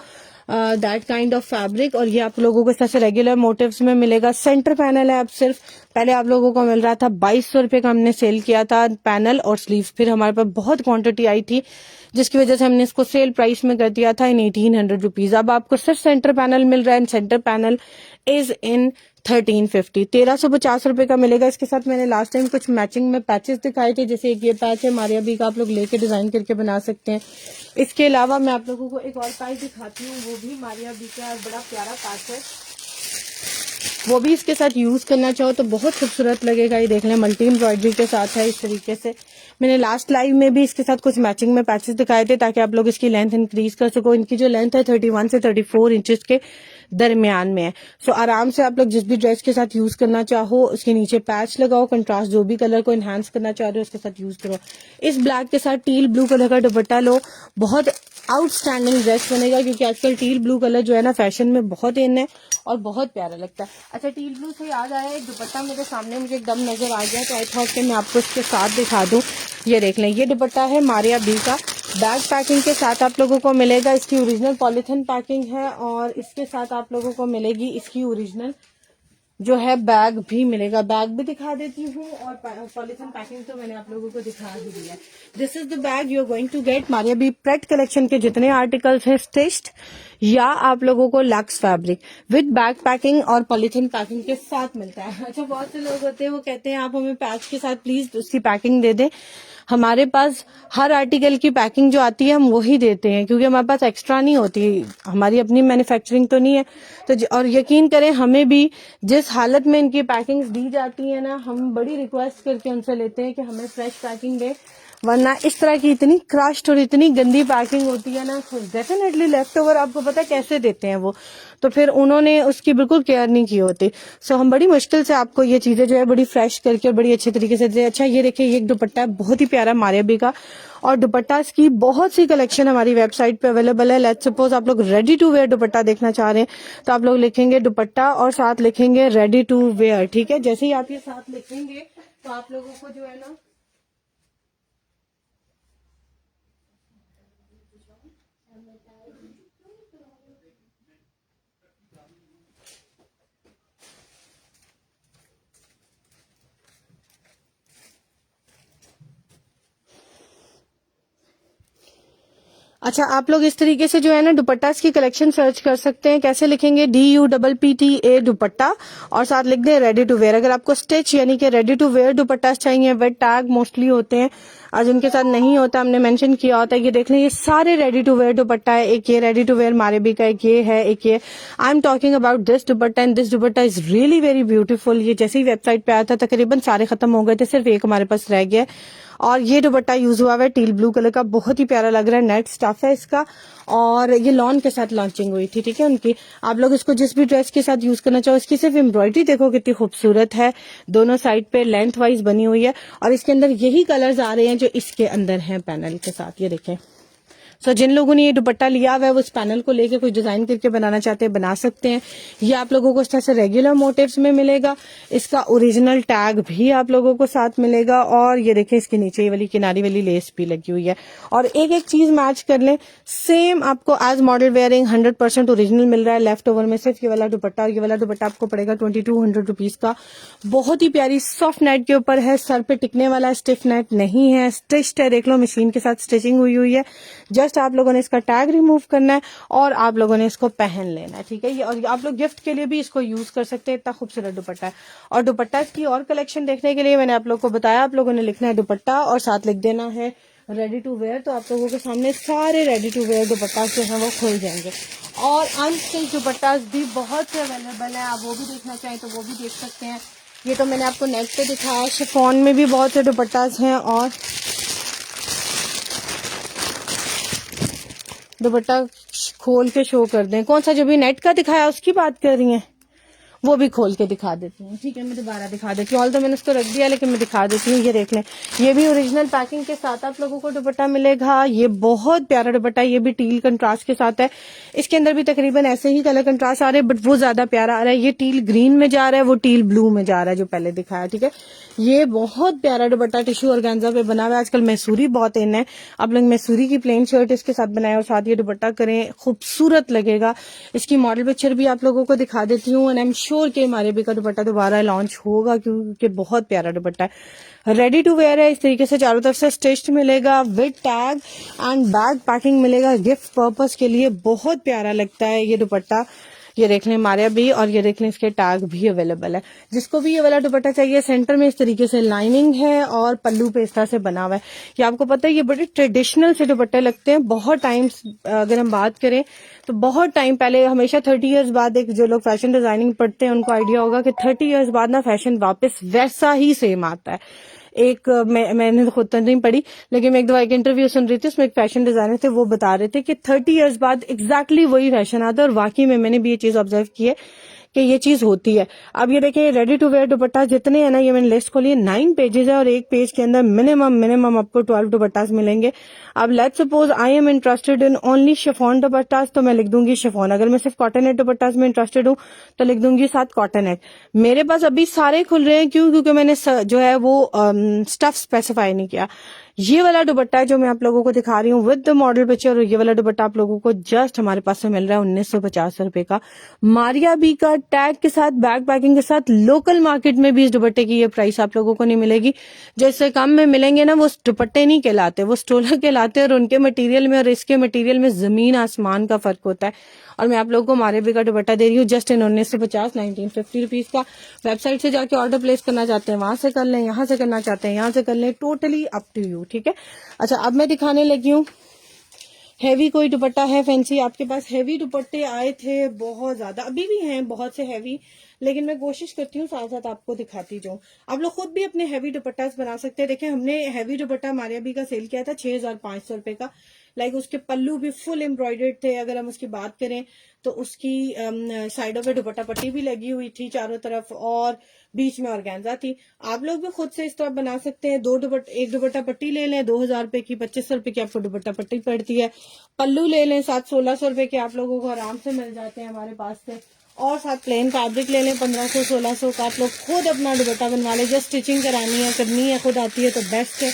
that kind of fabric. और ये आप लोगों को इस तरह से रेगुलर मोटिव्स में मिलेगा। सेंटर पैनल है, अब सिर्फ पहले आप लोगों को मिल रहा था 2200 रुपए का, हमने सेल किया था पैनल और स्लीव्स। फिर हमारे पास बहुत क्वांटिटी आई थी जिसकी वजह से हमने इसको सेल प्राइस में कर दिया था इन 1800 रुपीज। अब आपको सिर्फ सेंटर पैनल मिल रहा है। सेंटर पैनल इज इन 1350, 1350 रुपए का मिलेगा। इसके साथ मैंने लास्ट टाइम कुछ मैचिंग में पैचेस दिखाए थे, जैसे एक ये पैच है मारिया बी का, आप लोग लेके डिजाइन करके बना सकते हैं। इसके अलावा मैं आप लोगों को एक और पैच दिखाती हूँ, वो भी मारिया बी का बड़ा प्यारा पैच है, वो भी इसके साथ यूज करना चाहो तो बहुत खूबसूरत लगेगा। ये देख लें, मल्टी एम्ब्रॉयडरी के साथ है इस तरीके से। मैंने लास्ट लाइव में भी इसके साथ कुछ मैचिंग में पैचेस दिखाए थे ताकि आप लोग इसकी लेंथ इंक्रीज कर सको। इनकी जो लेंथ है 31 से 34 इंचेस के दरमियान में है। सो आराम से आप लोग जिस भी ड्रेस के साथ यूज करना चाहो उसके नीचे पैच लगाओ, कंट्रास्ट जो भी कलर को एनहांस करना चाह रहे हो उसके साथ यूज करो। इस ब्लैक के साथ टील ब्लू कलर का दुपट्टा लो, बहुत आउटस्टैंडिंग ड्रेस बनेगा, क्योंकि आजकल टील ब्लू कलर जो है ना फैशन में बहुत इन है और बहुत प्यारा लगता है। अच्छा, टील ब्लू से याद आया, एक दुपट्टा मेरे सामने मुझे एकदम नजर आ गया, तो आई थॉट कि मैं आपको इसके साथ दिखा दूं। ये देख लें, ये दुपट्टा है मारिया बी का, बैग पैकिंग के साथ आप लोगों को मिलेगा। इसकी ओरिजिनल पॉलिथीन पैकिंग है और इसके साथ आप लोगों को मिलेगी इसकी ओरिजिनल जो है बैग भी मिलेगा। बैग भी दिखा देती हूँ और पॉलिथीन पैकिंग तो मैंने आप लोगों को दिखा ही दिया है। This is the bag you are going to get. Maria B pret collection के जितने आर्टिकल्स हैं स्टिच्ड या आप लोगों को lux fabric with bag packing और पॉलिथीन पैकिंग के साथ मिलता है। अच्छा, बहुत से लोग होते हैं वो कहते हैं आप हमें पैच के साथ प्लीज उसकी पैकिंग दे दें। हमारे पास हर आर्टिकल की पैकिंग जो आती है हम वही देते हैं, क्योंकि हमारे पास एक्स्ट्रा नहीं होती, हमारी अपनी मैन्युफैक्चरिंग तो नहीं है। तो और यकीन करें, हमें भी जिस हालत में इनकी पैकिंग्स दी जाती है ना, हम बड़ी रिक्वेस्ट करके उनसे लेते हैं कि हमें फ्रेश पैकिंग दें, वरना इस तरह की इतनी क्रश्ड और इतनी गंदी पैकिंग होती है ना, डेफिनेटली लेफ्ट ओवर आपको पता है कैसे देते हैं वो, तो फिर उन्होंने उसकी बिल्कुल केयर नहीं की होती। सो हम बड़ी मुश्किल से आपको ये चीजें जो है बड़ी फ्रेश करके और बड़ी अच्छे तरीके से दे। अच्छा, ये देखिए, ये एक दुपट्टा है बहुत ही प्यारा मारिया बी का, और दुपट्टा की बहुत सी कलेक्शन हमारी वेबसाइट पे अवेलेबल है। लेट्स सपोज आप लोग रेडी टू वेयर दुपट्टा देखना चाह रहे हैं तो आप लोग लिखेंगे दुपट्टा और साथ लिखेंगे रेडी टू वेयर। ठीक है, जैसे ही आप ये साथ लिखेंगे तो आप लोगों को जो है ना अच्छा, आप लोग इस तरीके से जो है ना दुपट्टा की कलेक्शन सर्च कर सकते हैं। कैसे लिखेंगे? DUPPTA दुपट्टा और साथ लिख दें रेडी टू वेयर। अगर आपको स्टिच यानी कि रेडी टू वेयर दुपट्टा चाहिए, वेट टैग मोस्टली होते हैं, आज उनके साथ नहीं होता, हमने मेंशन किया होता है। ये देख लें, ये सारे रेडी टू वेयर दुपट्टा है। एक ये ready to wear Maria B का, एक ये है, एक ये। I am talking about this dupatta and this dupatta is really very beautiful. ये जैसे ही वेबसाइट पे आया था तकरीबन सारे खत्म हो गए थे, सिर्फ एक हमारे पास रह गया। और ये दुपट्टा यूज हुआ है टील ब्लू कलर का, बहुत ही प्यारा लग रहा है, नेट स्टफ है इसका, और ये लॉन के साथ लॉन्चिंग हुई थी। ठीक है, उनकी आप लोग इसको जिस भी ड्रेस के साथ यूज करना चाहो। इसकी सिर्फ एम्ब्रॉयडरी देखो कितनी खूबसूरत है, दोनों साइड पे लेंथ वाइज बनी हुई है, और इसके अंदर यही कलर्स आ रहे हैं जो इसके अंदर हैं पैनल के साथ। ये देखें, सो जिन लोगों ने ये दुपट्टा लिया हुआ है वो इस पैनल को लेके कुछ डिजाइन करके बनाना चाहते हैं, बना सकते हैं। ये आप लोगों को इस तरह से रेगुलर मोटिव्स में मिलेगा। इसका ओरिजिनल टैग भी आप लोगों को साथ मिलेगा, और ये देखें इसके नीचे ये वाली किनारी वाली लेस भी लगी हुई है, और एक एक चीज मैच कर लें। सेम आपको एज मॉडल वेयरिंग 100% ओरिजिनल मिल रहा है। लेफ्ट ओवर में सिर्फ ये वाला दुपट्टा, और ये वाला दुपट्टा आपको पड़ेगा 2200 रुपीज का। बहुत ही प्यारी सॉफ्ट नेट के ऊपर है, सर पे टिकने वाला, स्टिफ नेट नहीं है, स्टिच्ड है। देख लो, मशीन के साथ स्टिचिंग हुई हुई है। जस्ट आप लोगों ने इसका टैग रिमूव करना है और आप लोगों ने इसको पहन लेना है। ठीक है, ये और आप लोग गिफ्ट के लिए भी इसको यूज कर सकते हैं, इतना खूबसूरत दुपट्टा है। और दुपट्टा की और कलेक्शन देखने के लिए मैंने आप लोग को बताया, आप लोगों ने लिखना है दुपट्टा और साथ लिख देना है रेडी टू वेयर, तो आप लोगों के सामने सारे रेडी टू वेयर दुपट्टा जो है वो खुल जाएंगे। और अनस्टिच दुपट्टा भी बहुत से अवेलेबल है, आप वो भी देखना चाहें तो वो भी देख सकते हैं। ये तो मैंने आपको नेट पे दिखाया, शिफॉन में भी बहुत से दुपट्टास हैं। और दुपट्टा खोल के शो कर दें, कौन सा जो भी नेट का दिखाया उसकी बात कर रही हैं, वो भी खोल के दिखा देती हूँ। ठीक है, मैं दोबारा दिखा देती हूँ। ऑल तो मैंने उसको रख दिया, लेकिन मैं दिखा देती हूँ। ये देख लें, ये भी ओरिजिनल पैकिंग के साथ आप लोगों को दुपट्टा मिलेगा। ये बहुत प्यारा दुपट्टा, ये भी टील कंट्रास्ट के साथ है। इसके अंदर भी तकरीबन ऐसे ही कलर कंट्रास्ट आ रहे हैं, बट वो ज्यादा प्यारा आ रहा है। ये टील ग्रीन में जा रहा है, वो टील ब्लू में जा रहा है जो पहले दिखाया। ठीक है, ये बहुत प्यारा दुपट्टा टिश्यू ऑर्गेन्जा पे बना हुआ है। आजकल मैसूरी बहुत इन है, आप लोग मैसूरी की प्लेन शर्ट इसके साथ बनाए और साथ ये दुपट्टा करें, खूबसूरत लगेगा। इसकी मॉडल पिक्चर भी आप लोगों को दिखा देती हूँ। एंड आई एम श्योर कि हमारे भी का दुपट्टा दोबारा लॉन्च होगा, क्योंकि बहुत प्यारा दुपट्टा है। रेडी टू वेयर है, इस तरीके से चारों तरफ से स्टिच्ड मिलेगा, with tag and bag packing मिलेगा। गिफ्ट पर्पस के लिए बहुत प्यारा लगता है ये दुपट्टा। ये देख लें मारिया भी, और ये देख लें इसके टैग भी अवेलेबल है। जिसको भी ये वाला दुपट्टा चाहिए, सेंटर में इस तरीके से लाइनिंग है और पल्लू पे इस तरह से बना हुआ है। ये आपको पता है, ये बड़े ट्रेडिशनल से दुपट्टे लगते हैं। बहुत टाइम, अगर हम बात करें तो बहुत टाइम पहले, हमेशा 30 इयर्स बाद, एक जो लोग फैशन डिजाइनिंग पढ़ते हैं उनको आइडिया होगा कि 30 इयर्स बाद ना फैशन वापस वैसा ही सेम आता है। एक मैंने खुद तो नहीं पढ़ी, लेकिन मैं एक दफा एक इंटरव्यू सुन रही थी, उसमें एक फैशन डिजाइनर थे, वो बता रहे थे कि 30 इयर्स बाद एग्जैक्टली वही फैशन आता है। और वाकई में मैंने भी ये चीज ऑब्जर्व की है कि ये चीज होती है। अब ये देखिए, रेडी टू वेयर दुपट्टा जितने हैं ना, ये मैंने लिस्ट खोली है, 9 पेजेस है, और एक पेज के अंदर मिनिमम आपको 12 दुपट्टास मिलेंगे। अब let's suppose I am interested in only chiffon dupattas, तो मैं लिख दूंगी शिफॉन। अगर मैं सिर्फ कॉटन नेट दुपट्टास में इंटरेस्टेड हूँ तो लिख दूंगी साथ कॉटन नेट। मेरे पास अभी सारे खुल रहे हैं, क्यों? क्योंकि मैंने जो है वो स्टफ स्पेसिफाई नहीं किया। ये वाला दुपट्टा है जो मैं आप लोगों को दिखा रही हूँ विद द मॉडल पिक्चर, और ये वाला दुपट्टा आप लोगों को जस्ट हमारे पास से मिल रहा है 1950 रुपए का, मारिया बी का टैग के साथ, बैग पैकिंग के साथ। लोकल मार्केट में भी इस दुपट्टे की ये प्राइस आप लोगों को नहीं मिलेगी। जैसे कम में मिलेंगे ना, वो दुपट्टे नहीं कहलाते, वो स्टोलर कहलाते हैं। और उनके मटेरियल में और इसके मटेरियल में जमीन आसमान का फर्क होता है। और मैं आप लोगों को मारिया बी का दुपट्टा दे रही हूँ जस्ट इन 1950 रुपीज का। वेबसाइट से जाके ऑर्डर प्लेस करना चाहते हैं वहां से कर लें, यहाँ से करना चाहते हैं यहाँ से कर लें, टोटली अप टू यू। ठीक है, अच्छा अब मैं दिखाने लगी हूँ हैवी कोई दुपट्टा है फैंसी आपके पास। हैवी दुपट्टे आए थे बहुत ज्यादा, अभी भी हैं बहुत से हैवी, लेकिन मैं कोशिश करती हूँ साथ साथ आपको दिखाती जाऊँ। आप लोग खुद भी अपने हैवी दुपट्टा बना सकते हैं। देखिए, हमने हैवी दुपट्टा मारिया बी का सेल किया था 6500 रुपए का। लाइक उसके पल्लू भी फुल एम्ब्रॉयडर्ड थे। अगर हम उसकी बात करें तो उसकी साइडों पे दुपट्टा पट्टी भी लगी हुई थी चारों तरफ, और बीच में ऑर्गेन्जा थी। आप लोग भी खुद से इस तरह बना सकते हैं। एक दुपट्टा पट्टी ले लें 2000 रुपए की, 2500 रुपए की आपको दुपट्टा पट्टी पड़ती है। पल्लू ले लें 1600 रुपए के, आप लोगों को आराम से मिल जाते हैं हमारे पास से। और साथ प्लेन फैब्रिक ले लें 1500-1600 का। आप लोग खुद अपना दुपट्टा बनवा लें, जस्ट स्टिचिंग करानी है, करनी है, खुद आती है तो बेस्ट है।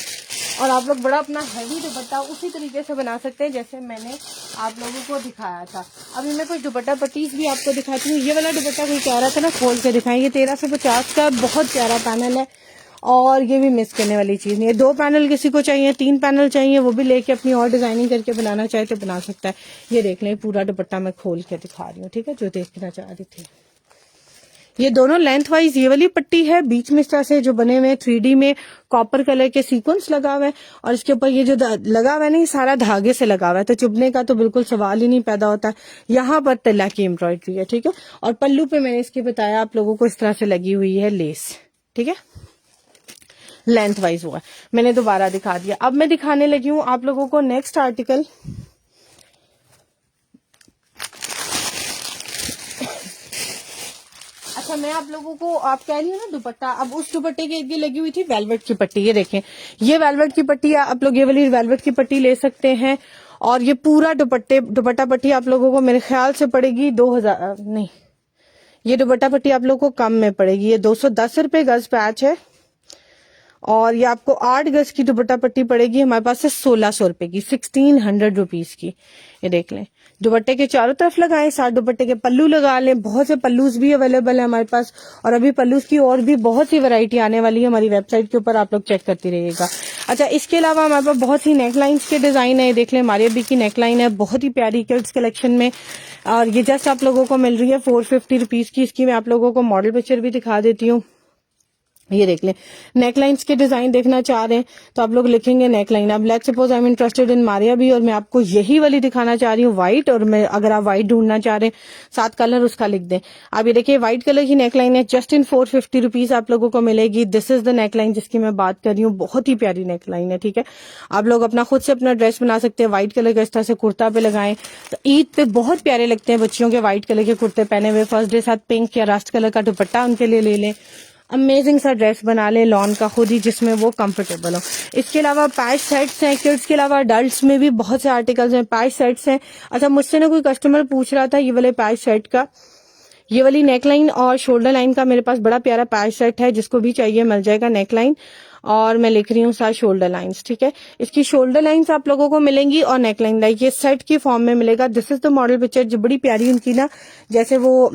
और आप लोग बड़ा अपना हैवी दुपट्टा उसी तरीके से बना सकते हैं जैसे मैंने आप लोगों को दिखाया था। अभी मैं कुछ दुपट्टा पट्टीज भी आपको दिखाती हूँ। ये वाला दुपट्टा कोई कह रहा था ना खोल के दिखाएं, ये 1350 का बहुत प्यारा पैनल है, और ये भी मिस करने वाली चीज नहीं है। 2 पैनल किसी को चाहिए, 3 पैनल चाहिए, वो भी लेके अपनी और डिजाइनिंग करके बनाना चाहे तो बना सकता है। ये देख लें, पूरा दुपट्टा मैं खोल के दिखा रही हूँ। ठीक है, जो देखना चाह रही थी। ये दोनों लेंथ वाइज ये वाली पट्टी है, बीच में इस तरह से जो बने हुए 3D में कॉपर कलर के सीक्वेंस लगा हुआ है, और इसके ऊपर ये जो लगा हुआ है ना, ये सारा धागे से लगा हुआ है, तो चुभने का तो बिल्कुल सवाल ही नहीं पैदा होता। यहाँ पर तिल्ला की एम्ब्रॉयडरी है। ठीक है, और पल्लू पे मैंने इसके बताया आप लोगों को इस तरह से लगी हुई है लेस। ठीक है, लेंथ वाइज हुआ, मैंने दोबारा दिखा दिया। अब मैं दिखाने लगी हूँ आप लोगों को नेक्स्ट आर्टिकल। अच्छा, मैं आप लोगों को, आप कह रही हो ना दुपट्टा, अब उस दुपट्टे के इर्द लगी हुई थी वेलवेट की पट्टी। ये देखें, ये वेलवेट की पट्टी, आप लोग ये वाली वेलवेट की पट्टी ले सकते हैं। और ये पूरा दुपट्टा पट्टी आप लोगों को मेरे ख्याल से पड़ेगी 2000 नहीं, ये दुपट्टा पट्टी आप लोगों को कम में पड़ेगी। ये 210 रुपए गज पैच है, और ये आपको 8 गज की दुपट्टा पट्टी पड़ेगी हमारे पास से 1600 रुपए की, 1600 रुपीज की। ये देख लें, दुपट्टे के चारों तरफ लगाएं, साथ दुपट्टे के पल्लू लगा लें। बहुत से पल्लूज भी अवेलेबल है हमारे पास, और अभी पल्लूज की और भी बहुत सी वैरायटी आने वाली है हमारी वेबसाइट के ऊपर, आप लोग चेक करती रहिएगा। अच्छा, इसके अलावा हमारे पास बहुत सी नेकलाइंस के डिजाइन है। देख लें, मारिया बी की नेकलाइन है, बहुत ही प्यारी किड्स कलेक्शन में, और ये जस्ट आप लोगों को मिल रही है 450 रुपीज की। इसकी मैं आप लोगों को मॉडल पिक्चर भी दिखा देती हूँ। ये देख लें, नेकलाइंस के डिजाइन देखना चाह रहे हैं तो आप लोग लिखेंगे नेकलाइन। अब let's suppose I am interested इन मारिया भी, और मैं आपको यही वाली दिखाना चाह रही हूँ व्हाइट, और मैं अगर आप व्हाइट ढूंढना चाह रहे हैं, साथ कलर उसका लिख दें। आप ये देखिए व्हाइट कलर की नेकलाइन है, जस्ट इन 450 रुपीज आप लोगों को मिलेगी। दिस इज द नेकलाइन जिसकी मैं बात कर रही हूँ, बहुत ही प्यारी नेकलाइन है, ठीक है। आप लोग अपना खुद से अपना ड्रेस बना सकते हैं, व्हाइट कलर का इस तरह से कुर्ता पे लगाएं तो ईद पे बहुत प्यारे लगते हैं बच्चियों के व्हाइट कलर के कुर्ते पहने हुए। फर्स्ट डे साथ पिंक या रस्ट कलर का दुपट्टा उनके लिए ले लें, अमेजिंग सा ड्रेस बना ले लॉन का खुद ही, जिसमें वो कंफर्टेबल हो। इसके अलावा पैच सेट्स हैं, किड्स के अलावा अडल्ट्स में भी बहुत से आर्टिकल्स हैं। पैच सेट्स हैं। अच्छा, मुझसे ना कोई कस्टमर पूछ रहा था ये वाले पैच सेट का, ये वाली नेकलाइन और शोल्डर लाइन का मेरे पास बड़ा प्यारा पैच सेट है, जिसको भी चाहिए मिल जाएगा। नेकलाइन और मैं लिख रही हूँ साथ शोल्डर लाइंस, ठीक है। इसकी शोल्डर लाइंस आप लोगों को मिलेंगी और नेकलाइन लाइक ये सेट की फॉर्म में मिलेगा। This is the model picture, जो बड़ी प्यारी उनकी ना, जैसे वो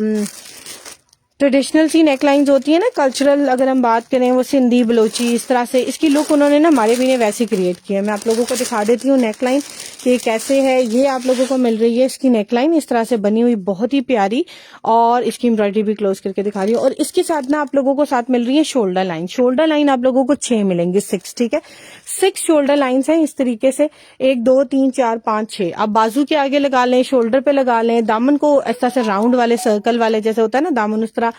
ट्रेडिशनल सी नेकलाइंस होती है ना, कल्चरल अगर हम बात करें, वो सिंधी बलोची इस तरह से इसकी लुक उन्होंने ना हमारे भी ने वैसे क्रिएट की है। मैं आप लोगों को दिखा देती हूँ नेकलाइन कि कैसे है। ये आप लोगों को मिल रही है इसकी नेकलाइन इस तरह से बनी हुई, बहुत ही प्यारी, और इसकी एम्ब्रॉयडरी भी क्लोज करके दिखा रही हूँ। और इसके साथ ना आप लोगों को साथ मिल रही है शोल्डर लाइन। शोल्डर लाइन आप लोगों को 6 मिलेंगी, 6, ठीक है। 6 शोल्डर लाइन्स हैं इस तरीके से, 1 2 3 4 5 6। आप बाजू के आगे लगा लें, शोल्डर पे लगा लें, दामन को इस तरह से राउंड वाले सर्कल वाले जैसे होता है ना दामन, उस तरह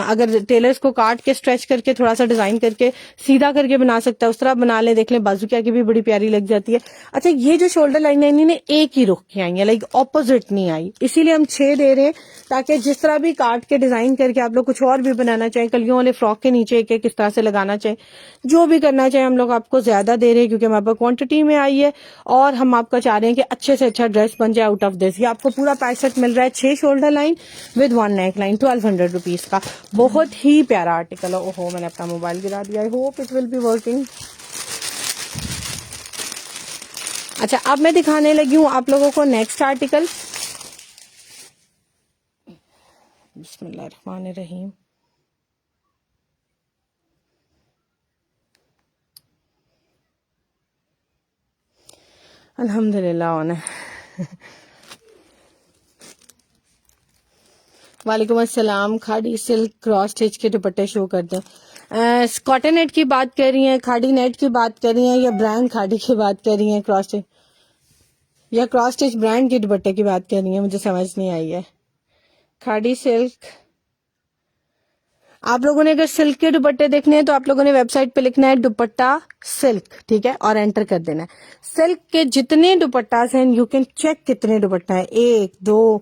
अगर टेलर्स को काट के स्ट्रेच करके थोड़ा सा डिजाइन करके सीधा करके बना सकता है, उस तरह बना ले। देख लें बाजू के आगे भी बड़ी प्यारी लग जाती है। अच्छा, ये जो शोल्डर लाइन है इन्होंने एक ही रुख की आई है, लाइक ऑपोजिट नहीं आई, इसीलिए हम 6 दे रहे हैं, ताकि जिस तरह भी काट के डिजाइन करके आप लोग कुछ और भी बनाना चाहें, कलियों वाले फ्रॉक के नीचे एक एक किस तरह से लगाना चाहें, जो भी करना चाहें, हम लोग आपको ज्यादा दे रहे हैं क्योंकि हमारे पास क्वांटिटी में आई है और हम आपका चाह रहे हैं कि अच्छे से अच्छा ड्रेस बन जाए आउट ऑफ दिस। ये आपको पूरा पैक सेट मिल रहा है, 6 shoulder line with 1 neck line, 1200 rupees का। बहुत ही प्यारा आर्टिकल है। ओहो, मैंने अपना मोबाइल गिरा दिया। I hope it will be working. अच्छा, अब मैं दिखाने लगी हूँ आप लोगों को नेक्स्ट आर्टिकल। बिस्मिल्लाहिर्रहमानिर्रहीम। अल्हम्दुलिल्लाह ऑन है। वालेकुम अस्सलाम। खाड़ी सिल्क क्रॉस स्टिच के दुपट्टे शो कर दें। कॉटन नेट की बात कर रही हैं, खाड़ी नेट की बात कर रही हैं, या ब्रांड खाड़ी की बात कर रही हैं, क्रॉस स्टिच या क्रॉस स्टिच ब्रांड के दुपट्टे की बात कर रही हैं, मुझे समझ नहीं आई है। खाड़ी सिल्क, आप लोगों ने अगर सिल्क के दुपट्टे देखने हैं तो आप लोगों ने वेबसाइट पे लिखना है दुपट्टा सिल्क, ठीक है, और एंटर कर देना है। सिल्क के जितने दुपट्टा हैं यू कैन चेक कितने दुपट्टा है, 1 2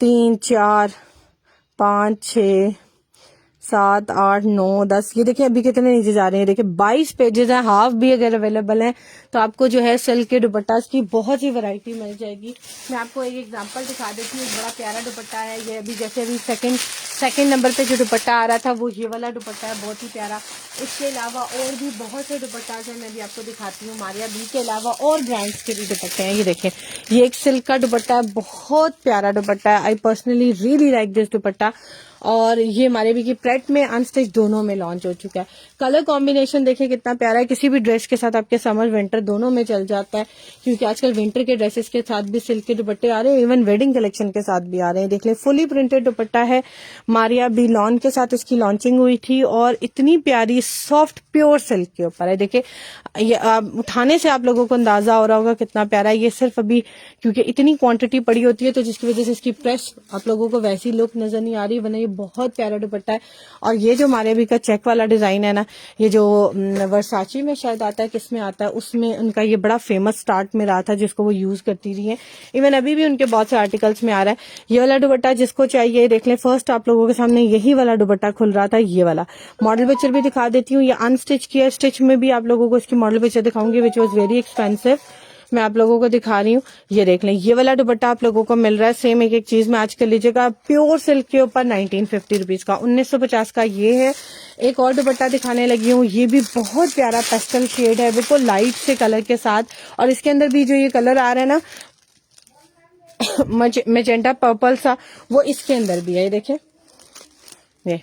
3 4 5 6 7 8 9 10। ये देखिए अभी कितने नीचे जा रहे हैं, देखिए 22 पेजेस हैं। हाफ भी अगर अवेलेबल है तो आपको जो है सिल्क के दुपट्टा की बहुत ही वैरायटी मिल जाएगी। मैं आपको एक एग्जांपल दिखा देती हूँ। बड़ा प्यारा दुपट्टा है ये, अभी जैसे अभी सेकंड नंबर पे जो दुपट्टा आ रहा था वो ये वाला दुपट्टा है, बहुत ही प्यारा। इसके अलावा और भी बहुत से दुपट्टा हैं, मैं भी आपको दिखाती हूँ। मारिया बी के अलावा और ब्रांड्स के भी दुपट्टे हैं। ये देखें, ये एक सिल्क का दुपट्टा है, बहुत प्यारा दुपट्टा है। I personally really like this दुपट्टा। और ये हमारे भी की प्रेट में अनस्टिच दोनों में लॉन्च हो चुका है। कलर कॉम्बिनेशन देखिए कितना प्यारा है, किसी भी ड्रेस के साथ आपके समर विंटर दोनों में चल जाता है, क्योंकि आजकल विंटर के ड्रेसेस के साथ भी सिल्क के दुपट्टे आ रहे हैं, इवन वेडिंग कलेक्शन के साथ भी आ रहे हैं। देख ले, फुली प्रिंटेड दुपट्टा है। मारिया बी लॉन के साथ इसकी लॉन्चिंग हुई थी और इतनी प्यारी सॉफ्ट प्योर सिल्क के ऊपर है। देखिए, ये उठाने से आप लोगों को अंदाजा हो रहा होगा कितना प्यारा है। ये सिर्फ अभी क्योंकि इतनी क्वांटिटी पड़ी होती है तो जिसकी वजह से इसकी प्रेस आप लोगों को वैसी लुक नजर नहीं आ रही, वरना ये बहुत प्यारा दुपट्टा है। और ये जो हमारे अभी का चेक वाला डिजाइन है ना, ये जो वर्साची में शायद आता है, किसमें आता है, उसमें उनका ये बड़ा फेमस स्टार्ट में रहा था, जिसको वो यूज करती रही है। इवन अभी भी उनके बहुत से आर्टिकल्स में आ रहा है। ये वाला दुपट्टा जिसको चाहिए देख ले, फर्स्ट आप लोगों के सामने यही वाला दुपट्टा खुल रहा था। ये वाला मॉडल पिक्चर भी दिखा देती हूँ। ये अनस्टिच किया, स्टिच में भी आप लोगों को इसकी मॉडल पिक्चर दिखाऊंगी, विच वॉज वेरी एक्सपेंसिव। मैं आप लोगों को दिखा रही हूँ। ये देख लें, ये वाला दुपट्टा आप लोगों को मिल रहा है सेम एक एक चीज में आज कर लीजिएगा, प्योर सिल्क के ऊपर 1950 रुपीज का, 1950 का ये है। एक और दुपट्टा दिखाने लगी हूँ, ये भी बहुत प्यारा पेस्टल शेड है, बिल्कुल लाइट से कलर के साथ। और इसके अंदर भी जो ये कलर आ रहा है ना मैजेंटा पर्पल सा, वो इसके अंदर भी है। ये देखें, ये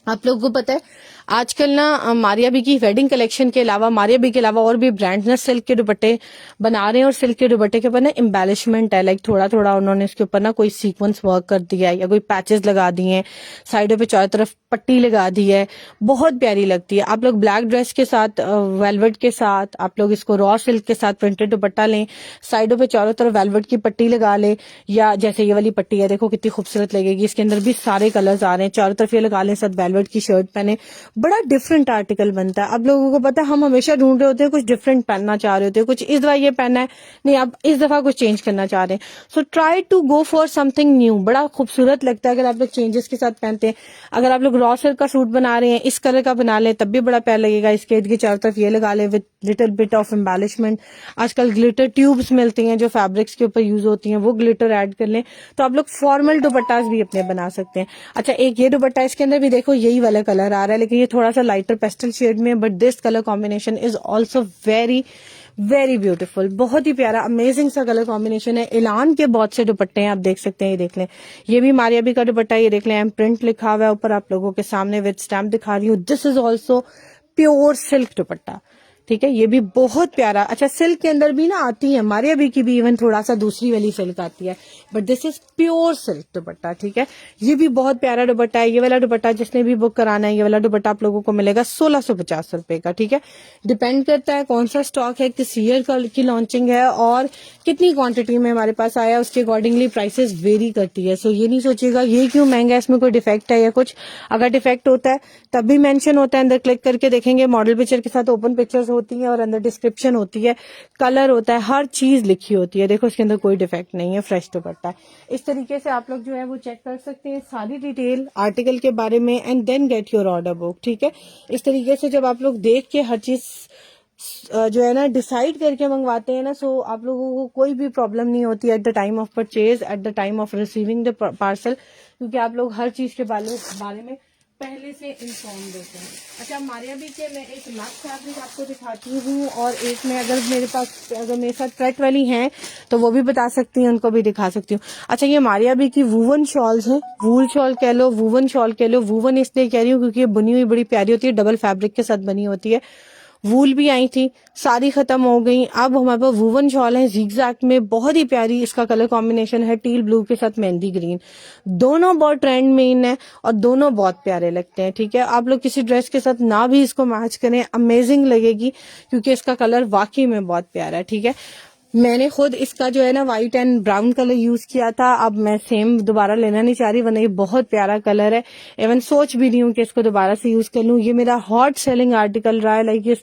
आप लोगों को पता है आजकल ना मारिया बी की वेडिंग कलेक्शन के अलावा, मारिया बी के अलावा और भी ब्रांड्स ना सिल्क के दुपट्टे बना रहे हैं, और सिल्क के दुपट्टे के ऊपर ना एम्बेलिशमेंट है, लाइक थोड़ा थोड़ा उन्होंने इसके ऊपर ना कोई सीक्वेंस वर्क कर दिया है या कोई पैचेस लगा दिए हैं, साइडों पे चारों तरफ पट्टी लगा दी है, बहुत प्यारी लगती है। आप लोग ब्लैक ड्रेस के साथ, वेलवेट के साथ, आप लोग इसको रॉ सिल्क के साथ प्रिंटेड दुपट्टा लें, साइडों पे चारों तरफ वेलवेट की पट्टी लगा ले, या जैसे ये वाली पट्टी है देखो कितनी खूबसूरत लगेगी, इसके अंदर भी सारे कलर्स आ रहे हैं, चारों तरफ ये लगा लें, साथ वेलवेट की शर्ट पहने, बड़ा डिफरेंट आर्टिकल बनता है। अब लोगों को पता है हम हमेशा ढूंढ रहे होते हैं, कुछ डिफरेंट पहनना चाह रहे होते हैं, कुछ इस दफा ये पहनना है, नहीं आप इस दफा कुछ चेंज करना चाह रहे हैं, so try to go for something new. बड़ा खूबसूरत लगता है अगर आप लोग चेंजेस के साथ पहनते हैं। अगर आप लोग रॉ सिल्क का सूट बना रहे हैं, इस कलर का बना ले तब भी बड़ा प्यार लगेगा। इसके इर्द गिर्द चारों तरफ ये लगा ले with little bit of embellishment. आजकल ग्लिटर ट्यूब्स मिलती हैं जो फैब्रिक्स के ऊपर यूज होती हैं, वो ग्लिटर ऐड कर लें तो आप लोग फॉर्मल दुपट्टास भी अपने बना सकते हैं। अच्छा, एक ये दुपट्टा, इसके अंदर भी देखो यही वाला कलर आ रहा है, लेकिन ये थोड़ा सा लाइटर पेस्टल शेड में, but this colour combination is also very very beautiful. बहुत ही प्यारा अमेजिंग सा कलर कॉम्बिनेशन है। इलान के बहुत से दुपट्टे हैं, आप देख सकते हैं, ये देख लें, ये भी मारिया बी का दुपट्टा, ये देख लें, एम प्रिंट लिखा हुआ है ऊपर, आप लोगों के सामने विद स्टैम्प दिखा रही हूँ। This is also pure silk दुपट्टा, ठीक है, ये भी बहुत प्यारा। अच्छा, सिल्क के अंदर भी ना आती है मारिया बी की भी, इवन थोड़ा सा दूसरी वाली सिल्क आती है, but this is pure silk दुपट्टा, ठीक है, ये भी बहुत प्यारा दुपट्टा है। ये वाला दुपट्टा जिसने भी बुक कराना है, ये वाला दुपट्टा आप लोगों को मिलेगा 1650 रुपए का, ठीक है। डिपेंड करता है कौन सा स्टॉक है, किस ईयर की लॉन्चिंग है और कितनी क्वांटिटी में हमारे पास आया, उसके अकॉर्डिंगली प्राइसेस वेरी करती है। सो ये नहीं सोचिएगा ये क्यों महंगा है, इसमें कोई डिफेक्ट है या कुछ। अगर डिफेक्ट होता है तब भी मेंशन होता है, अंदर क्लिक करके देखेंगे, मॉडल पिक्चर के साथ ओपन पिक्चर्स होती है और अंदर डिस्क्रिप्शन होती है, कलर होता है, हर चीज लिखी होती है। देखो इसके अंदर कोई डिफेक्ट नहीं है, फ्रेश दुपट्टा है। इस तरीके से आप लोग जो है वो चेक कर सकते हैं सारी डिटेल आर्टिकल के बारे में and then get your order book, ठीक है। इस तरीके से जब आप लोग देख के हर चीज जो है ना डिसाइड करके मंगवाते हैं ना, सो आप लोगों को कोई भी प्रॉब्लम नहीं होती at the time of purchase, at the time of receiving the parcel, क्योंकि आप लोग हर चीज के बारे में पहले से इन्फॉर्म देते हैं। अच्छा, मारिया बी के मैं एक मैट फैब्रिक आपको दिखाती हूँ, और एक में अगर मेरे साथ थ्रेड वाली हैं तो वो भी बता सकती हैं, उनको भी दिखा सकती हूँ। अच्छा, ये मारिया बी की वूवन शॉल्स हैं, वूल शॉल कह लो, वूवन शॉल कह लो। वूवन इसलिए कह रही हूँ क्योंकि ये बुनी हुई बड़ी प्यारी होती है, डबल फैब्रिक के साथ बनी होती है। वूल भी आई थी, सारी खत्म हो गई, अब हमारे पास वूवन शॉल है जिगजैग में, बहुत ही प्यारी। इसका कलर कॉम्बिनेशन है टील ब्लू के साथ मेहंदी ग्रीन, दोनों बहुत ट्रेंड में इन है और दोनों बहुत प्यारे लगते हैं, ठीक है। आप लोग किसी ड्रेस के साथ ना भी इसको मैच करें, अमेजिंग लगेगी, क्योंकि इसका कलर वाकई में बहुत प्यारा है, ठीक है। मैंने खुद इसका जो है ना white and brown colour use किया था, अब मैं सेम दोबारा लेना नहीं चाह रही, वरना ये बहुत प्यारा कलर है। इवन सोच भी रही हूँ कि इसको दोबारा से यूज कर लूँ। ये मेरा हॉट सेलिंग आर्टिकल रहा है, लाइक ये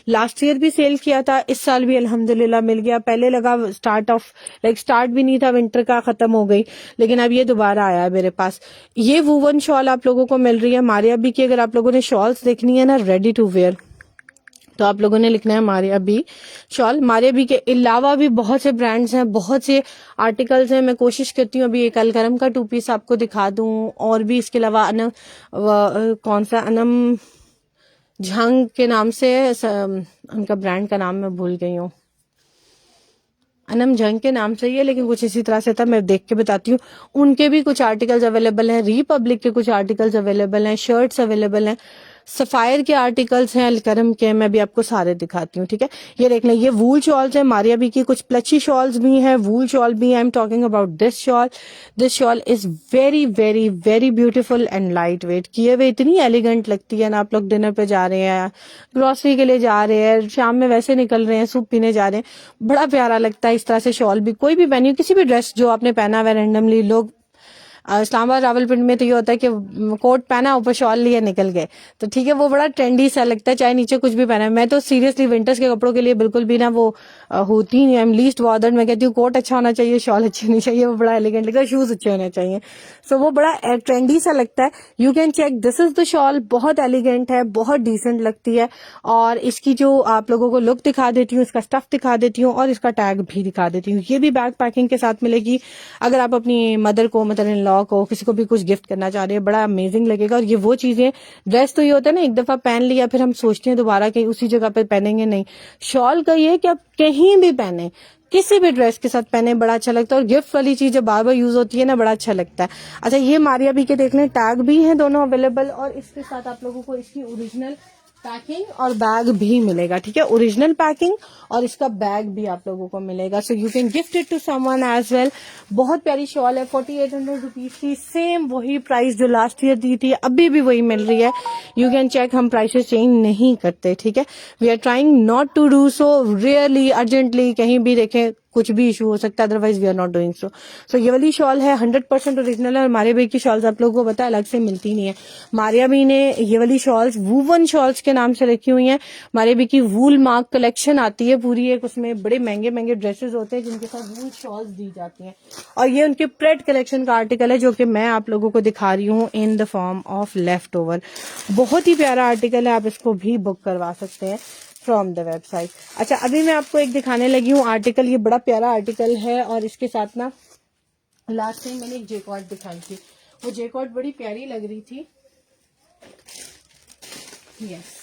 लास्ट ईयर भी सेल किया था, इस साल भी अल्हम्दुलिल्लाह मिल गया। पहले लगा स्टार्ट भी नहीं था, विंटर का खत्म हो गई, लेकिन अब ये दोबारा आया है मेरे पास। ये वूवन शॉल आप लोगों को मिल रही है मारिया बी की। अगर आप लोगों ने शॉल्स देखनी है ना रेडी टू वेयर, तो आप लोगों ने लिखना है मारिया बी शॉल। मारिया बी के अलावा भी बहुत से ब्रांड्स हैं, बहुत से आर्टिकल्स हैं। मैं कोशिश करती हूँ अभी एक अलकरम का 2 पीस आपको दिखा दूं, और भी इसके अलावा कौन सा अनम झंग के नाम से उनका ब्रांड का नाम मैं भूल गई हूँ, अनम जंग के नाम से ही है, लेकिन कुछ इसी तरह से था, मैं देख के बताती हूँ। उनके भी कुछ आर्टिकल्स अवेलेबल हैं, रिपब्लिक के कुछ आर्टिकल्स अवेलेबल हैं, शर्ट्स अवेलेबल हैं, सफायर के आर्टिकल्स हैं, अलकरम के, मैं भी आपको सारे दिखाती हूँ, ठीक है। ये देख लें, ये वूल शॉल्स हैं मारिया बी की, कुछ प्लची शॉल्स भी हैं, वूल शॉल भी हैं। आई am talking about this shawl. This shawl is very very very beautiful and light weight, किए हुए इतनी एलिगेंट लगती है ना। आप लोग डिनर पे जा रहे हैं, ग्रोसरी के लिए जा रहे हैं, शाम में वैसे निकल रहे हैं, सूप पीने जा रहे हैं, बड़ा प्यारा लगता है इस तरह से शॉल भी। कोई भी पहनी हो, किसी भी ड्रेस जो आपने पहना हुआ रैंडमली, लोग इस्लामाबाद रावलपिंडी में तो ये होता है कि कोट पहना ऊपर शॉल लिया निकल गए, तो ठीक है, वो बड़ा ट्रेंडी सा लगता है, चाहे नीचे कुछ भी पहना है। मैं तो सीरियसली विंटर्स के कपड़ों के लिए बिल्कुल भी ना वो होती ही नहीं, आई एम लीस्ट बॉदर्ड। मैं कहती हूँ कोट अच्छा होना चाहिए, शॉल अच्छी होनी चाहिए, वो बड़ा एलिगेंट लगता है, शूज अच्छे होने चाहिए, सो वो बड़ा ट्रेंडी सा लगता है। You can check, this is the shawl, बहुत एलिगेंट है, बहुत डिसेंट लगती है। और इसकी जो आप लोगों को लुक दिखा देती हूँ, इसका स्टफ दिखा देती हूँ और इसका टैग भी दिखा देती हूँ। ये भी बैग पैकिंग के साथ मिलेगी। अगर आप अपनी मदर को, मदर इन लॉ को, किसी को भी कुछ गिफ्ट करना चाह रहे हैं, बड़ा अमेजिंग लगेगा। और ये वो चीजें, ड्रेस तो ये होता है ना एक दफा पहन लिया फिर हम सोचते हैं दोबारा कहीं उसी जगह पे पहनेंगे, नहीं। शॉल का ये कि आप कहीं भी पहने, किसी भी ड्रेस के साथ पहने बड़ा अच्छा लगता है, और गिफ्ट वाली चीज जब बार बार यूज होती है ना बड़ा अच्छा लगता है। अच्छा, ये मारिया बी के देख लें, टैग भी हैं दोनों अवेलेबल, और इसके साथ आप लोगों को इसकी ओरिजिनल पैकिंग और बैग भी मिलेगा। ठीक है, ओरिजिनल पैकिंग और इसका बैग भी आप लोगों को मिलेगा, so you can gift it to someone as well. बहुत प्यारी शॉल है, 4800 रुपीज की, सेम वही प्राइस जो लास्ट ईयर दी थी, अभी भी वही मिल रही है। यू कैन चेक, हम प्राइसेस चेंज नहीं करते। ठीक है, we are trying not to do so, really urgently कहीं भी देखें कुछ भी इशू हो सकता है, otherwise we are not doing so. So ये वाली शॉल है 100% ओरिजिनल है, और मारिया बी की शॉल्स आप लोगों को पता है अलग से मिलती नहीं है। मारिया बी ने ये वाली शॉल्स वूवन शॉल्स के नाम से रखी हुई हैं। मारिया बी की वूल मार्क कलेक्शन आती है पूरी एक, उसमें बड़े महंगे महंगे ड्रेसेस होते हैं जिनके साथ वूल शॉल्स दी जाती हैं, और ये उनके प्रेड कलेक्शन का आर्टिकल है जो कि मैं आप लोगों को दिखा रही हूँ in the form of left over. बहुत ही प्यारा आर्टिकल है, आप इसको भी बुक करवा सकते हैं फ्रॉम द वेबसाइट। अच्छा, अभी मैं आपको एक दिखाने लगी हूँ आर्टिकल, ये बड़ा प्यारा आर्टिकल है, और इसके साथ ना लास्ट टाइम मैंने एक जेकॉर्ड दिखाई थी, वो जेकॉर्ड बड़ी प्यारी लग रही थी। यस,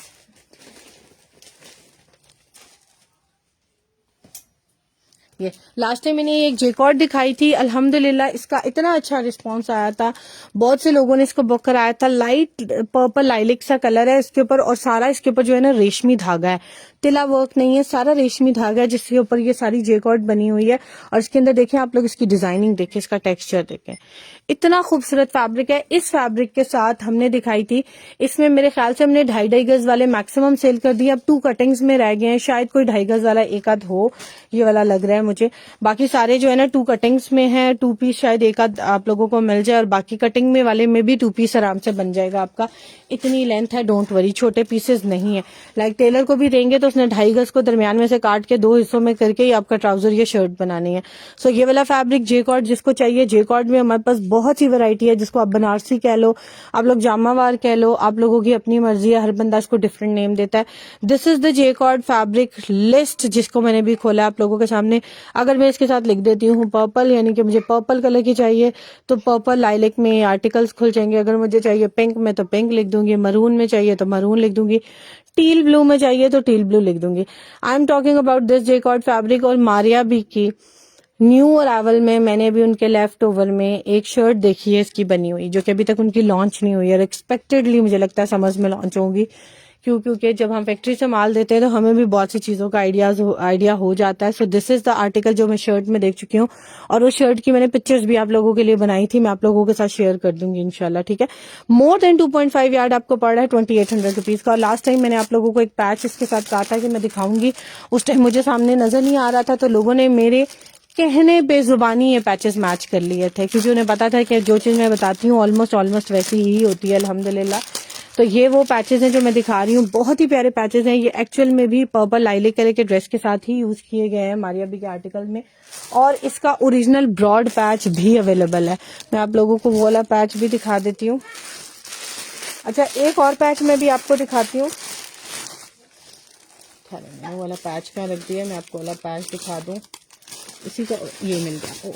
ये लास्ट टाइम मैंने एक जेकॉर्ड दिखाई थी, अल्हम्दुलिल्लाह इसका इतना अच्छा रिस्पांस आया था, बहुत से लोगों ने इसको बुक कराया था। लाइट पर्पल लाइलिक सा कलर है इसके ऊपर, और सारा इसके ऊपर जो है ना रेशमी धागा है, तिला वर्क नहीं है, सारा रेशमी धागा है जिसके ऊपर ये सारी जेकॉर्ड बनी हुई है। और इसके अंदर देखें आप लोग, इसकी डिजाइनिंग देखें, इसका टेक्सचर देखें, इतना खूबसूरत फैब्रिक है। इस फैब्रिक के साथ हमने दिखाई थी, इसमें मेरे ख्याल से हमने 2.5 गज वाले मैक्सिमम सेल कर दिए, अब 2 कटिंग्स में रह गए हैं, शायद कोई 2.5 गज वाला एक आध हो, ये वाला लग रहा है मुझे। बाकी सारे जो है ना 2 कटिंग्स में है, 2 पीस शायद एक आध आप लोगों को मिल जाए, और बाकी कटिंग में वाले में भी 2 पीस आराम से बन जाएगा आपका। इतनी लेंथ है, डोंट वरी, छोटे पीसेस नहीं है। लाइक टेलर को भी देंगे तो उसने 2.5 गज को दरमियान में से काट के 2 हिस्सों में करके ही आपका ट्राउजर या शर्ट बनानी है। सो ये वाला फैब्रिक जेकॉर्ड जिसको चाहिए, जेकॉर्ड में हमारे पास बहुत सी वैरायटी है, जिसको आप बनारसी कह लो, आप लोग जामावार कह लो, आप लोगों की अपनी मर्जी है, हर बंदा इसको डिफरेंट नेम देता है। This is the jacquard fabric list जिसको मैंने भी खोला आप लोगों के सामने। अगर मैं इसके साथ लिख देती हूँ पर्पल, यानी कि मुझे पर्पल कलर की चाहिए तो पर्पल लाइलिक में आर्टिकल्स खुल जाएंगे। अगर मुझे चाहिए पिंक में तो पिंक लिख दूंगी, मरून में चाहिए तो मरून लिख दूंगी, टील ब्लू में चाहिए तो टील ब्लू लिख दूंगी। I am talking about this jacquard fabric. और मारिया बी की न्यू अरावल में मैंने भी उनके लेफ्ट ओवर में एक शर्ट देखी है इसकी बनी हुई, जो कि अभी तक उनकी लॉन्च नहीं हुई है, और एक्सपेक्टेडली मुझे लगता है समर्स में लॉन्च होगी, क्योंकि जब हम फैक्ट्री से माल देते हैं तो हमें भी बहुत सी चीजों का आइडिया हो जाता है। So this is the article जो मैं शर्ट में देख चुकी हूँ, और उस शर्ट की मैंने पिक्चर्स भी आप लोगों के लिए बनाई थी, मैं आप लोगों के साथ शेयर कर दूंगी इंशाल्लाह। ठीक है, मोर देन 2.5 यार्ड आपको पड़ रहा है 2800 रुपीज का। और लास्ट टाइम मैंने आप लोगों को एक पैच इसके साथ कहा था कि मैं दिखाऊंगी, उस टाइम मुझे सामने नजर नहीं आ रहा था, तो लोगों ने मेरे कहने पे जुबानी ये पैचेस मैच कर लिए थे, क्योंकि उन्हें पता था कि जो चीज मैं बताती हूँ ऑलमोस्ट वैसी ही होती है अल्हम्दुलिल्लाह। तो ये वो पैचेस हैं जो मैं दिखा रही हूँ, बहुत ही प्यारे पैचेस हैं। ये एक्चुअल में भी पर्पल लाइलिक कलर के ड्रेस के साथ ही यूज किए गए हैं मारिया बी के आर्टिकल में, और इसका ओरिजिनल ब्रॉड पैच भी अवेलेबल है। मैं आप लोगों को वो वाला पैच भी दिखा देती हूँ। अच्छा, एक और पैच मैं भी आपको दिखाती हूँ, वो वाला पैच का रख दिया, मैं आपको वाला पैच दिखा दूँ, इसी का ये मिल गया,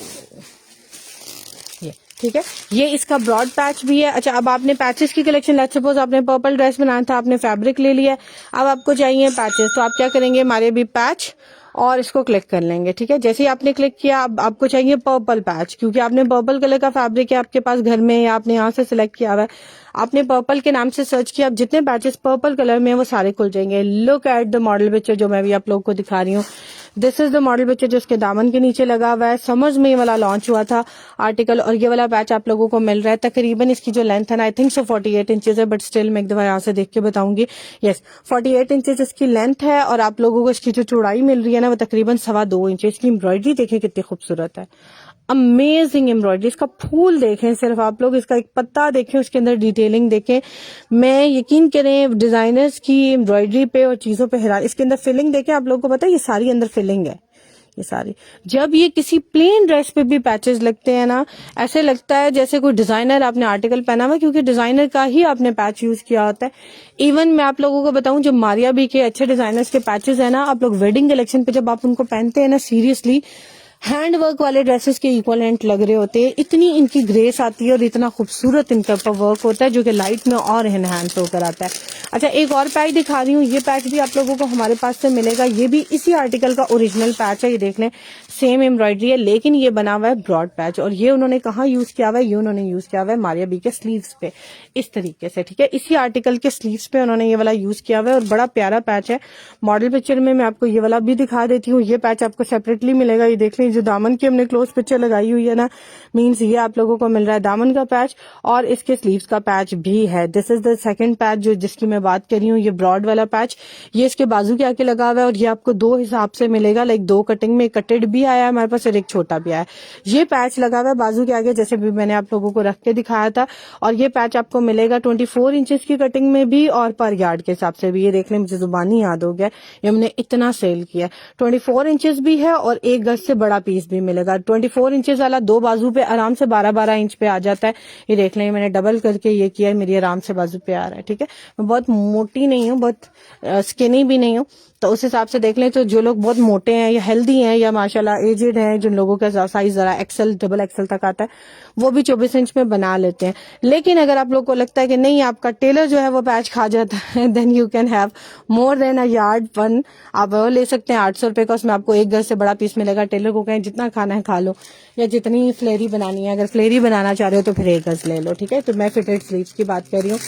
ये ठीक है, ये इसका ब्रॉड पैच भी है। अच्छा, अब आपने पैचेस की कलेक्शन, लेट्स सपोज आपने पर्पल ड्रेस बनाना था, आपने फैब्रिक ले लिया, अब आपको चाहिए पैचेस, तो आप क्या करेंगे, हमारे भी पैच, और इसको क्लिक कर लेंगे। ठीक है, जैसे ही आपने क्लिक किया, अब आपको चाहिए पर्पल पैच, क्योंकि आपने पर्पल कलर का फैब्रिक है आपके पास घर में, या आपने यहाँ से सिलेक्ट किया हुआ है, आपने पर्पल के नाम से सर्च किया, अब जितने पैचेस पर्पल कलर में है वो सारे खुल जाएंगे। Look at the model picture जो मैं भी आप लोगों को दिखा रही हूँ, this is the model picture जो उसके दामन के नीचे लगा हुआ है। समझ में ये वाला लॉन्च हुआ था आर्टिकल, और ये वाला पैच आप लोगों को मिल रहा है। तकरीबन इसकी जो लेंथ है ना, आई थिंक सो 48 इंचेस है, बट स्टिल मैं एक दफा यहाँ से देख के बताऊंगी। यस, 48 इंचेस इसकी लेंथ है, और आप लोगों को इसकी जो चौड़ाई मिल रही है ना, वो तकरीबन 2.25 इंच। इसकी एम्ब्रॉयडरी देखें कितनी खूबसूरत है, अमेजिंग एम्ब्रॉयडरी। इसका फूल देखें सिर्फ आप लोग, इसका एक पत्ता देखें, उसके अंदर डिटेलिंग देखें। मैं यकीन करें डिजाइनर्स की एम्ब्रॉयडरी पे और चीजों पे हैरान। इसके अंदर फिलिंग देखें, आप लोगों को पता है ये सारी अंदर फिलिंग है, ये सारी। जब ये किसी प्लेन ड्रेस पे भी पैचेस लगते हैं ना, ऐसे लगता है जैसे कोई डिजाइनर आपने आर्टिकल पहना हुआ, क्योंकि डिजाइनर का ही आपने पैच यूज किया होता है। इवन मैं आप लोगों को बताऊं, जो मारिया बी के अच्छे डिजाइनर्स के पैचेस है ना, आप लोग वेडिंग कलेक्शन पे जब आप उनको पहनते हैं ना, सीरियसली हैंड वर्क वाले ड्रेसेस के इक्वलेंट लग रहे होते हैं। इतनी इनकी ग्रेस आती है और इतना खूबसूरत इनके ऊपर वर्क होता है, जो कि लाइट में और एनहांस होकर आता है। अच्छा, एक और पैच दिखा रही हूँ। ये पैच भी आप लोगों को हमारे पास से मिलेगा। ये भी इसी आर्टिकल का ओरिजिनल पैच है। ये देख लें, सेम एम्ब्रॉयडरी है, लेकिन ये बना हुआ है ब्रॉड पैच। और ये उन्होंने कहाँ यूज किया हुआ है? ये उन्होंने यूज किया हुआ है मारिया बी के स्लीव्स पे, इस तरीके से, ठीक है। इसी आर्टिकल के स्लीव्स पे उन्होंने ये वाला यूज किया हुआ है और बड़ा प्यारा पैच है। मॉडल पिक्चर में मैं आपको ये वाला भी दिखा देती हूँ। ये पैच आपको सेपरेटली मिलेगा। ये देख लें, जो दामन की हमने क्लोज पिक्चर लगाई हुई है ना, मीन्स ये आप लोगों को मिल रहा है दामन का पैच, और इसके स्लीव्स का पैच भी है। This is the second patch जो जिसकी मैं बात कर रही हूँ, ये ब्रॉड वाला पैच। ये इसके बाजू के आके लगा हुआ है और ये आपको दो हिसाब से मिलेगा, लाइक दो कटिंग में, कटेड भी आया है हमारे पास और एक छोटा भी आया है। ये पैच लगा हुआ है बाजू के आगे, जैसे भी मैंने आप लोगों को रख के दिखाया था। और ये पैच आपको मिलेगा 24 इंचेस की कटिंग में भी और पर यार्ड के हिसाब से भी। ये देख लें, मुझे जुबानी याद हो गया, ये हमने इतना सेल किया। 24 इंचेस भी है और 1 गज से बड़ा पीस भी मिलेगा। 24 इंचेस वाला दो बाजू पे आराम से 12-12 इंच पे आ जाता है। ये देख लें, मैंने डबल करके ये किया है, मेरी आराम से बाजू पे आ रहा है, ठीक है। मैं बहुत मोटी नहीं हूँ, बहुत स्किनी भी नहीं हूँ, तो उस हिसाब से देख लें। तो जो लोग बहुत मोटे हैं या हेल्दी हैं या माशाल्लाह एजेड हैं, जिन लोगों का साइज जरा एक्सेल डबल एक्सेल तक आता है, वो भी 24 इंच में बना लेते हैं। लेकिन अगर आप लोग को लगता है कि नहीं, आपका टेलर जो है वो पैच खा जाता है, then you can have more than a yard one. आप वो ले सकते हैं 800 रुपए का, उसमें आपको 1 गज से बड़ा पीस मिलेगा। टेलर को कहें जितना खाना है खा लो, या जितनी फ्लेरी बनानी है, अगर फ्लेरी बनाना चाह रहे हो तो फिर 1 गज ले लो, ठीक है। तो मैं फिटेड स्लीव्स की बात कर रही हूँ।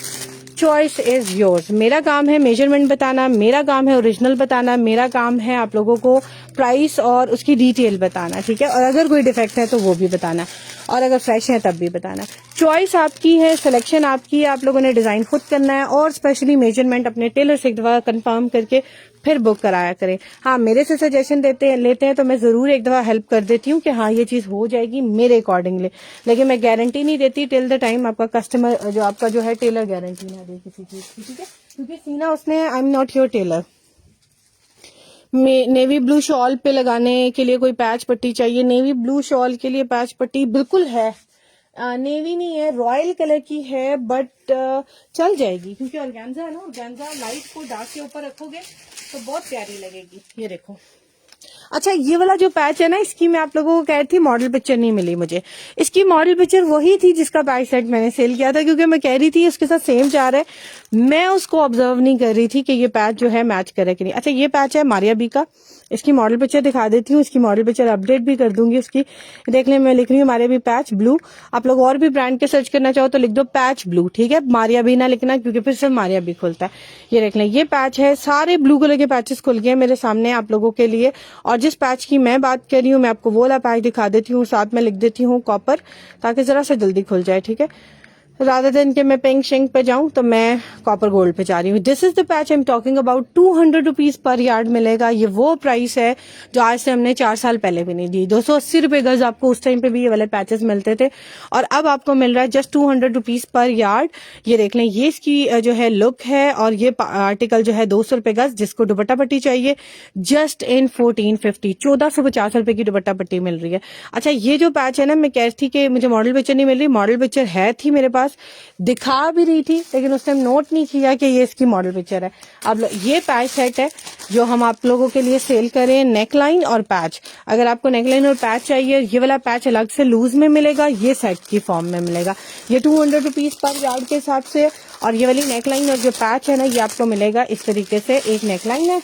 Choice is yours. मेरा काम है मेजरमेंट बताना, मेरा काम है ओरिजिनल बताना, मेरा काम है आप लोगों को प्राइस और उसकी डिटेल बताना, ठीक है। और अगर कोई डिफेक्ट है तो वो भी बताना, और अगर फ्रेश है तब भी बताना। चॉइस आपकी है, सिलेक्शन आपकी है, आप लोगों ने डिजाइन खुद करना है, और स्पेशली मेजरमेंट अपने टेलर से एक दफा कंफर्म करके फिर बुक कराया करें। हाँ, मेरे से सजेशन लेते हैं तो मैं जरूर एक दफा हेल्प कर देती हूँ कि हाँ ये चीज हो जाएगी मेरे अकॉर्डिंगली, लेकिन मैं गारंटी नहीं देती टिल द टाइम आपका कस्टमर जो आपका जो है टेलर गारंटी ना दे किसी चीज की, ठीक है। क्योंकि सीना उसने, I am not your tailor. Navy blue shawl पे लगाने के लिए कोई पैच पट्टी चाहिए? नेवी ब्लू शॉल के लिए पैच पट्टी बिल्कुल है। नेवी नहीं है, रॉयल कलर की है, बट चल जाएगी, क्योंकि ऑर्गेन्जा है ना, ऑर्गेन्जा लाइट को डार्क के ऊपर रखोगे तो बहुत प्यारी लगेगी। ये देखो। अच्छा, ये वाला जो पैच है ना, इसकी मैं आप लोगों को कह रही थी मॉडल पिक्चर नहीं मिली मुझे। इसकी मॉडल पिक्चर वही थी जिसका पैच सेट मैंने सेल किया था, क्योंकि मैं कह रही थी उसके साथ सेम जा रहा है, मैं उसको ऑब्जर्व नहीं कर रही थी कि ये पैच जो है मैच करे कि नहीं। अच्छा, ये पैच है मारिया बी का, इसकी मॉडल पिक्चर दिखा देती हूँ, इसकी मॉडल पिक्चर अपडेट भी कर दूंगी उसकी। देख लें, मैं लिख रही हूँ मारिया बी पैच ब्लू। आप लोग और भी ब्रांड के सर्च करना चाहो तो लिख दो पैच ब्लू, ठीक है। मारिया बी ना लिखना, क्योंकि फिर सिर्फ मारिया बी खुलता है। ये देख लें, ये पैच है, सारे ब्लू कलर के पैचेस खुल गए मेरे सामने आप लोगों के लिए। और जिस पैच की मैं बात कर रही हूँ, मैं आपको वो वाला पैच दिखा देती हूँ, साथ में लिख देती हूँ कॉपर, ताकि जरा सा जल्दी खुल जाए, ठीक है। रादर देन के मैं पिंक शिंक पे जाऊं तो मैं कॉपर गोल्ड पे जा रही हूँ। This is the patch I am talking about. 200 rupees per yard मिलेगा। ये वो प्राइस है जो आज से हमने 4 साल पहले भी नहीं दी। 280 रुपए गज आपको उस टाइम पे भी ये वाले पैचेस मिलते थे, और अब आपको मिल रहा है जस्ट 200 रुपीज पर यार्ड। ये देख लें, ये इसकी जो है लुक है, और ये आर्टिकल जो है 200 रुपए गज। जिसको दुपट्टा पट्टी चाहिए जस्ट इन 1450, 1450 रुपए की दुपट्टा पट्टी मिल रही है। अच्छा, ये जो पैच है ना, मैं कह रही थी कि मुझे मॉडल पिक्चर नहीं मिल रही, मॉडल पिक्चर है थी मेरे पास, दिखा भी रही थी, लेकिन उस टाइम नोट नहीं किया कि ये इसकी मॉडल पिक्चर है। अब ये पैच सेट है जो हम आप लोगों के लिए सेल करें, नेकलाइन और पैच। अगर आपको नेकलाइन और पैच चाहिए, ये वाला पैच अलग से लूज में मिलेगा, ये सेट की फॉर्म में मिलेगा। ये 200 रुपीज पर यार्ड के हिसाब से, और ये वाली नेकलाइन और जो पैच है ना, ये आपको मिलेगा इस तरीके से। एक नेकलाइन है,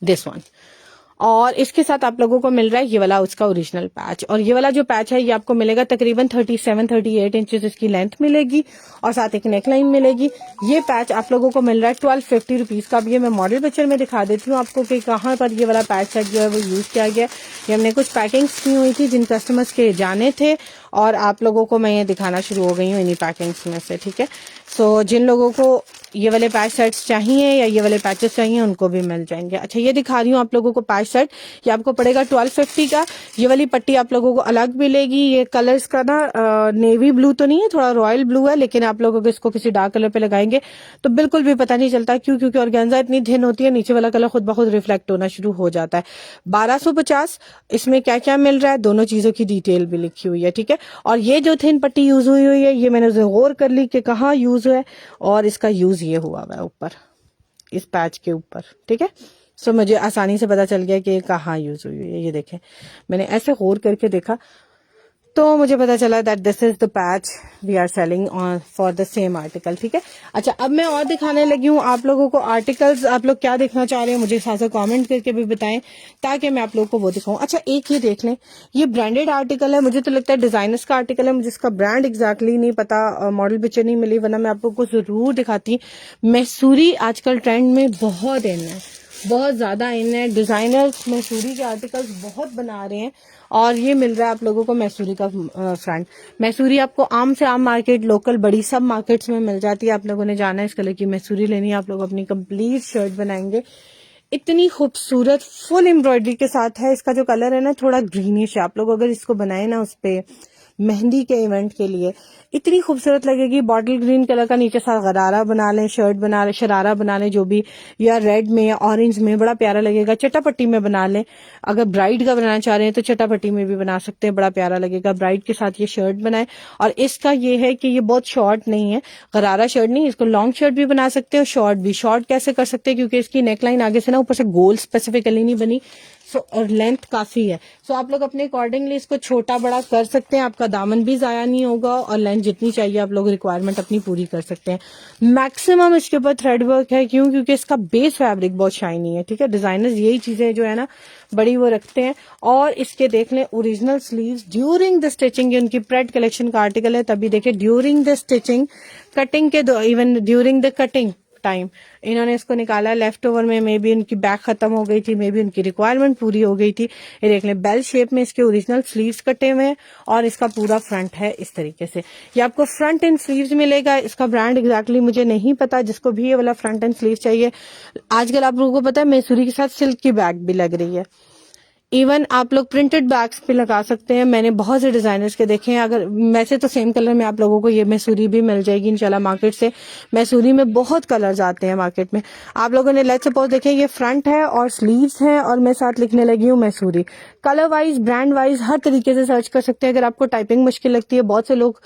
दिस वन, और इसके साथ आप लोगों को मिल रहा है ये वाला उसका ओरिजिनल पैच। और ये वाला जो पैच है ये आपको मिलेगा तकरीबन 37-38 इंचेस इसकी लेंथ मिलेगी, और साथ एक नेकलाइन मिलेगी। ये पैच आप लोगों को मिल रहा है 1250 रुपीज का। अब ये मैं मॉडल पिक्चर में दिखा देती हूँ आपको कि कहाँ पर ये वाला पैच सेट जो है वो यूज किया गया। ये हमने कुछ पैकिंग्स की हुई थी जिन कस्टमर्स के जाने थे, और आप लोगों को मैं ये दिखाना शुरू हो गई हूँ इन्हीं पैकिंग्स में से, ठीक है। सो जिन लोगों को ये वाले पैच सेट्स चाहिए या ये वाले पैचेस चाहिए उनको भी मिल जाएंगे। अच्छा, ये दिखा रही हूँ आप लोगों को पैच सेट, ये आपको पड़ेगा 1250 का। ये वाली पट्टी आप लोगों को अलग मिलेगी। ये कलर्स का ना नेवी ब्लू तो नहीं है, थोड़ा रॉयल ब्लू है, लेकिन आप लोगों को इसको किसी डार्क कलर पे लगाएंगे तो बिल्कुल भी पता नहीं चलता। क्यों? क्योंकि ऑर्गेन्जा इतनी थिन होती है, नीचे वाला कलर खुद ब खुद रिफ्लेक्ट होना शुरू हो जाता है। 1250 इसमें क्या क्या मिल रहा है, दोनों चीजों की डिटेल भी लिखी हुई है, ठीक है। और ये जो थिन पट्टी यूज हुई है, ये मैंने गौर कर ली कि कहाँ यूज हुआ है, और इसका यूज ये हुआ है ऊपर इस पैच के ऊपर, ठीक है। सो मुझे आसानी से पता चल गया कि कहाँ यूज हुई है। ये देखें, मैंने ऐसे गौर करके देखा तो मुझे पता चला that this is the patch we are selling on for the same article. ठीक है, अच्छा अब मैं और दिखाने लगी हूँ आप लोगों को आर्टिकल्स। आप लोग क्या देखना चाह रहे हैं मुझे साथ साथ कमेंट करके भी बताएं ताकि मैं आप लोगों को वो दिखाऊं। अच्छा एक ये देख लें, ये ब्रांडेड आर्टिकल है, मुझे तो लगता है डिजाइनर्स का आर्टिकल है, मुझे इसका ब्रांड एग्जैक्टली नहीं पता, मॉडल पिक्चर नहीं मिली, वरना मैं आप लोगों को जरूर दिखाती। मैसूरी आजकल ट्रेंड में बहुत इन है, बहुत ज्यादा इन है। डिजाइनर्स मैसूरी के आर्टिकल्स बहुत बना रहे हैं और ये मिल रहा है आप लोगों को मैसूरी का फ्रंट। मैसूरी आपको आम से आम मार्केट, लोकल, बड़ी सब मार्केट्स में मिल जाती है। आप लोगों ने जाना है इस कलर की मैसूरी लेनी है, आप लोग अपनी कंप्लीट शर्ट बनाएंगे। इतनी खूबसूरत फुल एम्ब्रॉयडरी के साथ है। इसका जो कलर है ना थोड़ा ग्रीनिश है, आप लोग अगर इसको बनाए ना उस पे मेहंदी के इवेंट के लिए इतनी खूबसूरत लगेगी। बॉटल ग्रीन कलर का नीचे सा गरारा बना लें, शर्ट बना लें, शरारा बना लें, जो भी, या रेड में या ऑरेंज में, बड़ा प्यारा लगेगा। चटापट्टी में बना लें, अगर ब्राइड का बनाना चाह रहे हैं तो चटापट्टी में भी बना सकते हैं, बड़ा प्यारा लगेगा। ब्राइड के साथ ये शर्ट बनाए। और इसका ये है कि ये बहुत शॉर्ट नहीं है, गरारा शर्ट नहीं, इसको लॉन्ग शर्ट भी बना सकते हैं और शॉर्ट भी। शॉर्ट कैसे कर सकते हैं, क्योंकि इसकी नेकलाइन आगे से ना ऊपर से गोल स्पेसिफिकली नहीं बनी, सो और लेंथ काफी है। सो आप लोग अपने अकॉर्डिंगली इसको छोटा बड़ा कर सकते हैं, आपका दामन भी जाया नहीं होगा और लेंथ जितनी चाहिए आप लोग रिक्वायरमेंट अपनी पूरी कर सकते हैं। मैक्सिमम इसके ऊपर थ्रेड वर्क है, क्यों? क्योंकि इसका बेस फैब्रिक बहुत शाइनी है। ठीक है, डिजाइनर्स यही चीजें जो है ना बड़ी वो रखते हैं। और इसके देख लें original sleeves during the stitching, ये उनकी प्रेड कलेक्शन का आर्टिकल है, तभी देखे ड्यूरिंग द स्टिचिंग, कटिंग के even during the cutting time इन्होंने इसको निकाला। लेफ्ट ओवर में मे बी उनकी बैक खत्म हो गई थी, मे बी उनकी रिक्वायरमेंट पूरी हो गई थी। ये देख लें बेल शेप में इसके ओरिजिनल स्लीव्स कटे हुए हैं और इसका पूरा फ्रंट है इस तरीके से। ये आपको फ्रंट एंड स्लीव्स मिलेगा। इसका ब्रांड एग्जैक्टली मुझे नहीं पता, जिसको भी ये वाला फ्रंट एंड स्लीव चाहिए। आजकल आप लोगों को पता है मैसूरी के साथ सिल्क की बैग भी लग रही है। इवन आप लोग प्रिंटेड बैग्स पे लगा सकते हैं। मैंने बहुत से डिजाइनर्स के देखे हैं। अगर वैसे तो सेम कलर में आप लोगों को ये मैसूरी भी मिल जाएगी इंशाल्लाह मार्केट से। मैसूरी में बहुत कलर्स आते हैं मार्केट में। आप लोगों ने लेट्स सपोज देखें ये फ्रंट है और स्लीव्स हैं और मैं साथ लिखने लगी हूँ मैसूरी। कलर वाइज, ब्रांड वाइज हर तरीके से सर्च कर सकते हैं। अगर आपको टाइपिंग मुश्किल लगती है, बहुत से लोग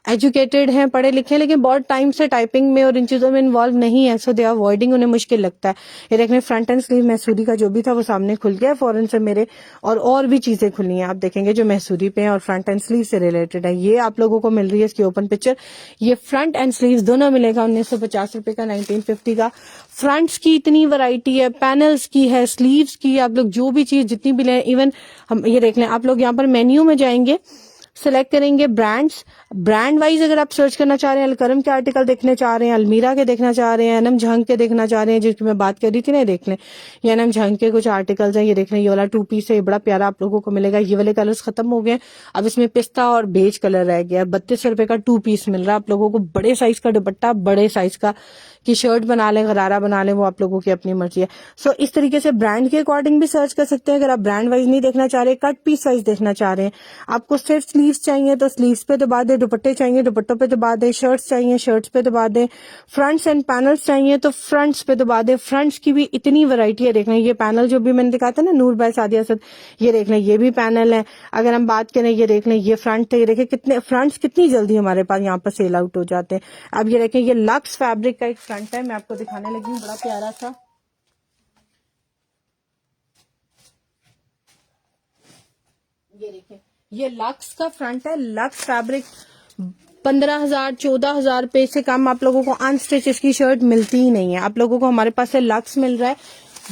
एजुकेटेड हैं, पढ़े लिखे हैं, लेकिन बहुत टाइम से टाइपिंग में और इन चीजों में इन्वॉल्व नहीं है, सो दे आर अवॉइडिंग, उन्हें मुश्किल लगता है। ये देखने फ्रंट एंड स्लीव मैसूरी का जो भी था वो सामने खुल गया फौरन से मेरे, और भी चीजें खुली हैं आप देखेंगे जो मैसूरी पे हैं और फ्रंट एंड स्लीव से रिलेटेड है। ये आप लोगों को मिल रही है इसकी ओपन पिक्चर। ये फ्रंट एंड स्लीव दोनों मिलेगा 1950 रुपए का, 1950 का। फ्रंट्स की इतनी वैरायटी है, पैनल्स की है, स्लीव्स की, आप लोग जो भी चीज जितनी भी लें। इवन हम ये देख लें, आप लोग यहाँ पर मेन्यू में जाएंगे, सेलेक्ट करेंगे ब्रांड्स, ब्रांड वाइज अगर आप सर्च करना चाह रहे हैं, अलकरम के आर्टिकल देखने चाह रहे हैं, अलमीरा के देखना चाह रहे हैं, एनएम झंग के देखना चाह रहे हैं जिसकी मैं बात कर रही थी ना, देख लें ये एनएम झंग के कुछ आर्टिकल्स हैं। ये देख लें, ये वाला 2 पीस है, ये बड़ा प्यारा आप लोगों को मिलेगा। ये वाले कलर्स खत्म हो गए, अब इसमें पिस्ता और बेज कलर रह गया। 32 रुपए का 2 पीस मिल रहा है आप लोगों को। बड़े साइज का दुपट्टा, बड़े साइज का की शर्ट बना लें, गरारा बना लें, वो आप लोगों की अपनी मर्जी है। सो इस तरीके से ब्रांड के अकॉर्डिंग भी सर्च कर सकते हैं। अगर आप ब्रांड वाइज नहीं देखना चाह रहे, कट पीस वाइज देखना चाह रहे हैं, आपको सिर्फ स्लीव्स चाहिए तो स्लीव्स पे दबा दें, दुपट्टे चाहिए दुपट्टों पे दबा दें, शर्ट्स चाहिए शर्ट्स पे दबा दें, फ्रंट्स एंड पैनल्स चाहिए तो फ्रंट्स पे दबा दें। फ्रंट्स की भी इतनी वैरायटी है। देखना ये पैनल जो भी मैंने दिखाया था ना नूर बाय सादिया असद, ये देख लें ये भी पैनल है। अगर हम बात करें, ये देख लें ये फ्रंट है, ये देखें कितने फ्रंट्स कितनी जल्दी हमारे पास यहाँ पर सेल आउट हो जाते हैं। अब ये देखें ये लक्स फैब्रिक का एक फ्रंट है, मैं आपको दिखाने लगी हूँ, बड़ा प्यारा सा। ये देखें ये लक्स का फ्रंट है, लक्स फैब्रिक। 15,000 14,000 रुपए से कम आप लोगों को अनस्टिच इसकी शर्ट मिलती ही नहीं है। आप लोगों को हमारे पास से लक्स मिल रहा है,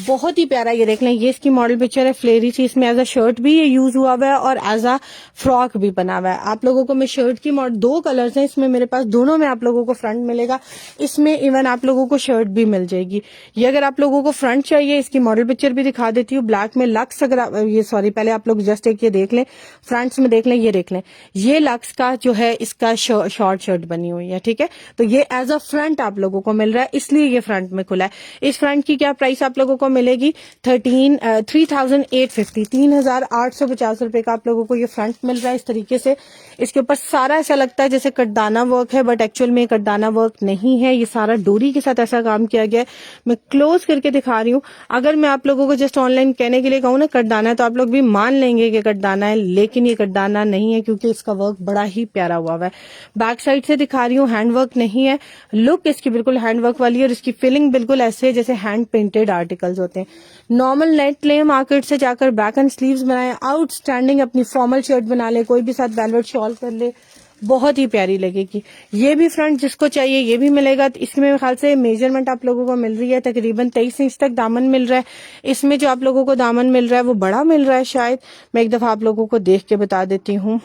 बहुत ही प्यारा। ये देख लें ये इसकी मॉडल पिक्चर है, फ्लेरी सी, इसमें एज अ शर्ट भी ये यूज हुआ हुआ है और एज अ फ्रॉक भी बना हुआ है। आप लोगों को मैं शर्ट की मॉडल, 2 कलर्स हैं इसमें मेरे पास, दोनों में आप लोगों को फ्रंट मिलेगा। इसमें इवन आप लोगों को शर्ट भी मिल जाएगी। ये अगर आप लोगों को फ्रंट चाहिए, इसकी मॉडल पिक्चर भी दिखा देती हूँ ब्लैक में। लक्स अगर ये सॉरी पहले आप लोग जस्ट एक ये देख लें, फ्रंट्स में देख लें, ये देख लें ये लक्स का जो है इसका शॉर्ट शर्ट बनी हुई है। ठीक है, तो ये एज अ फ्रंट आप लोगों को मिल रहा है, इसलिए ये फ्रंट में खुला है। इस फ्रंट की क्या प्राइस आप लोगों को मिलेगी? 3,850 3,850 रुपए का आप लोगों को ये फ्रंट मिल रहा है इस तरीके से। इसके ऊपर सारा ऐसा लगता है जैसे कटदाना वर्क है, बट एक्चुअल में कटदाना वर्क नहीं है, ये सारा डोरी के साथ ऐसा काम किया गया है। मैं क्लोज करके दिखा रही हूँ। अगर मैं आप लोगों को जस्ट ऑनलाइन कहने के लिए कहूँ ना कटदाना है, तो आप लोग भी मान लेंगे कि कटदाना है, लेकिन ये कटदाना नहीं है क्योंकि इसका वर्क बड़ा ही प्यारा हुआ है। बैक साइड से दिखा रही हूँ, हैंड वर्क नहीं है, लुक इसकी बिल्कुल हैंड वर्क वाली है और इसकी फीलिंग बिल्कुल ऐसे है जैसे हैंड पेंटेड आर्टिकल आर्टिकल्स होते हैं। नॉर्मल नेट ले मार्केट से जाकर बैक एंड स्लीव्स बनाए, आउटस्टैंडिंग अपनी फॉर्मल शर्ट बना ले, कोई भी साथ वेलवेट शॉल कर ले, बहुत ही प्यारी लगेगी। ये भी फ्रंट जिसको चाहिए ये भी मिलेगा। इसमें मेरे ख्याल से मेजरमेंट आप लोगों को मिल रही है, तकरीबन 23 इंच तक दामन मिल रहा है। इसमें जो आप लोगों को दामन मिल रहा है वो बड़ा मिल रहा है शायद, मैं एक दफा आप लोगों को देख के बता देती हूँ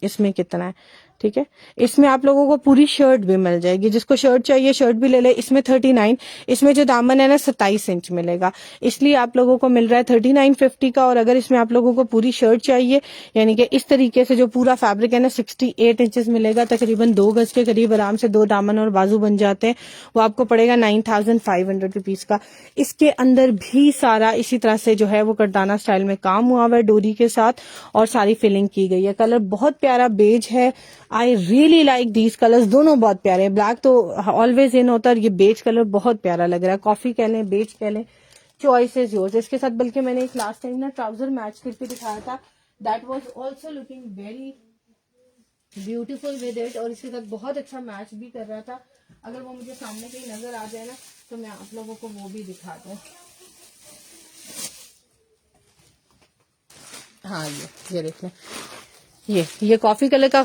इसमें कितना है। ठीक है, इसमें आप लोगों को पूरी शर्ट भी मिल जाएगी, जिसको शर्ट चाहिए शर्ट भी ले ले। इसमें 39, इसमें जो दामन है ना 27 इंच मिलेगा, इसलिए आप लोगों को मिल रहा है 39.50 का। और अगर इसमें आप लोगों को पूरी शर्ट चाहिए, यानी कि इस तरीके से जो पूरा फैब्रिक है ना 68 इंचेस मिलेगा, तकरीबन 2 गज के करीब आराम से 2 दामन और बाजू बन जाते हैं। वो आपको पड़ेगा 9500 रुपीज का। इसके अंदर भी सारा इसी तरह से जो है वो करदाना स्टाइल में काम हुआ हुआ है डोरी के साथ, और सारी फिलिंग की गई है। कलर बहुत प्यारा बेज है, I really like these colours, दोनों बहुत प्यारे हैं। ब्लैक तो ऑलवेज इन होता है, ये बेज कलर बहुत प्यारा लग रहा है। कॉफी कह लें, बेज कह लें, चॉइस इज योर्स। इसके साथ बल्कि मैंने एक लास्ट टाइम ना ट्राउजर मैच करके दिखाया था, that was also looking very beautiful with it, और इसके साथ बहुत अच्छा मैच भी कर रहा था। अगर वो मुझे सामने कहीं नजर आ जाए ना तो मैं आप लोगों को वो भी दिखा दूं। हाँ ये देख लें, ये कॉफी कलर का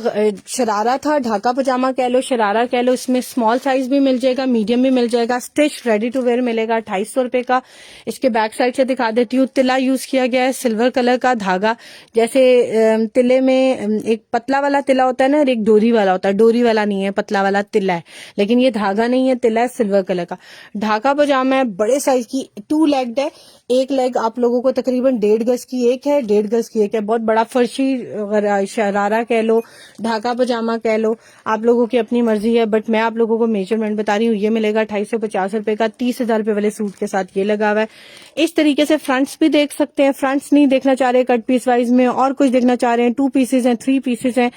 शरारा था, ढाका पजामा कह लो, शरारा कह लो। इसमें स्मॉल साइज भी मिल जाएगा, मीडियम भी मिल जाएगा, स्टिच रेडी टू वेयर मिलेगा 250 रुपए का। इसके बैक साइड से दिखा देती हूँ, तिला यूज किया गया है, सिल्वर कलर का धागा। जैसे तिले में एक पतला वाला तिला होता है ना, और एक डोरी वाला होता है, डोरी वाला नहीं है, पतला वाला तिला है, लेकिन ये धागा नहीं है, तिला है सिल्वर कलर का। ढाका पजामा है, बड़े साइज की, 2 लेग्ड है। एक लेग आप लोगों को तकरीबन 1.5 गज की एक है, 1.5 गज की एक है। बहुत बड़ा फर्शी शरारा कह लो, ढाका पजामा कह लो, आप लोगों की अपनी मर्जी है, बट मैं आप लोगों को मेजरमेंट बता रही हूँ। ये मिलेगा 250 रुपए का, 30,000 रुपए वाले सूट के साथ ये लगा हुआ है। इस तरीके से फ्रंट्स भी देख सकते हैं। फ्रंट्स नहीं देखना चाह रहे कट पीस वाइज में, और कुछ देखना चाह रहे हैं, 2 पीसेज हैं, 3 पीसेज हैं,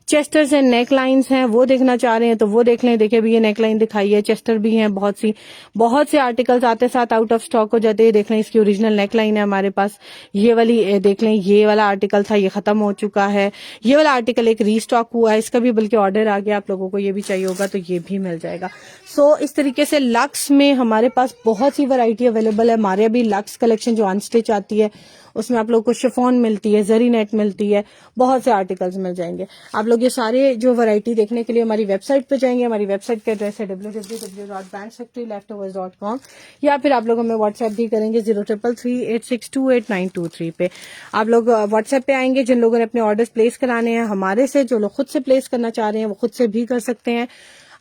चेस्टर्स एंड नेक लाइन्स हैं, वो देखना चाह रहे हैं तो वो देख लें। देखिए अभी ये नेक लाइन दिखाई है, चेस्टर भी हैं, बहुत से आर्टिकल्स आते साथ आउट ऑफ स्टॉक हो जाते हैं। देख लें, इसकी ओरिजिनल नेक लाइन है हमारे पास। ये वाली देख लें, ये वाला आर्टिकल था, ये खत्म हो चुका है। ये वाला आर्टिकल एक रीस्टॉक हुआ है, इसका भी बल्कि ऑर्डर आ गया। आप लोगों को ये भी चाहिए होगा तो ये भी मिल जाएगा। सो इस तरीके से लक्स में हमारे पास बहुत सी वैरायटी अवेलेबल है। हमारे अभी लक्स कलेक्शन जो अनस्टिच आती है उसमें आप लोग को शिफॉन मिलती है, जरी नेट मिलती है, बहुत से आर्टिकल्स मिल जाएंगे। आप लोग ये सारे जो वैरायटी देखने के लिए हमारी वेबसाइट पे जाएंगे। हमारी वेबसाइट का एड्रेस है www.brandfactoryleftovers.com, या फिर आप लोग हमें व्हाट्सएप भी करेंगे 0333862892 पे। आप लोग व्हाट्सएप पे आएंगे, जिन लोगों ने अपने ऑर्डर्स प्लेस कराने हैं हमारे से, जो लोग खुद से प्लेस करना चाह रहे हैं वो खुद से भी कर सकते हैं।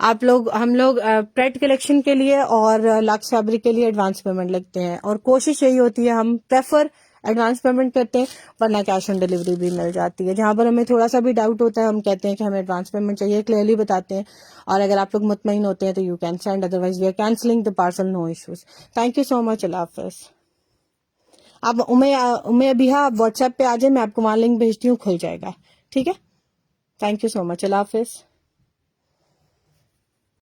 हम लोग प्रेट कलेक्शन के लिए और लक्स फैब्रिक के लिए एडवांस पेमेंट लगते हैं, और कोशिश यही होती है हम प्रेफर एडवांस पेमेंट करते हैं, वरना कैश ऑन डिलीवरी भी मिल जाती है। जहां पर हमें थोड़ा सा भी डाउट होता है हम कहते हैं कि हमें एडवांस पेमेंट चाहिए, क्लियरली बताते हैं, और अगर आप लोग मुतमईन होते हैं तो you can send, otherwise we are cancelling the parcel, no issues. Thank you so much, अल्लाह हाफिज। आप उमे अबिहा आप व्हाट्सएप पे आ जाए, मैं आपको वहां लिंक भेजती हूँ, खुल जाएगा। ठीक है, थैंक यू सो मच, अल्लाह हाफिज।